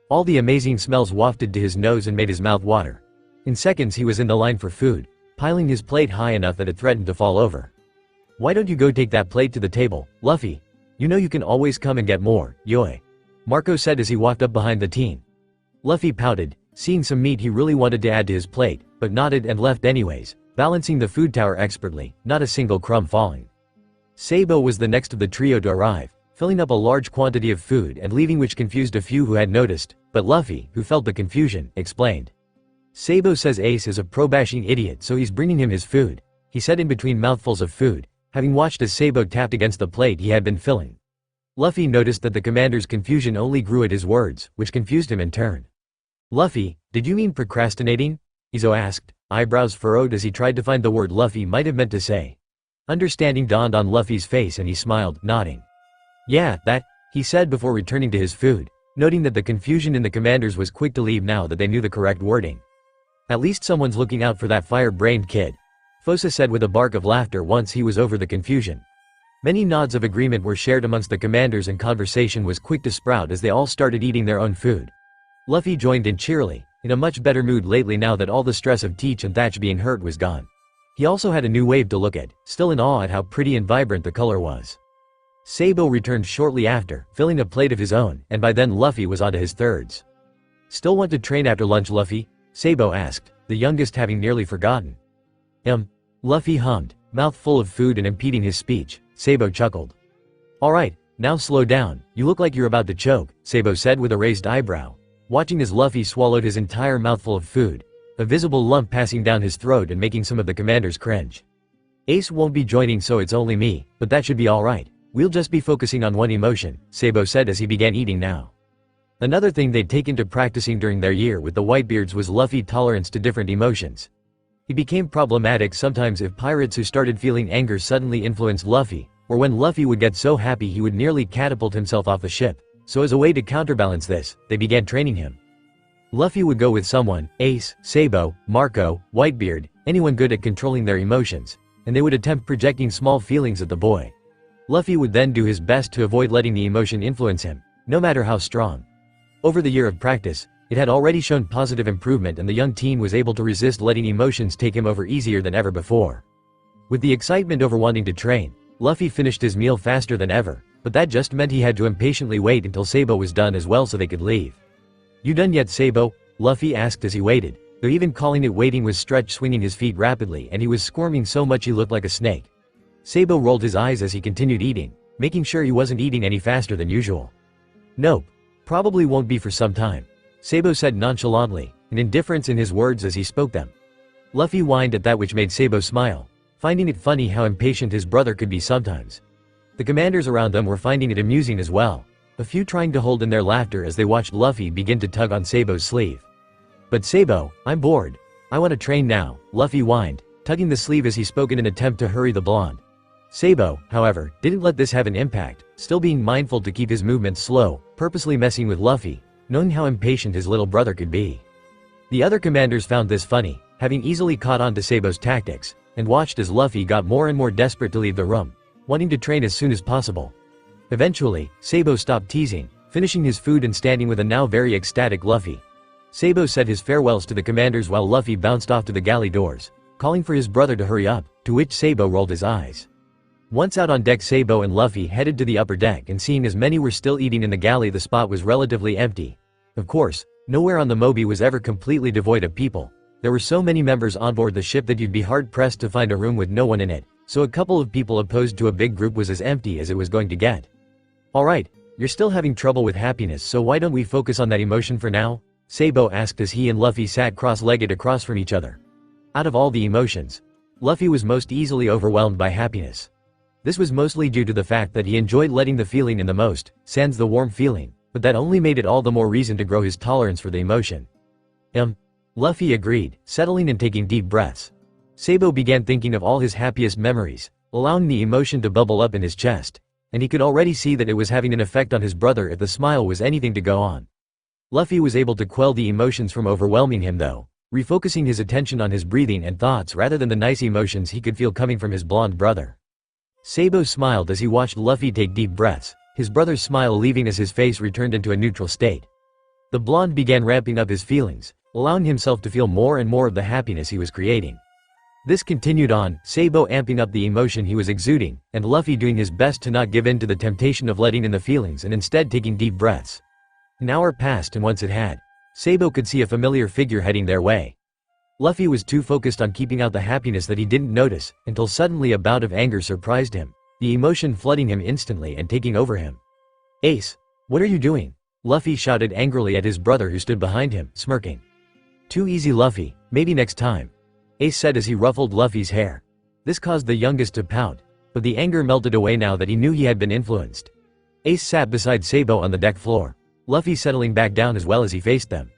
All the amazing smells wafted to his nose and made his mouth water. In seconds he was in the line for food, piling his plate high enough that it threatened to fall over. "Why don't you go take that plate to the table, Luffy? You know you can always come and get more, yoy," Marco said as he walked up behind the teen. Luffy pouted, seeing some meat he really wanted to add to his plate, but nodded and left anyways, balancing the food tower expertly, not a single crumb falling. Sabo was the next of the trio to arrive, filling up a large quantity of food and leaving, which confused a few who had noticed, but Luffy, who felt the confusion, explained. "Sabo says Ace is a pro-bashing idiot, so he's bringing him his food," he said in between mouthfuls of food, having watched as Sabo tapped against the plate he had been filling. Luffy noticed that the commander's confusion only grew at his words, which confused him in turn. "Luffy, did you mean procrastinating?" Izo asked, eyebrows furrowed as he tried to find the word Luffy might have meant to say. Understanding dawned on Luffy's face and he smiled, nodding. "Yeah, that," he said before returning to his food, noting that the confusion in the commanders was quick to leave now that they knew the correct wording. "At least someone's looking out for that fire-brained kid," Fosa said with a bark of laughter once he was over the confusion. Many nods of agreement were shared amongst the commanders and conversation was quick to sprout as they all started eating their own food. Luffy joined in cheerily, in a much better mood lately now that all the stress of Teach and Thatch being hurt was gone. He also had a new wave to look at, still in awe at how pretty and vibrant the color was. Sabou returned shortly after, filling a plate of his own, and by then Luffy was onto his thirds. "Still want to train after lunch, Luffy?" Sabou asked, the youngest having nearly forgotten. Luffy hummed, mouth full of food and impeding his speech. Sabou chuckled. "Alright, now slow down, you look like you're about to choke," Sabou said with a raised eyebrow, watching as Luffy swallowed his entire mouthful of food, a visible lump passing down his throat and making some of the commanders cringe. "Ace won't be joining, so it's only me, but that should be alright. We'll just be focusing on one emotion," Sabou said as he began eating now. Another thing they'd taken to practicing during their year with the Whitebeards was Luffy's tolerance to different emotions. He became problematic sometimes if pirates who started feeling anger suddenly influenced Luffy, or when Luffy would get so happy he would nearly catapult himself off the ship. So as a way to counterbalance this, they began training him. Luffy would go with someone, Ace, Sabou, Marco, Whitebeard, anyone good at controlling their emotions, and they would attempt projecting small feelings at the boy. Luffy would then do his best to avoid letting the emotion influence him, no matter how strong. Over the year of practice, it had already shown positive improvement and the young teen was able to resist letting emotions take him over easier than ever before. With the excitement over wanting to train, Luffy finished his meal faster than ever, but that just meant he had to impatiently wait until Sabou was done as well so they could leave. "You done yet, Sabou?" Luffy asked as he waited, though even calling it waiting was Stretch swinging his feet rapidly and he was squirming so much he looked like a snake. Sabou rolled his eyes as he continued eating, making sure he wasn't eating any faster than usual. "Nope. Probably won't be for some time," Sabou said nonchalantly, an indifference in his words as he spoke them. Luffy whined at that, which made Sabou smile, finding it funny how impatient his brother could be sometimes. The commanders around them were finding it amusing as well, a few trying to hold in their laughter as they watched Luffy begin to tug on Sabou's sleeve. "But Sabou, I'm bored. I want to train now," Luffy whined, tugging the sleeve as he spoke in an attempt to hurry the blonde. Sabou, however, didn't let this have an impact, still being mindful to keep his movements slow, purposely messing with Luffy, knowing how impatient his little brother could be. The other commanders found this funny, having easily caught on to Sabou's tactics, and watched as Luffy got more and more desperate to leave the room, wanting to train as soon as possible. Eventually, Sabou stopped teasing, finishing his food and standing with a now very ecstatic Luffy. Sabou said his farewells to the commanders while Luffy bounced off to the galley doors, calling for his brother to hurry up, to which Sabou rolled his eyes. Once out on deck, Sabou and Luffy headed to the upper deck, and seeing as many were still eating in the galley, the spot was relatively empty. Of course, nowhere on the Moby was ever completely devoid of people. There were so many members on board the ship that you'd be hard-pressed to find a room with no one in it, so a couple of people opposed to a big group was as empty as it was going to get. "Alright, you're still having trouble with happiness, so why don't we focus on that emotion for now?" Sabou asked as he and Luffy sat cross-legged across from each other. Out of all the emotions, Luffy was most easily overwhelmed by happiness. This was mostly due to the fact that he enjoyed letting the feeling in the most, sans the warm feeling, but that only made it all the more reason to grow his tolerance for the emotion. Luffy agreed, settling and taking deep breaths. Sabou began thinking of all his happiest memories, allowing the emotion to bubble up in his chest, and he could already see that it was having an effect on his brother if the smile was anything to go on. Luffy was able to quell the emotions from overwhelming him though, refocusing his attention on his breathing and thoughts rather than the nice emotions he could feel coming from his blonde brother. Sabou smiled as he watched Luffy take deep breaths, his brother's smile leaving as his face returned into a neutral state. The blonde began ramping up his feelings, allowing himself to feel more and more of the happiness he was creating. This continued on, Sabou amping up the emotion he was exuding, and Luffy doing his best to not give in to the temptation of letting in the feelings and instead taking deep breaths. An hour passed, and once it had, Sabou could see a familiar figure heading their way. Luffy was too focused on keeping out the happiness that he didn't notice, until suddenly a bout of anger surprised him, the emotion flooding him instantly and taking over him. "Ace, what are you doing?" Luffy shouted angrily at his brother who stood behind him, smirking. "Too easy, Luffy, maybe next time," Ace said as he ruffled Luffy's hair. This caused the youngest to pout, but the anger melted away now that he knew he had been influenced. Ace sat beside Sabou on the deck floor, Luffy settling back down as well as he faced them.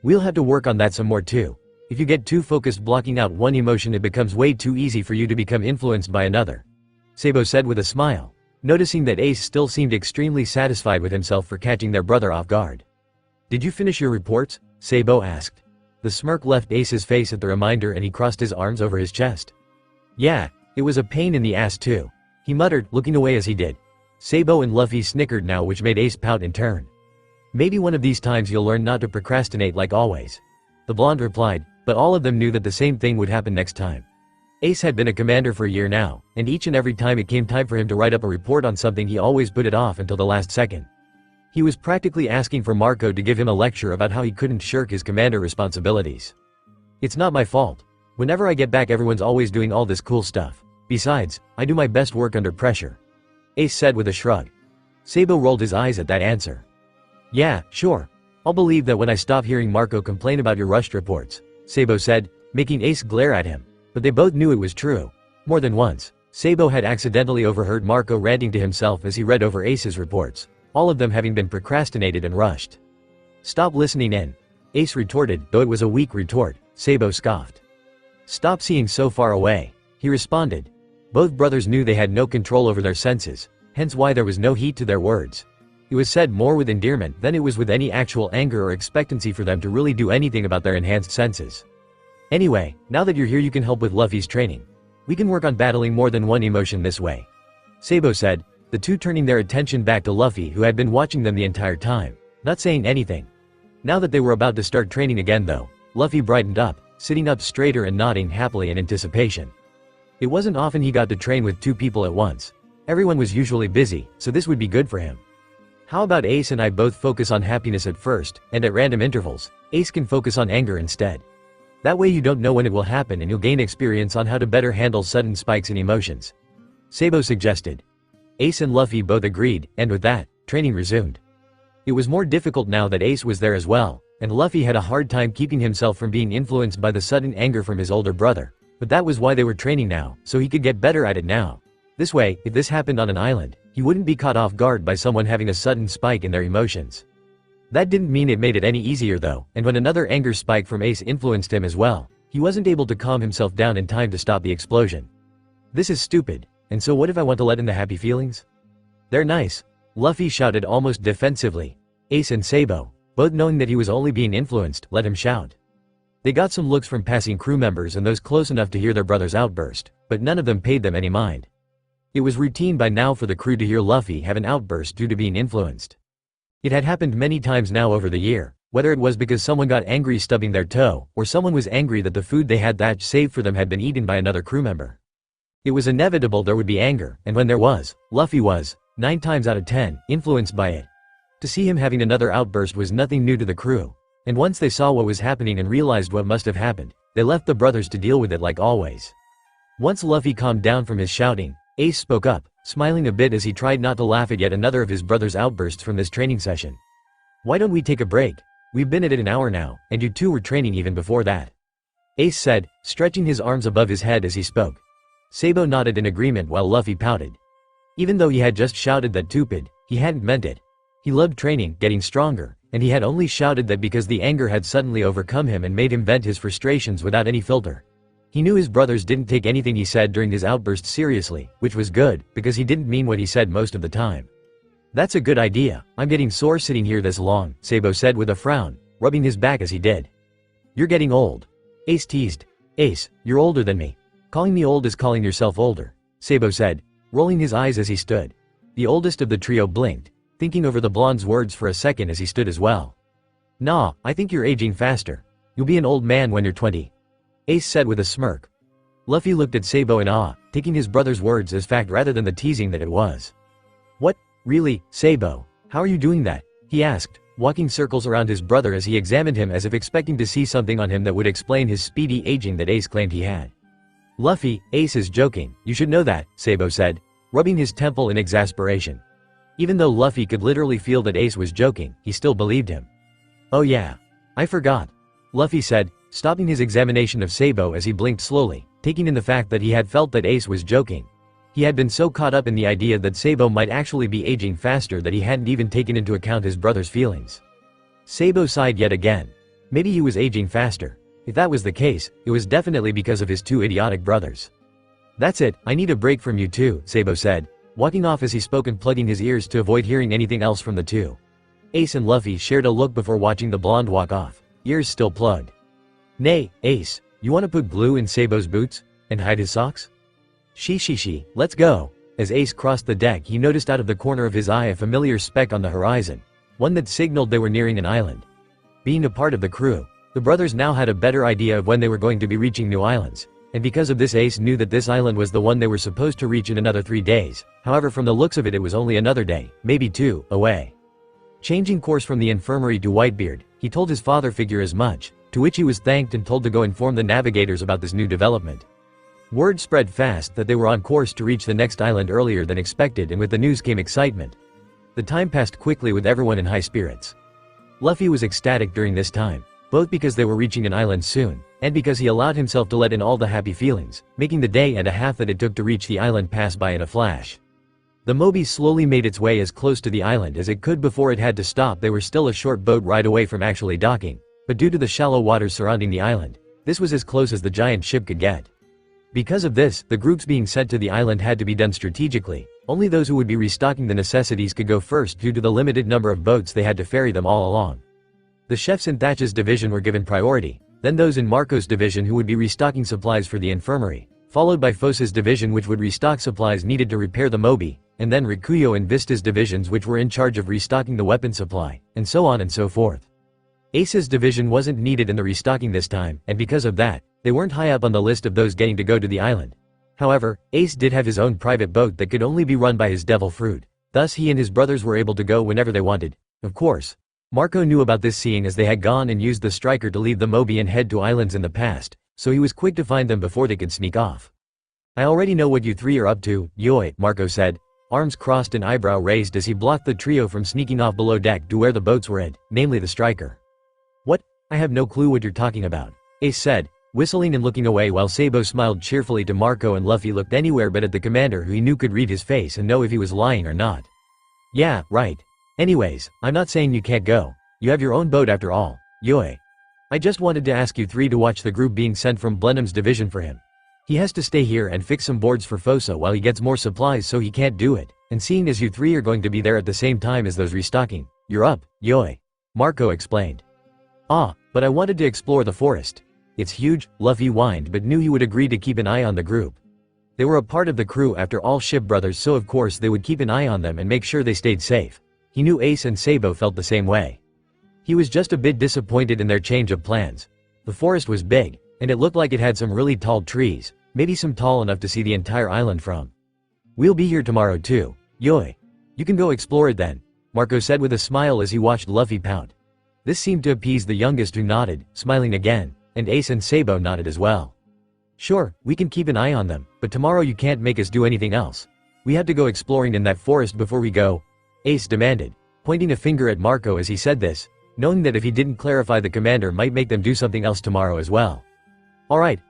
"We'll have to work on that some more too. If you get too focused blocking out one emotion, it becomes way too easy for you to become influenced by another," Sabou said with a smile, noticing that Ace still seemed extremely satisfied with himself for catching their brother off guard. "Did you finish your reports?" Sabou asked. The smirk left Ace's face at the reminder and he crossed his arms over his chest. "Yeah, it was a pain in the ass too," he muttered, looking away as he did. Sabou and Luffy snickered now, which made Ace pout in turn. "Maybe one of these times you'll learn not to procrastinate like always," the blonde replied, but all of them knew that the same thing would happen next time. Ace had been a commander for a year now, and each and every time it came time for him to write up a report on something he always put it off until the last second. He was practically asking for Marco to give him a lecture about how he couldn't shirk his commander responsibilities. It's not my fault. Whenever I get back everyone's always doing all this cool stuff. Besides, I do my best work under pressure. Ace said with a shrug. Sabou rolled his eyes at that answer. Yeah, sure. I'll believe that when I stop hearing Marco complain about your rushed reports, Sabou said, making Ace glare at him. But they both knew it was true. More than once, Sabou had accidentally overheard Marco ranting to himself as he read over Ace's reports, all of them having been procrastinated and rushed. Stop listening in. Ace retorted, though it was a weak retort. Sabou scoffed. Stop seeing so far away, he responded. Both brothers knew they had no control over their senses, hence why there was no heat to their words. It was said more with endearment than it was with any actual anger or expectancy for them to really do anything about their enhanced senses. Anyway, now that you're here you can help with Luffy's training. We can work on battling more than one emotion this way. Sabou said, the two turning their attention back to Luffy who had been watching them the entire time, not saying anything. Now that they were about to start training again though, Luffy brightened up, sitting up straighter and nodding happily in anticipation. It wasn't often he got to train with two people at once. Everyone was usually busy, so this would be good for him. How about Ace and I both focus on happiness at first, and at random intervals, Ace can focus on anger instead. That way you don't know when it will happen and you'll gain experience on how to better handle sudden spikes in emotions. Sabou suggested. Ace and Luffy both agreed, and with that, training resumed. It was more difficult now that Ace was there as well, and Luffy had a hard time keeping himself from being influenced by the sudden anger from his older brother. But that was why they were training now, so he could get better at it now. This way, if this happened on an island, he wouldn't be caught off guard by someone having a sudden spike in their emotions. That didn't mean it made it any easier though, and when another anger spike from Ace influenced him as well, he wasn't able to calm himself down in time to stop the explosion. This is stupid, and so what if I want to let in the happy feelings? They're nice, Luffy shouted almost defensively. Ace and Sabou, both knowing that he was only being influenced, let him shout. They got some looks from passing crew members and those close enough to hear their brother's outburst, but none of them paid them any mind. It was routine by now for the crew to hear Luffy have an outburst due to being influenced. It had happened many times now over the year, whether it was because someone got angry stubbing their toe, or someone was angry that the food they had that saved for them had been eaten by another crew member. It was inevitable there would be anger, and when there was, Luffy was, 9 times out of 10, influenced by it. To see him having another outburst was nothing new to the crew, and once they saw what was happening and realized what must have happened, they left the brothers to deal with it like always. Once Luffy calmed down from his shouting, Ace spoke up, smiling a bit as he tried not to laugh at yet another of his brother's outbursts from this training session. Why don't we take a break? We've been at it an hour now, and you two were training even before that. Ace said, stretching his arms above his head as he spoke. Sabou nodded in agreement while Luffy pouted. Even though he had just shouted that stupid, he hadn't meant it. He loved training, getting stronger, and he had only shouted that because the anger had suddenly overcome him and made him vent his frustrations without any filter. He knew his brothers didn't take anything he said during his outburst seriously, which was good, because he didn't mean what he said most of the time. That's a good idea. I'm getting sore sitting here this long, Sabou said with a frown, rubbing his back as he did. You're getting old. Ace teased. Ace, you're older than me. Calling me old is calling yourself older, Sabou said, rolling his eyes as he stood. The oldest of the trio blinked, thinking over the blonde's words for a second as he stood as well. Nah, I think you're aging faster. You'll be an old man when you're 20. Ace said with a smirk. Luffy looked at Sabou in awe, taking his brother's words as fact rather than the teasing that it was. What? Really, Sabou? How are you doing that? He asked, walking circles around his brother as he examined him as if expecting to see something on him that would explain his speedy aging that Ace claimed he had. Luffy, Ace is joking, you should know that, Sabou said, rubbing his temple in exasperation. Even though Luffy could literally feel that Ace was joking, he still believed him. Oh yeah. I forgot. Luffy said, stopping his examination of Sabou as he blinked slowly, taking in the fact that he had felt that Ace was joking. He had been so caught up in the idea that Sabou might actually be aging faster that he hadn't even taken into account his brother's feelings. Sabou sighed yet again. Maybe he was aging faster. If that was the case, it was definitely because of his two idiotic brothers. That's it, I need a break from you two, Sabou said, walking off as he spoke and plugging his ears to avoid hearing anything else from the two. Ace and Luffy shared a look before watching the blonde walk off, ears still plugged. Nay, Ace, you want to put glue in Sabou's boots? And hide his socks? She, let's go. As Ace crossed the deck he noticed out of the corner of his eye a familiar speck on the horizon, one that signaled they were nearing an island. Being a part of the crew, The brothers now had a better idea of when they were going to be reaching new islands, and because of this Ace knew that this island was the one they were supposed to reach in another 3 days. However, from the looks of it was only another day, maybe 2, away. Changing course from the infirmary to Whitebeard, he told his father figure as much, to which he was thanked and told to go inform the navigators about this new development. Word spread fast that they were on course to reach the next island earlier than expected, and with the news came excitement. The time passed quickly with everyone in high spirits. Luffy was ecstatic during this time, both because they were reaching an island soon, and because he allowed himself to let in all the happy feelings, making the day and a half that it took to reach the island pass by in a flash. The Moby slowly made its way as close to the island as it could before it had to stop. They were still a short boat ride away from actually docking, but due to the shallow waters surrounding the island, this was as close as the giant ship could get. Because of this, the groups being sent to the island had to be done strategically. Only those who would be restocking the necessities could go first due to the limited number of boats they had to ferry them all along. The chefs in Thatch's division were given priority, then those in Marco's division who would be restocking supplies for the infirmary, followed by Fosa's division which would restock supplies needed to repair the Moby, and then Rikuyo and Vista's divisions which were in charge of restocking the weapon supply, and so on and so forth. Ace's division wasn't needed in the restocking this time, and because of that, they weren't high up on the list of those getting to go to the island. However, Ace did have his own private boat that could only be run by his devil fruit, thus he and his brothers were able to go whenever they wanted. Of course, Marco knew about this seeing as they had gone and used the striker to leave the Moby and head to islands in the past, so he was quick to find them before they could sneak off. "I already know what you three are up to, Yoi," Marco said, arms crossed and eyebrow raised as he blocked the trio from sneaking off below deck to where the boats were at, namely the striker. "What? I have no clue what you're talking about," Ace said, whistling and looking away while Sabo smiled cheerfully to Marco and Luffy looked anywhere but at the commander who he knew could read his face and know if he was lying or not. "Yeah, right. Anyways, I'm not saying you can't go. You have your own boat after all, Yoi. I just wanted to ask you three to watch the group being sent from Blenheim's division for him. He has to stay here and fix some boards for Fosa while he gets more supplies so he can't do it, and seeing as you three are going to be there at the same time as those restocking, you're up, Yoi," Marco explained. "Ah, but I wanted to explore the forest. It's huge," Luffy whined but knew he would agree to keep an eye on the group. They were a part of the crew after all, ship brothers, so of course they would keep an eye on them and make sure they stayed safe. He knew Ace and Sabo felt the same way. He was just a bit disappointed in their change of plans. The forest was big, and it looked like it had some really tall trees, maybe some tall enough to see the entire island from. "We'll be here tomorrow too, Yoi. You can go explore it then," Marco said with a smile as he watched Luffy pout. This seemed to appease the youngest who nodded, smiling again, and Ace and Sabo nodded as well. "Sure, we can keep an eye on them, but tomorrow you can't make us do anything else. We have to go exploring in that forest before we go," Ace demanded, pointing a finger at Marco as he said this, knowing that if he didn't clarify the commander might make them do something else tomorrow as well. Alright,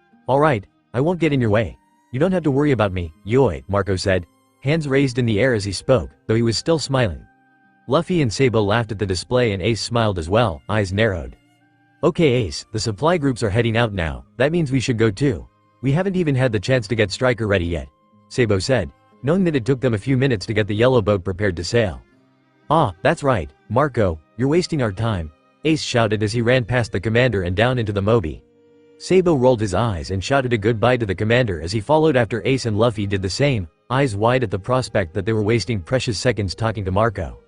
I won't get in your way. You don't have to worry about me, Yoi," Marco said, hands raised in the air as he spoke, though he was still smiling. Luffy and Sabo laughed at the display and Ace smiled as well, eyes narrowed. "Okay Ace, the supply groups are heading out now, that means we should go too. We haven't even had the chance to get Striker ready yet," Sabo said, knowing that it took them a few minutes to get the yellow boat prepared to sail. "Ah, that's right, Marco, you're wasting our time," Ace shouted as he ran past the commander and down into the Moby. Sabo rolled his eyes and shouted a goodbye to the commander as he followed after Ace and Luffy did the same, eyes wide at the prospect that they were wasting precious seconds talking to Marco.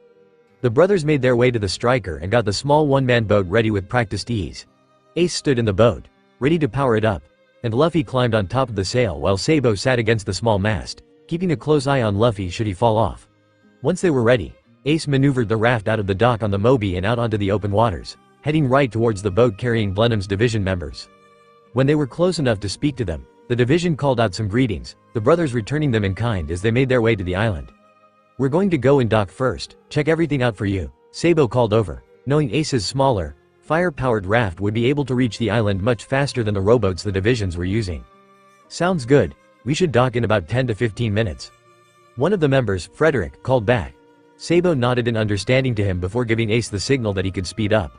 The brothers made their way to the striker and got the small one-man boat ready with practiced ease. Ace stood in the boat, ready to power it up, and Luffy climbed on top of the sail while Sabo sat against the small mast, keeping a close eye on Luffy should he fall off. Once they were ready, Ace maneuvered the raft out of the dock on the Moby and out onto the open waters, heading right towards the boat carrying Blenheim's division members. When they were close enough to speak to them, the division called out some greetings, the brothers returning them in kind as they made their way to the island. "We're going to go and dock first, check everything out for you," Sabo called over, knowing Ace's smaller, fire-powered raft would be able to reach the island much faster than the rowboats the divisions were using. "Sounds good, we should dock in about 10 to 15 minutes. One of the members, Frederick, called back. Sabo nodded in understanding to him before giving Ace the signal that he could speed up.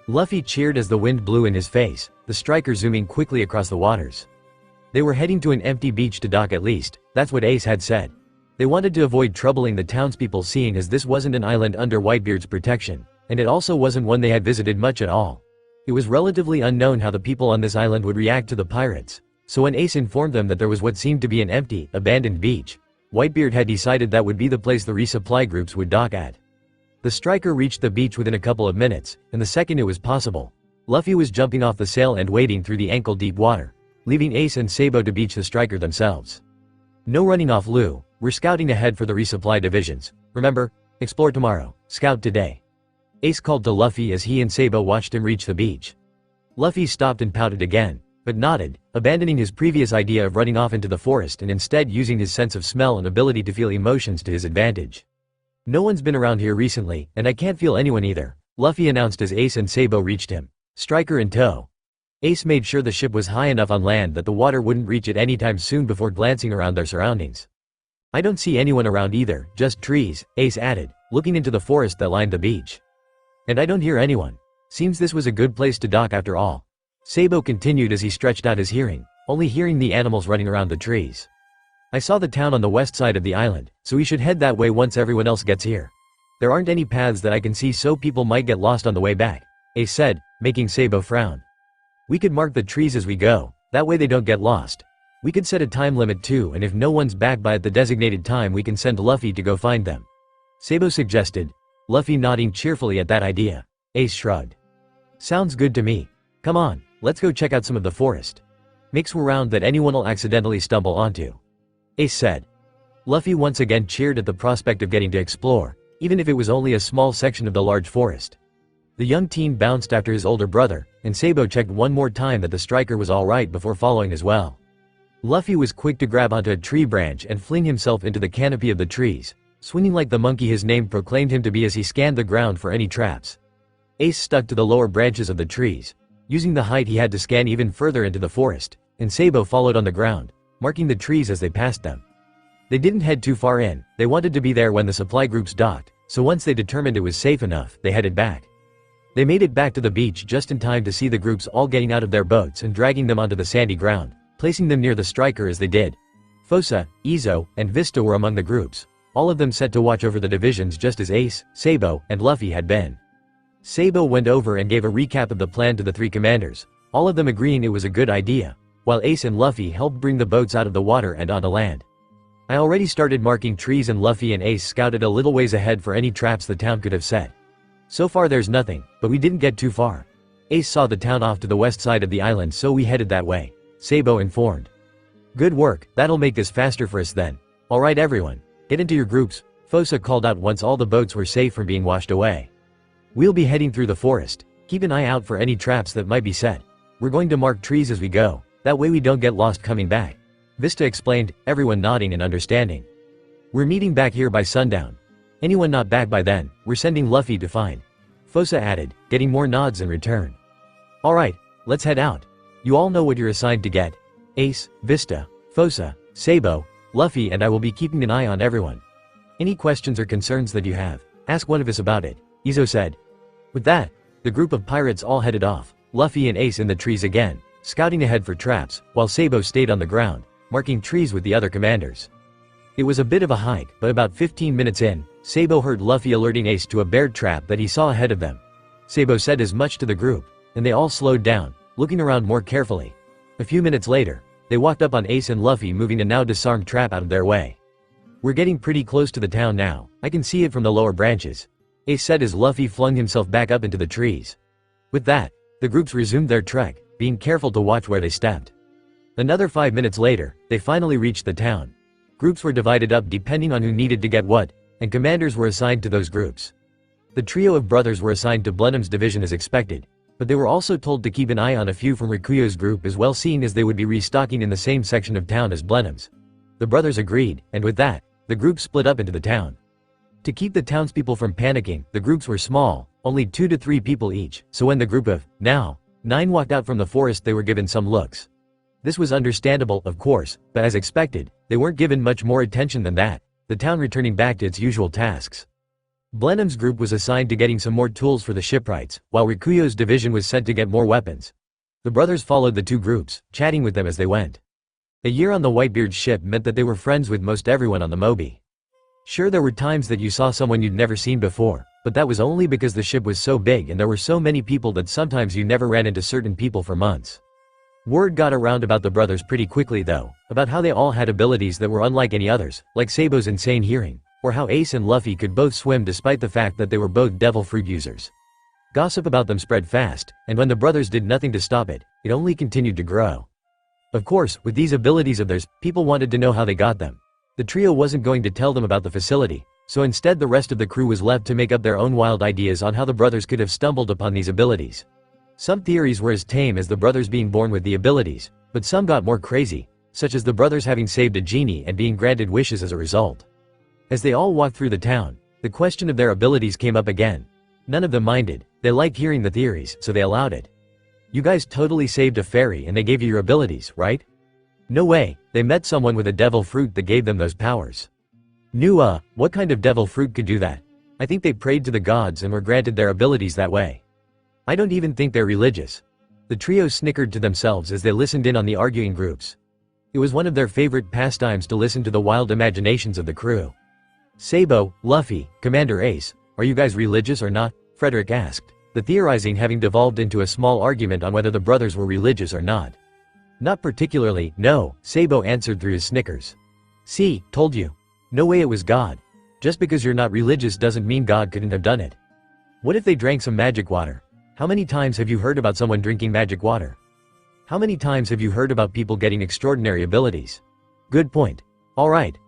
Luffy cheered as the wind blew in his face, the striker zooming quickly across the waters. They were heading to an empty beach to dock, at least, that's what Ace had said. They wanted to avoid troubling the townspeople seeing as this wasn't an island under Whitebeard's protection, and it also wasn't one they had visited much at all. It was relatively unknown how the people on this island would react to the pirates, so when Ace informed them that there was what seemed to be an empty, abandoned beach, Whitebeard had decided that would be the place the resupply groups would dock at. The striker reached the beach within a couple of minutes, and the second it was possible, Luffy was jumping off the sail and wading through the ankle-deep water, leaving Ace and Sabou to beach the striker themselves. No running off, Lou. We're scouting ahead for the resupply divisions. Remember? Explore tomorrow, scout today. Ace called to Luffy as he and Sabou watched him reach the beach. Luffy stopped and pouted again, but nodded, abandoning his previous idea of running off into the forest and instead using his sense of smell and ability to feel emotions to his advantage. No one's been around here recently, and I can't feel anyone either, Luffy announced as Ace and Sabou reached him, striker in tow. Ace made sure the ship was high enough on land that the water wouldn't reach it anytime soon before glancing around their surroundings. I don't see anyone around either, just trees, Ace added, looking into the forest that lined the beach. And I don't hear anyone. Seems this was a good place to dock after all. Sabou continued as he stretched out his hearing, only hearing the animals running around the trees. I saw the town on the west side of the island, so we should head that way once everyone else gets here. There aren't any paths that I can see, so people might get lost on the way back, Ace said, making Sabou frown. We could mark the trees as we go, that way they don't get lost. We could set a time limit too, and if no one's back by at the designated time we can send Luffy to go find them. Sabou suggested, Luffy nodding cheerfully at that idea. Ace shrugged. Sounds good to me. Come on, let's go check out some of the forest. Mix around that anyone will accidentally stumble onto. Ace said. Luffy once again cheered at the prospect of getting to explore, even if it was only a small section of the large forest. The young teen bounced after his older brother, and Sabou checked one more time that the striker was alright before following as well. Luffy was quick to grab onto a tree branch and fling himself into the canopy of the trees, swinging like the monkey his name proclaimed him to be as he scanned the ground for any traps. Ace stuck to the lower branches of the trees, using the height he had to scan even further into the forest, and Sabou followed on the ground, marking the trees as they passed them. They didn't head too far in, they wanted to be there when the supply groups docked, so once they determined it was safe enough, they headed back. They made it back to the beach just in time to see the groups all getting out of their boats and dragging them onto the sandy ground, placing them near the striker as they did. Fosa, Izo, and Vista were among the groups, all of them set to watch over the divisions just as Ace, Sabou, and Luffy had been. Sabou went over and gave a recap of the plan to the three commanders, all of them agreeing it was a good idea, while Ace and Luffy helped bring the boats out of the water and onto land. I already started marking trees and Luffy and Ace scouted a little ways ahead for any traps the town could have set. So far there's nothing, but we didn't get too far. Ace saw the town off to the west side of the island, so we headed that way, Sabou informed. Good work, that'll make this faster for us then. Alright everyone, get into your groups, Fosa called out once all the boats were safe from being washed away. We'll be heading through the forest, keep an eye out for any traps that might be set. We're going to mark trees as we go, that way we don't get lost coming back. Vista explained, everyone nodding and understanding. We're meeting back here by sundown. Anyone not back by then, we're sending Luffy to find. Fosa added, getting more nods in return. Alright, let's head out. You all know what you're assigned to get. Ace, Vista, Fosa, Sabou, Luffy and I will be keeping an eye on everyone. Any questions or concerns that you have, ask one of us about it, Izo said. With that, the group of pirates all headed off, Luffy and Ace in the trees again, scouting ahead for traps, while Sabou stayed on the ground, marking trees with the other commanders. It was a bit of a hike, but about 15 minutes in, Sabou heard Luffy alerting Ace to a bear trap that he saw ahead of them. Sabou said as much to the group, and they all slowed down, looking around more carefully. A few minutes later, they walked up on Ace and Luffy moving a now disarmed trap out of their way. We're getting pretty close to the town now, I can see it from the lower branches, Ace said as Luffy flung himself back up into the trees. With that, the groups resumed their trek, being careful to watch where they stepped. Another 5 minutes later, they finally reached the town. Groups were divided up depending on who needed to get what, and commanders were assigned to those groups. The trio of brothers were assigned to Blenheim's division as expected, but they were also told to keep an eye on a few from Rikuyo's group as well, seeing as they would be restocking in the same section of town as Blenheim's. The brothers agreed, and with that, the group split up into the town. To keep the townspeople from panicking, the groups were small, only 2 to 3 people each, so when the group of, now, 9 walked out from the forest they were given some looks. This was understandable, of course, but as expected, they weren't given much more attention than that, the town returning back to its usual tasks. Blenheim's group was assigned to getting some more tools for the shipwrights, while Rikuyo's division was sent to get more weapons. The brothers followed the two groups, chatting with them as they went. A year on the Whitebeard's ship meant that they were friends with most everyone on the Moby. Sure, there were times that you saw someone you'd never seen before, but that was only because the ship was so big and there were so many people that sometimes you never ran into certain people for months. Word got around about the brothers pretty quickly though, about how they all had abilities that were unlike any others, like Sabou's insane hearing, or how Ace and Luffy could both swim despite the fact that they were both devil fruit users. Gossip about them spread fast, and when the brothers did nothing to stop it, it only continued to grow. Of course, with these abilities of theirs, people wanted to know how they got them. The trio wasn't going to tell them about the facility, so instead the rest of the crew was left to make up their own wild ideas on how the brothers could have stumbled upon these abilities. Some theories were as tame as the brothers being born with the abilities, but some got more crazy, such as the brothers having saved a genie and being granted wishes as a result. As they all walked through the town, the question of their abilities came up again. None of them minded, they liked hearing the theories, so they allowed it. You guys totally saved a fairy and they gave you your abilities, right? No way, they met someone with a devil fruit that gave them those powers. What kind of devil fruit could do that? I think they prayed to the gods and were granted their abilities that way. I don't even think they're religious. The trio snickered to themselves as they listened in on the arguing groups. It was one of their favorite pastimes to listen to the wild imaginations of the crew. Sabou, Luffy, Commander Ace, are you guys religious or not? Frederick asked, the theorizing having devolved into a small argument on whether the brothers were religious or not. Not particularly, no, Sabou answered through his snickers. See, told you. No way it was God. Just because you're not religious doesn't mean God couldn't have done it. What if they drank some magic water? How many times have you heard about someone drinking magic water? How many times have you heard about people getting extraordinary abilities? Good point. Alright,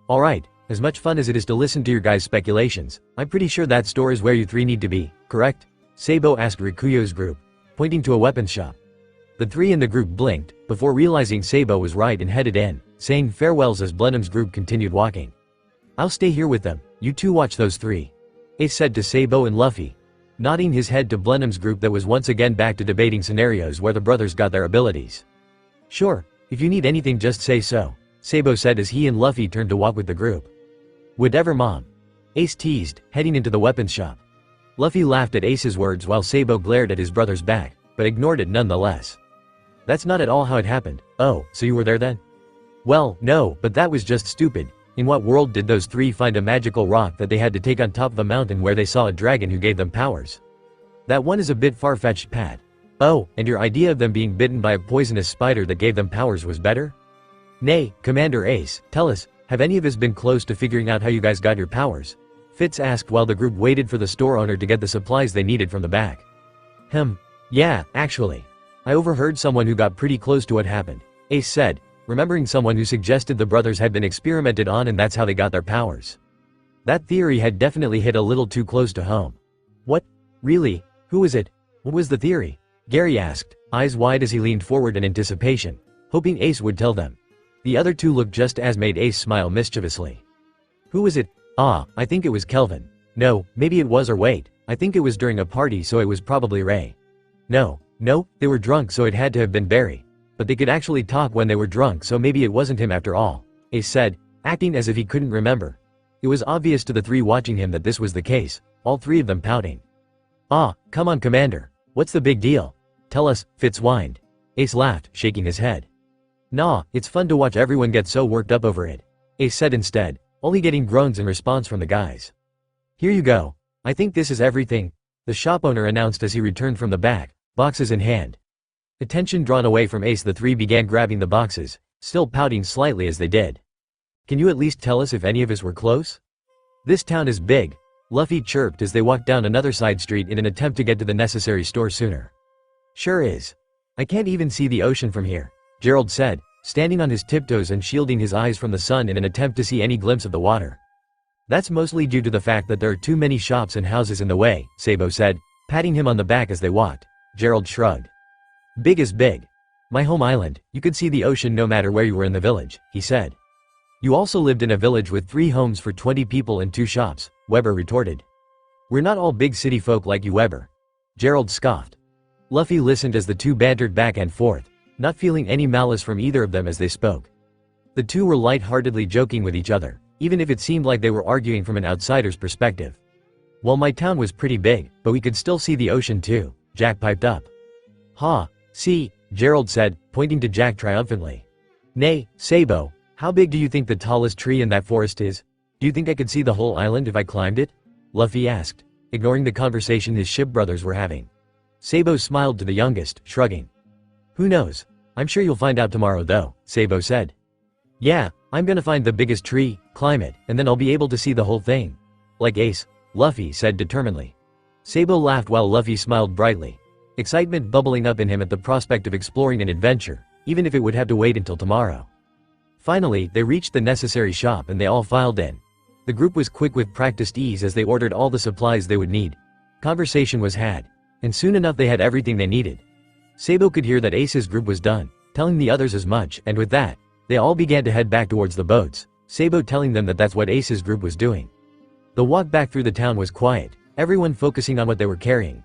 as much fun as it is to listen to your guys' speculations, I'm pretty sure that store is where you three need to be, correct? Sabou asked Rikuyo's group, pointing to a weapons shop. The three in the group blinked, before realizing Sabou was right and headed in, saying farewells as Blenheim's group continued walking. I'll stay here with them, you two watch those three. Ace said to Sabou and Luffy, nodding his head to Blenheim's group that was once again back to debating scenarios where the brothers got their abilities. Sure, if you need anything just say so, Sabou said as he and Luffy turned to walk with the group. Whatever mom. Ace teased, heading into the weapons shop. Luffy laughed at Ace's words while Sabou glared at his brother's back, but ignored it nonetheless. That's not at all how it happened. Oh, so you were there then? Well, no, but that was just stupid. In what world did those three find a magical rock that they had to take on top of a mountain where they saw a dragon who gave them powers? That one is a bit far-fetched, Pat. Oh, and your idea of them being bitten by a poisonous spider that gave them powers was better? Nay, Commander Ace, tell us, have any of us been close to figuring out how you guys got your powers? Fitz asked while the group waited for the store owner to get the supplies they needed from the back. Yeah, actually. I overheard someone who got pretty close to what happened, Ace said, remembering someone who suggested the brothers had been experimented on and that's how they got their powers. That theory had definitely hit a little too close to home. What? Really? Who was it? What was the theory? Gary asked, eyes wide as he leaned forward in anticipation, hoping Ace would tell them. The other two looked just as made Ace smile mischievously. Who was it? I think it was Kelvin. No, maybe it was or wait, I think it was during a party so it was probably Ray. No, they were drunk so it had to have been Barry. But they could actually talk when they were drunk so maybe it wasn't him after all, Ace said, acting as if he couldn't remember. It was obvious to the three watching him that this was the case, all three of them pouting. Come on Commander, what's the big deal? Tell us, Fitz whined. Ace laughed, shaking his head. Nah, it's fun to watch everyone get so worked up over it, Ace said instead, only getting groans in response from the guys. Here you go, I think this is everything, the shop owner announced as he returned from the back, boxes in hand. Attention drawn away from Ace, the three began grabbing the boxes, still pouting slightly as they did. Can you at least tell us if any of us were close? This town is big, Luffy chirped as they walked down another side street in an attempt to get to the necessary store sooner. Sure is. I can't even see the ocean from here, Gerald said, standing on his tiptoes and shielding his eyes from the sun in an attempt to see any glimpse of the water. That's mostly due to the fact that there are too many shops and houses in the way, Sabou said, patting him on the back as they walked. Gerald shrugged. Big is big. My home island, you could see the ocean no matter where you were in the village, he said. You also lived in a village with 3 homes for 20 people and 2 shops, Weber retorted. We're not all big city folk like you, Weber. Gerald scoffed. Luffy listened as the two bantered back and forth, not feeling any malice from either of them as they spoke. The two were light-heartedly joking with each other, even if it seemed like they were arguing from an outsider's perspective. Well, my town was pretty big, but we could still see the ocean too, Jack piped up. See, Gerald said, pointing to Jack triumphantly. Nay, Sabou, how big do you think the tallest tree in that forest is? Do you think I could see the whole island if I climbed it? Luffy asked, ignoring the conversation his ship brothers were having. Sabou smiled to the youngest, shrugging. Who knows? I'm sure you'll find out tomorrow though, Sabou said. Yeah, I'm gonna find the biggest tree, climb it, and then I'll be able to see the whole thing. Like Ace, Luffy said determinedly. Sabou laughed while Luffy smiled brightly. Excitement bubbling up in him at the prospect of exploring an adventure, even if it would have to wait until tomorrow. Finally, they reached the necessary shop and they all filed in. The group was quick with practiced ease as they ordered all the supplies they would need. Conversation was had, and soon enough they had everything they needed. Sabou could hear that Ace's group was done, telling the others as much, and with that, they all began to head back towards the boats, Sabou telling them that that's what Ace's group was doing. The walk back through the town was quiet, everyone focusing on what they were carrying.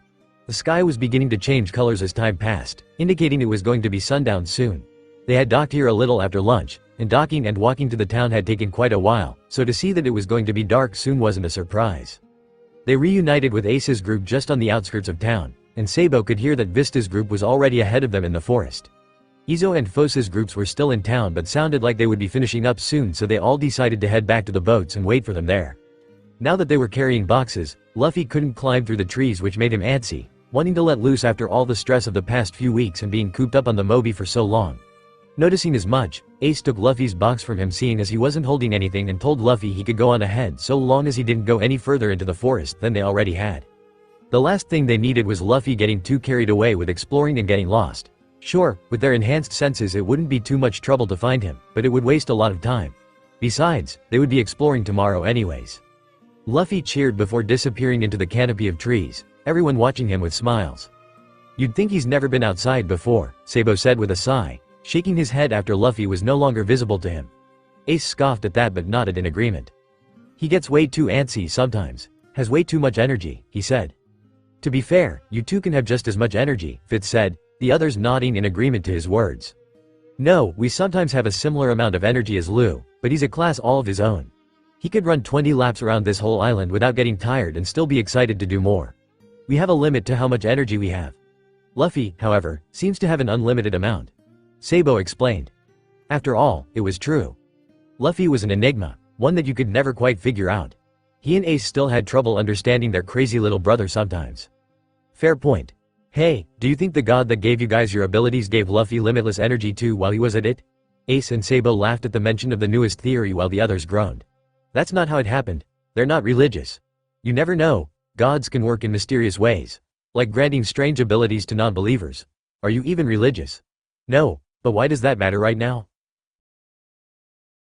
The sky was beginning to change colors as time passed, indicating it was going to be sundown soon. They had docked here a little after lunch, and docking and walking to the town had taken quite a while, so to see that it was going to be dark soon wasn't a surprise. They reunited with Ace's group just on the outskirts of town, and Sabou could hear that Vista's group was already ahead of them in the forest. Izo and Fosa's groups were still in town but sounded like they would be finishing up soon, so they all decided to head back to the boats and wait for them there. Now that they were carrying boxes, Luffy couldn't climb through the trees, which made him antsy, wanting to let loose after all the stress of the past few weeks and being cooped up on the Moby for so long. Noticing as much, Ace took Luffy's box from him, seeing as he wasn't holding anything, and told Luffy he could go on ahead so long as he didn't go any further into the forest than they already had. The last thing they needed was Luffy getting too carried away with exploring and getting lost. Sure, with their enhanced senses it wouldn't be too much trouble to find him, but it would waste a lot of time. Besides, they would be exploring tomorrow anyways. Luffy cheered before disappearing into the canopy of trees, everyone watching him with smiles. You'd think he's never been outside before, Sabou said with a sigh, shaking his head after Luffy was no longer visible to him. Ace scoffed at that but nodded in agreement. He gets way too antsy sometimes, has way too much energy, he said. To be fair, you two can have just as much energy, Fitz said, the others nodding in agreement to his words. No, we sometimes have a similar amount of energy as Lou, but he's a class all of his own. He could run 20 laps around this whole island without getting tired and still be excited to do more. We have a limit to how much energy we have. Luffy, however, seems to have an unlimited amount. Sabou explained. After all, it was true. Luffy was an enigma, one that you could never quite figure out. He and Ace still had trouble understanding their crazy little brother sometimes. Fair point. Hey, do you think the god that gave you guys your abilities gave Luffy limitless energy too while he was at it? Ace and Sabou laughed at the mention of the newest theory while the others groaned. That's not how it happened. They're not religious. You never know, gods can work in mysterious ways. Like granting strange abilities to non-believers. Are you even religious? No, but why does that matter right now?